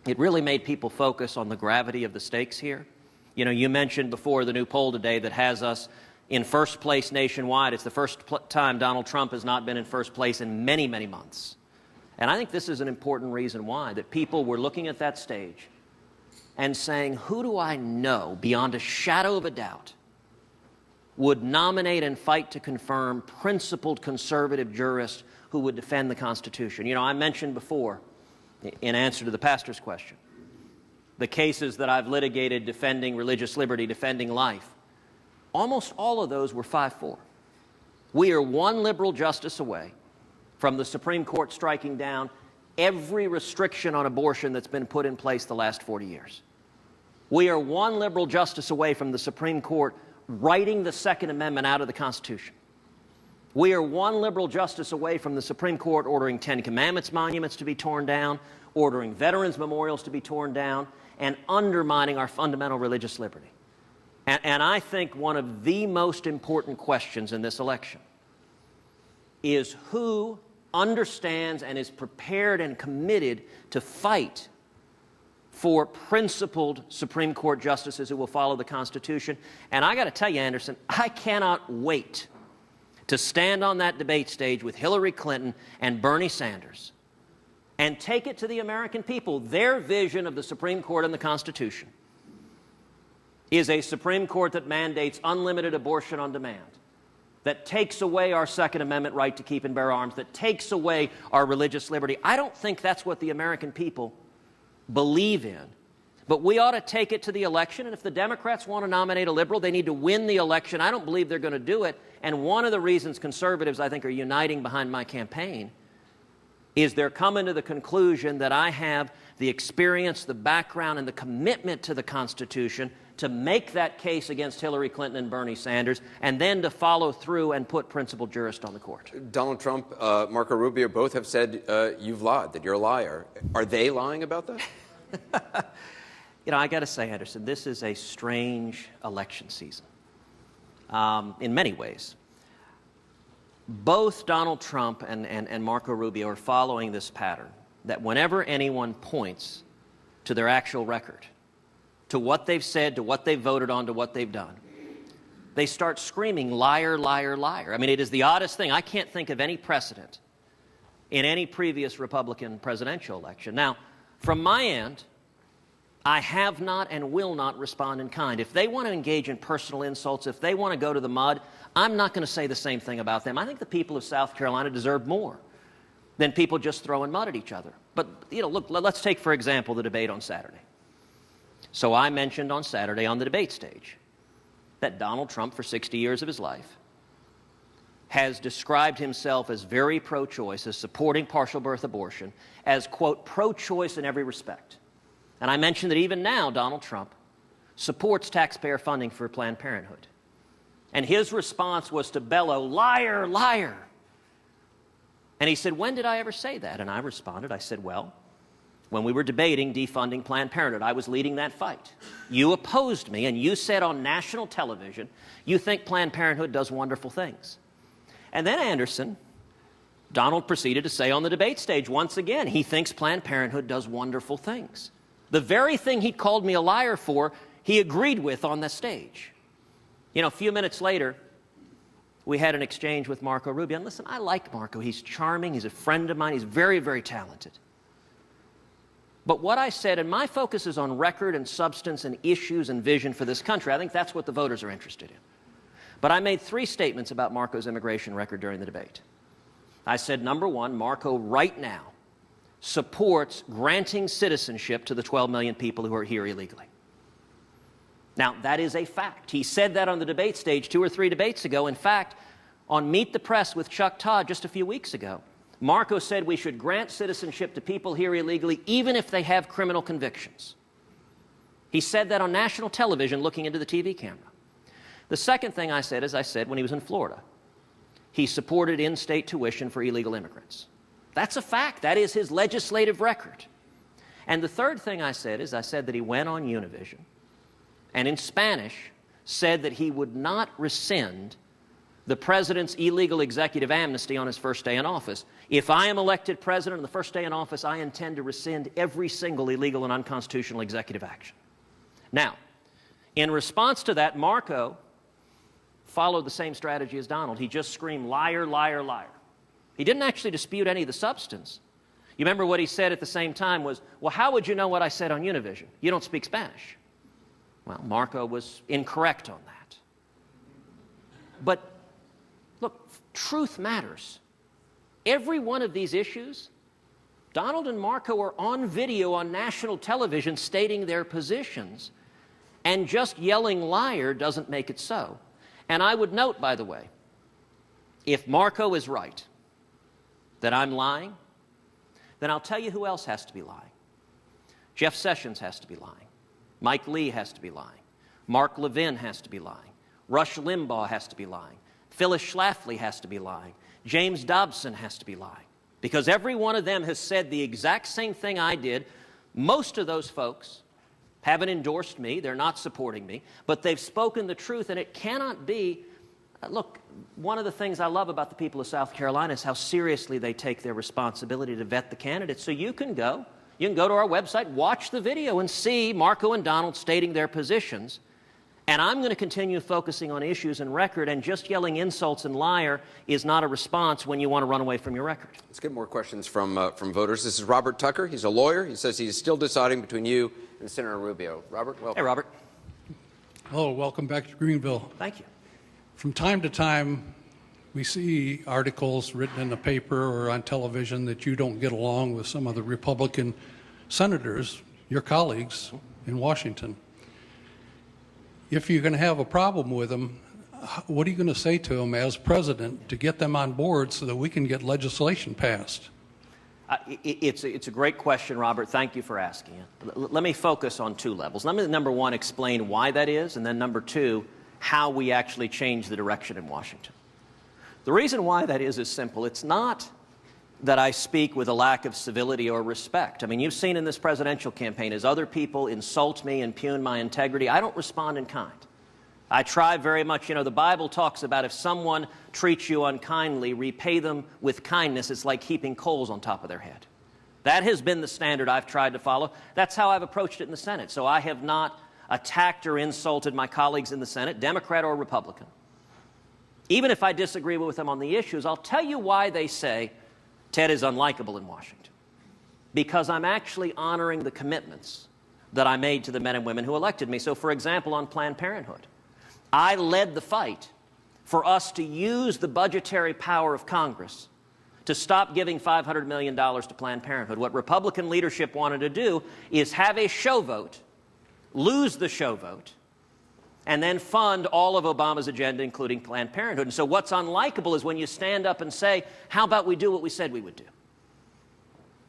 it really made people focus on the gravity of the stakes here. You mentioned before the new poll today that has us in first place nationwide. It's the first time Donald Trump has not been in first place in many, many months. And I think this is an important reason why, that people were looking at that stage and saying, who do I know beyond a shadow of a doubt would nominate and fight to confirm principled conservative jurists who would defend the Constitution? I mentioned before, in answer to the pastor's question, the cases that I've litigated defending religious liberty, defending life. Almost all of those were 5-4. We are one liberal justice away from the Supreme Court striking down every restriction on abortion that's been put in place the last 40 years. We are one liberal justice away from the Supreme Court writing the Second Amendment out of the Constitution. We are one liberal justice away from the Supreme Court ordering Ten Commandments monuments to be torn down, ordering veterans memorials to be torn down, and undermining our fundamental religious liberty. And I think one of the most important questions in this election is who understands and is prepared and committed to fight for principled Supreme Court justices who will follow the Constitution. And I got to tell you, Anderson, I cannot wait to stand on that debate stage with Hillary Clinton and Bernie Sanders and take it to the American people. Their vision of the Supreme Court and the Constitution is a Supreme Court that mandates unlimited abortion on demand, that takes away our Second Amendment right to keep and bear arms, that takes away our religious liberty. I don't think that's what the American people believe in. But we ought to take it to the election, and if the Democrats want to nominate a liberal, they need to win the election. I don't believe they're going to do it. And one of the reasons conservatives, I think, are uniting behind my campaign is they're coming to the conclusion that I have the experience, the background, and the commitment to the Constitution to make that case against Hillary Clinton and Bernie Sanders, and then to follow through and put principled jurists on the court. Donald Trump, Marco Rubio, both have said you've lied, that you're a liar. Are they lying about that? I got to say, Anderson, this is a strange election season in many ways. Both Donald Trump and Marco Rubio are following this pattern, that whenever anyone points to their actual record, to what they've said, to what they've voted on, to what they've done, they start screaming, liar, liar, liar. I mean, it is the oddest thing. I can't think of any precedent in any previous Republican presidential election. Now, from my end, I have not and will not respond in kind. If they want to engage in personal insults, if they want to go to the mud, I'm not going to say the same thing about them. I think the people of South Carolina deserve more than people just throwing mud at each other. But, look, let's take, for example, the debate on Saturday. So I mentioned on Saturday on the debate stage that Donald Trump, for 60 years of his life, has described himself as very pro-choice, as supporting partial birth abortion, as, quote, pro-choice in every respect. And I mentioned that even now, Donald Trump supports taxpayer funding for Planned Parenthood. And his response was to bellow, "Liar, liar." And he said, "When did I ever say that?" And I responded, I said, "Well, when we were debating defunding Planned Parenthood, I was leading that fight. You opposed me, and you said on national television, you think Planned Parenthood does wonderful things." And then Anderson, Donald proceeded to say on the debate stage once again, he thinks Planned Parenthood does wonderful things. The very thing he called me a liar for, he agreed with on the stage. A few minutes later, we had an exchange with Marco Rubio. And listen, I like Marco. He's charming. He's a friend of mine. He's very, very talented. But what I said, and my focus is on record and substance and issues and vision for this country. I think that's what the voters are interested in. But I made 3 statements about Marco's immigration record during the debate. I said, number one, Marco right now supports granting citizenship to the 12 million people who are here illegally. Now, that is a fact. He said that on the debate stage 2 or 3 debates ago. In fact, on Meet the Press with Chuck Todd just a few weeks ago, Marco said we should grant citizenship to people here illegally even if they have criminal convictions. He said that on national television looking into the TV camera. The second thing I said is I said when he was in Florida, he supported in-state tuition for illegal immigrants. That's a fact. That is his legislative record. And the third thing I said is I said that he went on Univision and in Spanish said that he would not rescind the president's illegal executive amnesty on his first day in office. If I am elected president on the first day in office, I intend to rescind every single illegal and unconstitutional executive action. Now, in response to that, Marco followed the same strategy as Donald. He just screamed, "Liar, liar, liar." He didn't actually dispute any of the substance. You remember what he said at the same time was, "Well, how would you know what I said on Univision? You don't speak Spanish." Well, Marco was incorrect on that. But look, truth matters. Every one of these issues, Donald and Marco are on video on national television stating their positions, and just yelling liar doesn't make it so. And I would note, by the way, if Marco is right, that I'm lying, then I'll tell you who else has to be lying. Jeff Sessions has to be lying. Mike Lee has to be lying. Mark Levin has to be lying. Rush Limbaugh has to be lying. Phyllis Schlafly has to be lying. James Dobson has to be lying. Because every one of them has said the exact same thing I did. Most of those folks haven't endorsed me. They're not supporting me. But they've spoken the truth, and it cannot be. Look, one of the things I love about the people of South Carolina is how seriously they take their responsibility to vet the candidates. So you can go to our website, watch the video, and see Marco and Donald stating their positions. And I'm going to continue focusing on issues and record, and just yelling insults and liar is not a response when you want to run away from your record. Let's get more questions from voters. This is Robert Tucker. He's a lawyer. He says he's still deciding between you and Senator Rubio. Robert, welcome. Hey, Robert. Hello, welcome back to Greenville. Thank you. From time to time, we see articles written in the paper or on television that you don't get along with some of the Republican senators, your colleagues in Washington. If you're going to have a problem with them, what are you going to say to them as president to get them on board so that we can get legislation passed? It's a great question, Robert. Thank you for asking it. Let me focus on 2 levels. Let me, number one, explain why that is, and then number 2, how we actually change the direction in Washington. The reason why that is simple. It's not that I speak with a lack of civility or respect. I mean, you've seen in this presidential campaign, as other people insult me, impugn my integrity, I don't respond in kind. I try very much, the Bible talks about if someone treats you unkindly, repay them with kindness. It's like heaping coals on top of their head. That has been the standard I've tried to follow. That's how I've approached it in the Senate. So I have not attacked or insulted my colleagues in the Senate, Democrat or Republican. Even if I disagree with them on the issues, I'll tell you why they say Ted is unlikable in Washington. Because I'm actually honoring the commitments that I made to the men and women who elected me. So, for example, on Planned Parenthood, I led the fight for us to use the budgetary power of Congress to stop giving $500 million to Planned Parenthood. What Republican leadership wanted to do is have a show vote, lose the show vote, and then fund all of Obama's agenda, including Planned Parenthood. And so what's unlikable is when you stand up and say, how about we do what we said we would do?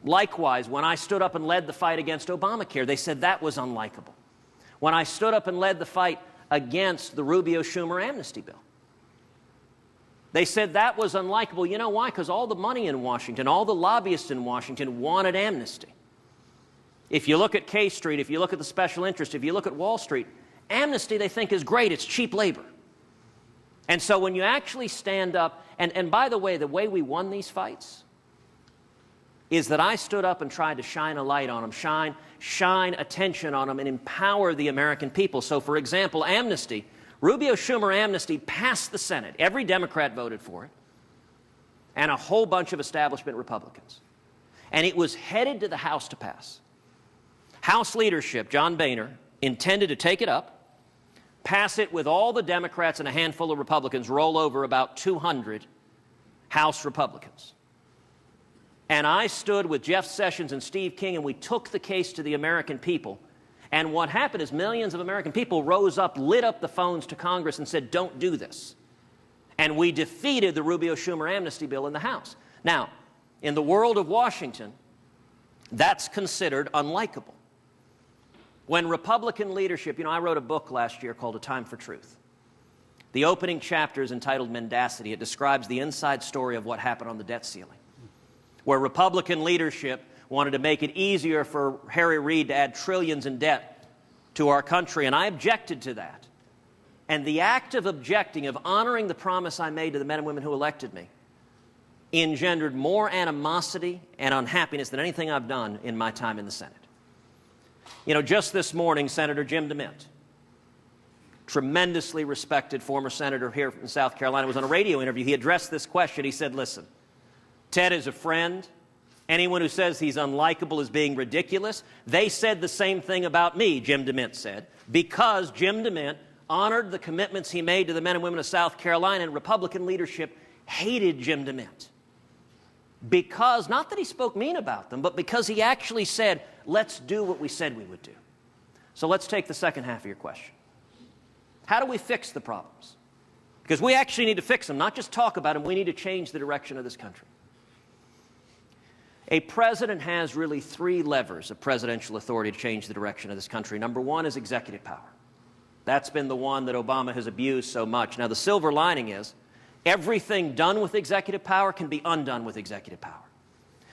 Likewise, when I stood up and led the fight against Obamacare, they said that was unlikable. When I stood up and led the fight against the Rubio-Schumer amnesty bill, they said that was unlikable. You know why? Because all the money in Washington, all the lobbyists in Washington wanted amnesty. If you look at K Street, if you look at the special interest, if you look at Wall Street, amnesty they think is great. It's cheap labor. And so when you actually stand up, and by the way we won these fights is that I stood up and tried to shine a light on them, shine attention on them, and empower the American people. So, for example, amnesty, Rubio-Schumer amnesty passed the Senate. Every Democrat voted for it, and a whole bunch of establishment Republicans. And it was headed to the House to pass. House leadership, John Boehner, intended to take it up, pass it with all the Democrats and a handful of Republicans, roll over about 200 House Republicans. And I stood with Jeff Sessions and Steve King, and we took the case to the American people. And what happened is millions of American people rose up, lit up the phones to Congress and said, don't do this. And we defeated the Rubio-Schumer amnesty bill in the House. Now, in the world of Washington, that's considered unlikable. When Republican leadership, I wrote a book last year called A Time for Truth. The opening chapter is entitled Mendacity. It describes the inside story of what happened on the debt ceiling, where Republican leadership wanted to make it easier for Harry Reid to add trillions in debt to our country, and I objected to that. And the act of objecting, of honoring the promise I made to the men and women who elected me, engendered more animosity and unhappiness than anything I've done in my time in the Senate. Just this morning, Senator Jim DeMint, tremendously respected former senator here in South Carolina, was on a radio interview. He addressed this question. He said, listen, Ted is a friend. Anyone who says he's unlikable is being ridiculous. They said the same thing about me, Jim DeMint said, because Jim DeMint honored the commitments he made to the men and women of South Carolina, and Republican leadership hated Jim DeMint. Because, not that he spoke mean about them, but because he actually said, let's do what we said we would do. So let's take the second half of your question. How do we fix the problems? Because we actually need to fix them, not just talk about them. We need to change the direction of this country. A president has really three levers of presidential authority to change the direction of this country. Number one is executive power. That's been the one that Obama has abused so much. Now, the silver lining is everything done with executive power can be undone with executive power.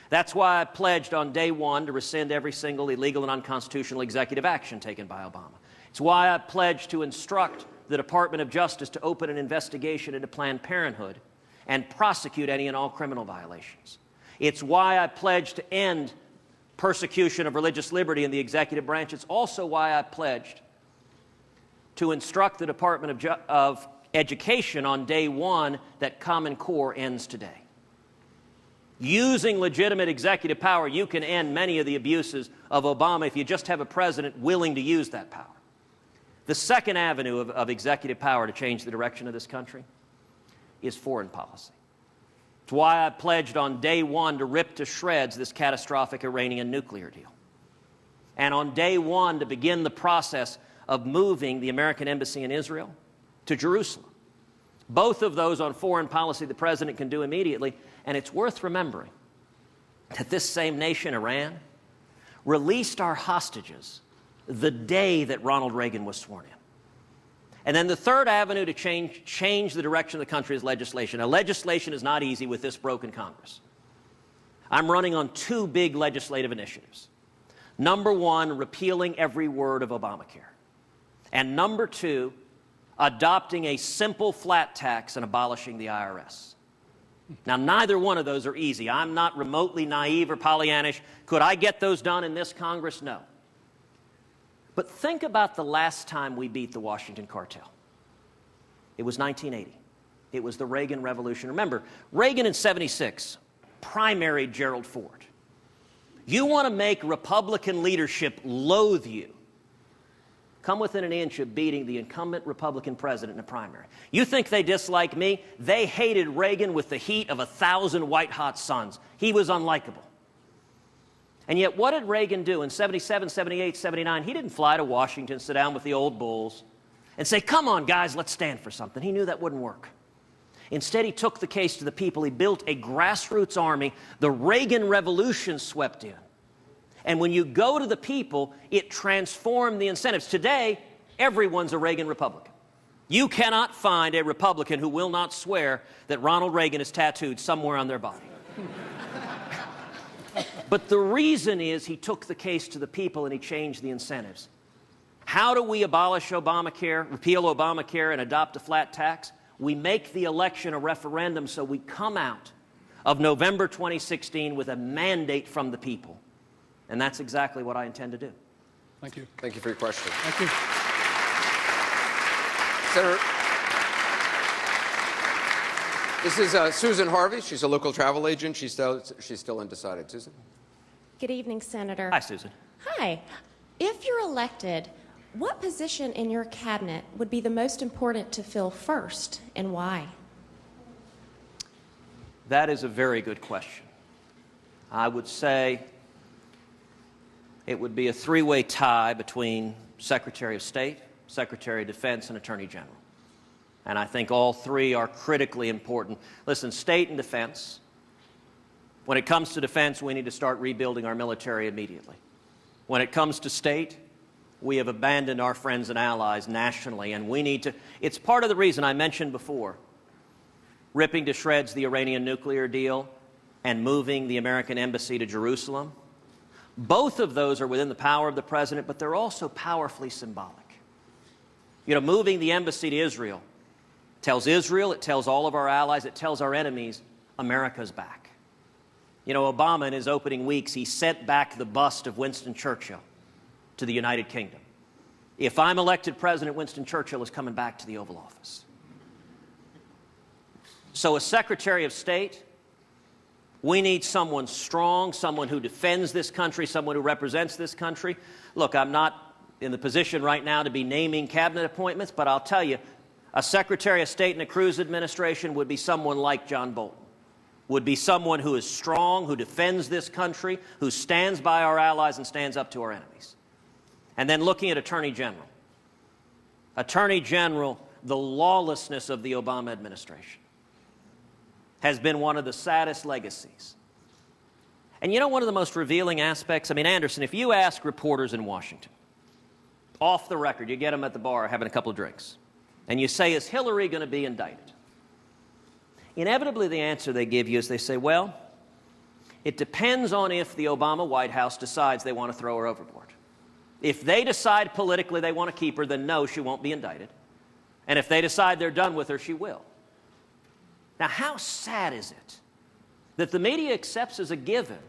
That's why I pledged on day one to rescind every single illegal and unconstitutional executive action taken by Obama. It's why I pledged to instruct the Department of Justice to open an investigation into Planned Parenthood and prosecute any and all criminal violations. It's why I pledged to end persecution of religious liberty in the executive branch. It's also why I pledged to instruct the Department of Education on day one that Common Core ends today. Using legitimate executive power, you can end many of the abuses of Obama if you just have a president willing to use that power. The second avenue of executive power to change the direction of this country is foreign policy. It's why I pledged on day one to rip to shreds this catastrophic Iranian nuclear deal. And on day one to begin the process of moving the American embassy in Israel to Jerusalem. Both of those on foreign policy the president can do immediately. And it's worth remembering that this same nation, Iran, released our hostages the day that Ronald Reagan was sworn in. And then the third avenue to change the direction of the country is legislation. Now, legislation is not easy with this broken Congress. I'm running on two big legislative initiatives. Number one, repealing every word of Obamacare. And number two, adopting a simple flat tax and abolishing the IRS. Now, neither one of those are easy. I'm not remotely naive or Pollyannish. Could I get those done in this Congress? No. But think about the last time we beat the Washington cartel. It was 1980. It was the Reagan Revolution. Remember, Reagan in '76 primaried Gerald Ford. You want to make Republican leadership loathe you come within an inch of beating the incumbent Republican president in a primary. You think they dislike me? They hated Reagan with the heat of 1,000 white-hot suns. He was unlikable. And yet, what did Reagan do in 77, 78, 79? He didn't fly to Washington, sit down with the old bulls, and say, come on, guys, let's stand for something. He knew that wouldn't work. Instead, he took the case to the people. He built a grassroots army. The Reagan Revolution swept in. And when you go to the people, it transformed the incentives. Today, everyone's a Reagan Republican. You cannot find a Republican who will not swear that Ronald Reagan is tattooed somewhere on their body. But the reason is he took the case to the people and he changed the incentives. How do we abolish Obamacare, repeal Obamacare, and adopt a flat tax? We make the election a referendum so we come out of November 2016 with a mandate from the people. And that's exactly what I intend to do. Thank you. Thank you for your question. Thank you. Senator, this is Susan Harvey. She's a local travel agent. She's still undecided. Susan? Good evening, Senator. Hi, Susan. Hi. If you're elected, what position in your cabinet would be the most important to fill first, and why? That is a very good question. I would say it would be a three-way tie between Secretary of State, Secretary of Defense, and Attorney General. And I think all three are critically important. Listen, state and defense. When it comes to defense, we need to start rebuilding our military immediately. When it comes to state, we have abandoned our friends and allies nationally, and we need to. It's part of the reason I mentioned before, ripping to shreds the Iranian nuclear deal and moving the American embassy to Jerusalem. Both of those are within the power of the president, but they're also powerfully symbolic. You know, moving the embassy to Israel tells Israel, it tells all of our allies, it tells our enemies, America's back. You know, Obama in his opening weeks, he sent back the bust of Winston Churchill to the United Kingdom. If I'm elected president, Winston Churchill is coming back to the Oval Office. So as Secretary of State, we need someone strong, someone who defends this country, someone who represents this country. Look, I'm not in the position right now to be naming cabinet appointments, but I'll tell you, a Secretary of State in a Cruz administration would be someone like John Bolton, would be someone who is strong, who defends this country, who stands by our allies and stands up to our enemies. And then looking at Attorney General. Attorney General, the lawlessness of the Obama administration has been one of the saddest legacies. And you know one of the most revealing aspects? I mean, Anderson, if you ask reporters in Washington, off the record, you get them at the bar having a couple of drinks, and you say, is Hillary going to be indicted? Inevitably, the answer they give you is they say, well, it depends on if the Obama White House decides they want to throw her overboard. If they decide politically they want to keep her, then no, she won't be indicted. And if they decide they're done with her, she will. Now, how sad is it that the media accepts as a given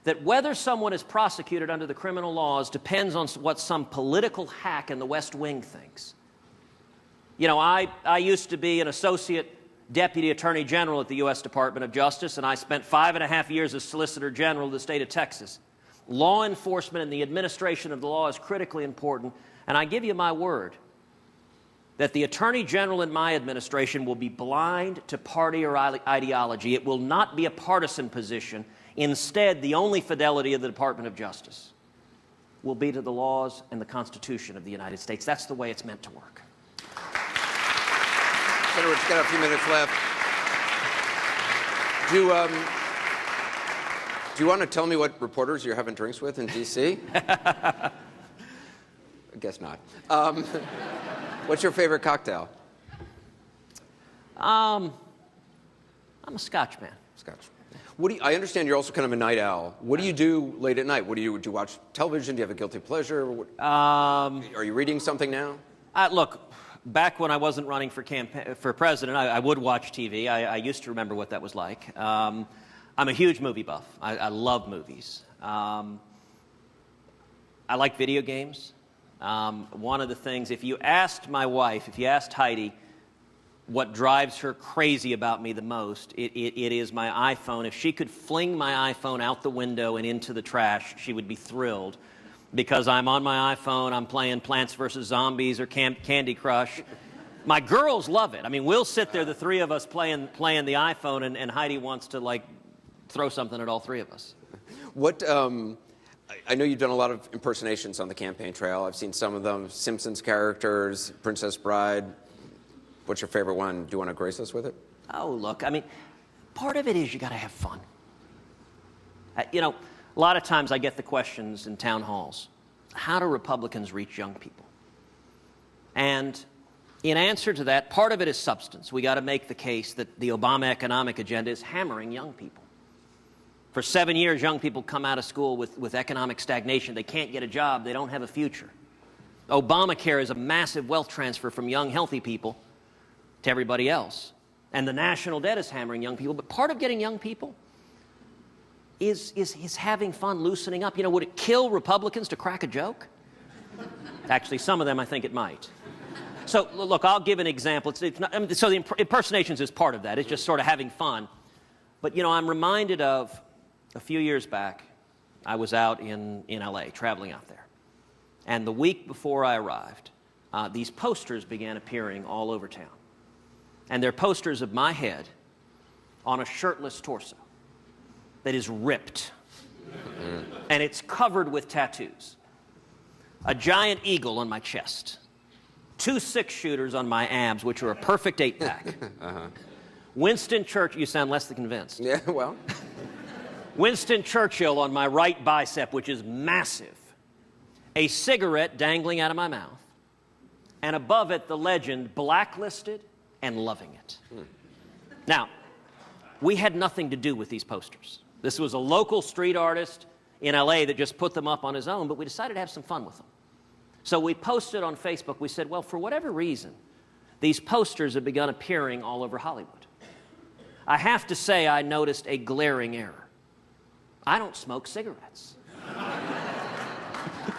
that whether someone is prosecuted under the criminal laws depends on what some political hack in the West Wing thinks? You know, I used to be an associate Deputy Attorney General at the U.S. Department of Justice, and I spent 5.5 years as Solicitor General of the state of Texas. Law enforcement and the administration of the law is critically important, and I give you my word that the Attorney General in my administration will be blind to party or ideology. It will not be a partisan position. Instead, the only fidelity of the Department of Justice will be to the laws and the Constitution of the United States. That's the way it's meant to work. Senator, we've got a few minutes left. Do you want to tell me what reporters you're having drinks with in D.C.? I guess not. What's your favorite cocktail? I'm a Scotch man. Scotch. I understand you're also kind of a night owl. What do you do late at night? Do you watch television? Do you have a guilty pleasure? Are you reading something now? Look, back when I wasn't running for president, I would watch TV. I used to remember what that was like. I'm a huge movie buff. I love movies. I like video games. One of the things, if you asked my wife, if you asked Heidi what drives her crazy about me the most, it is my iPhone. If she could fling my iPhone out the window and into the trash, she would be thrilled. because I'm on my iPhone, I'm playing Plants vs. Zombies or Candy Crush. My girls love it. I mean, we'll sit there, the three of us, playing the iPhone, and Heidi wants to, like, throw something at all three of us. What, I know you've done a lot of impersonations on the campaign trail. I've seen some of them, Simpsons characters, Princess Bride. What's your favorite one? Do you want to grace us with it? Oh, look, I mean, part of it is you got to have fun. You know, a lot of times I get the questions in town halls, how do Republicans reach young people? And in answer to that, part of it is substance. We got to make the case that the Obama economic agenda is hammering young people. For 7 years, young people come out of school with economic stagnation. They can't get a job. They don't have a future. Obamacare is a massive wealth transfer from young, healthy people to everybody else. And the national debt is hammering young people. But part of getting young people is having fun, loosening up. You know, would it kill Republicans to crack a joke? Actually, some of them, I think it might. So, look, I'll give an example. It's not, I mean, so the impersonations is part of that. It's just sort of having fun. But, you know, I'm reminded of a few years back, I was out in L.A., traveling out there. And the week before I arrived, these posters began appearing all over town. And they're posters of my head on a shirtless torso that is ripped. And it's covered with tattoos. A giant eagle on my chest. 2 6-shooters on my abs, which are a perfect 8-pack. Winston Churchill, you sound less than convinced. Yeah, well. Winston Churchill on my right bicep, which is massive. A cigarette dangling out of my mouth. And above it, the legend, blacklisted and loving it. Now, we had nothing to do with these posters. This was a local street artist in LA that just put them up on his own, but we decided to have some fun with them. So we posted on Facebook, we said, well, for whatever reason, these posters have begun appearing all over Hollywood. I have to say I noticed a glaring error. I don't smoke cigarettes.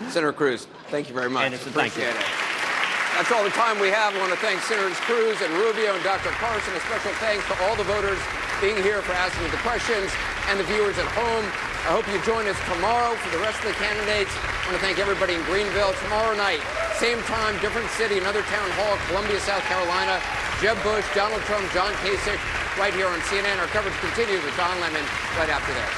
Senator Cruz, thank you very much. Anderson, thank you. Appreciate it. That's all the time we have. I want to thank Senators Cruz and Rubio and Dr. Carson. A special thanks to all the voters being here for asking the questions and the viewers at home. I hope you join us tomorrow for the rest of the candidates. I want to thank everybody in Greenville. Tomorrow night, same time, different city, another town hall, Columbia, South Carolina. Jeb Bush, Donald Trump, John Kasich, right here on CNN. Our coverage continues with Don Lemon right after this.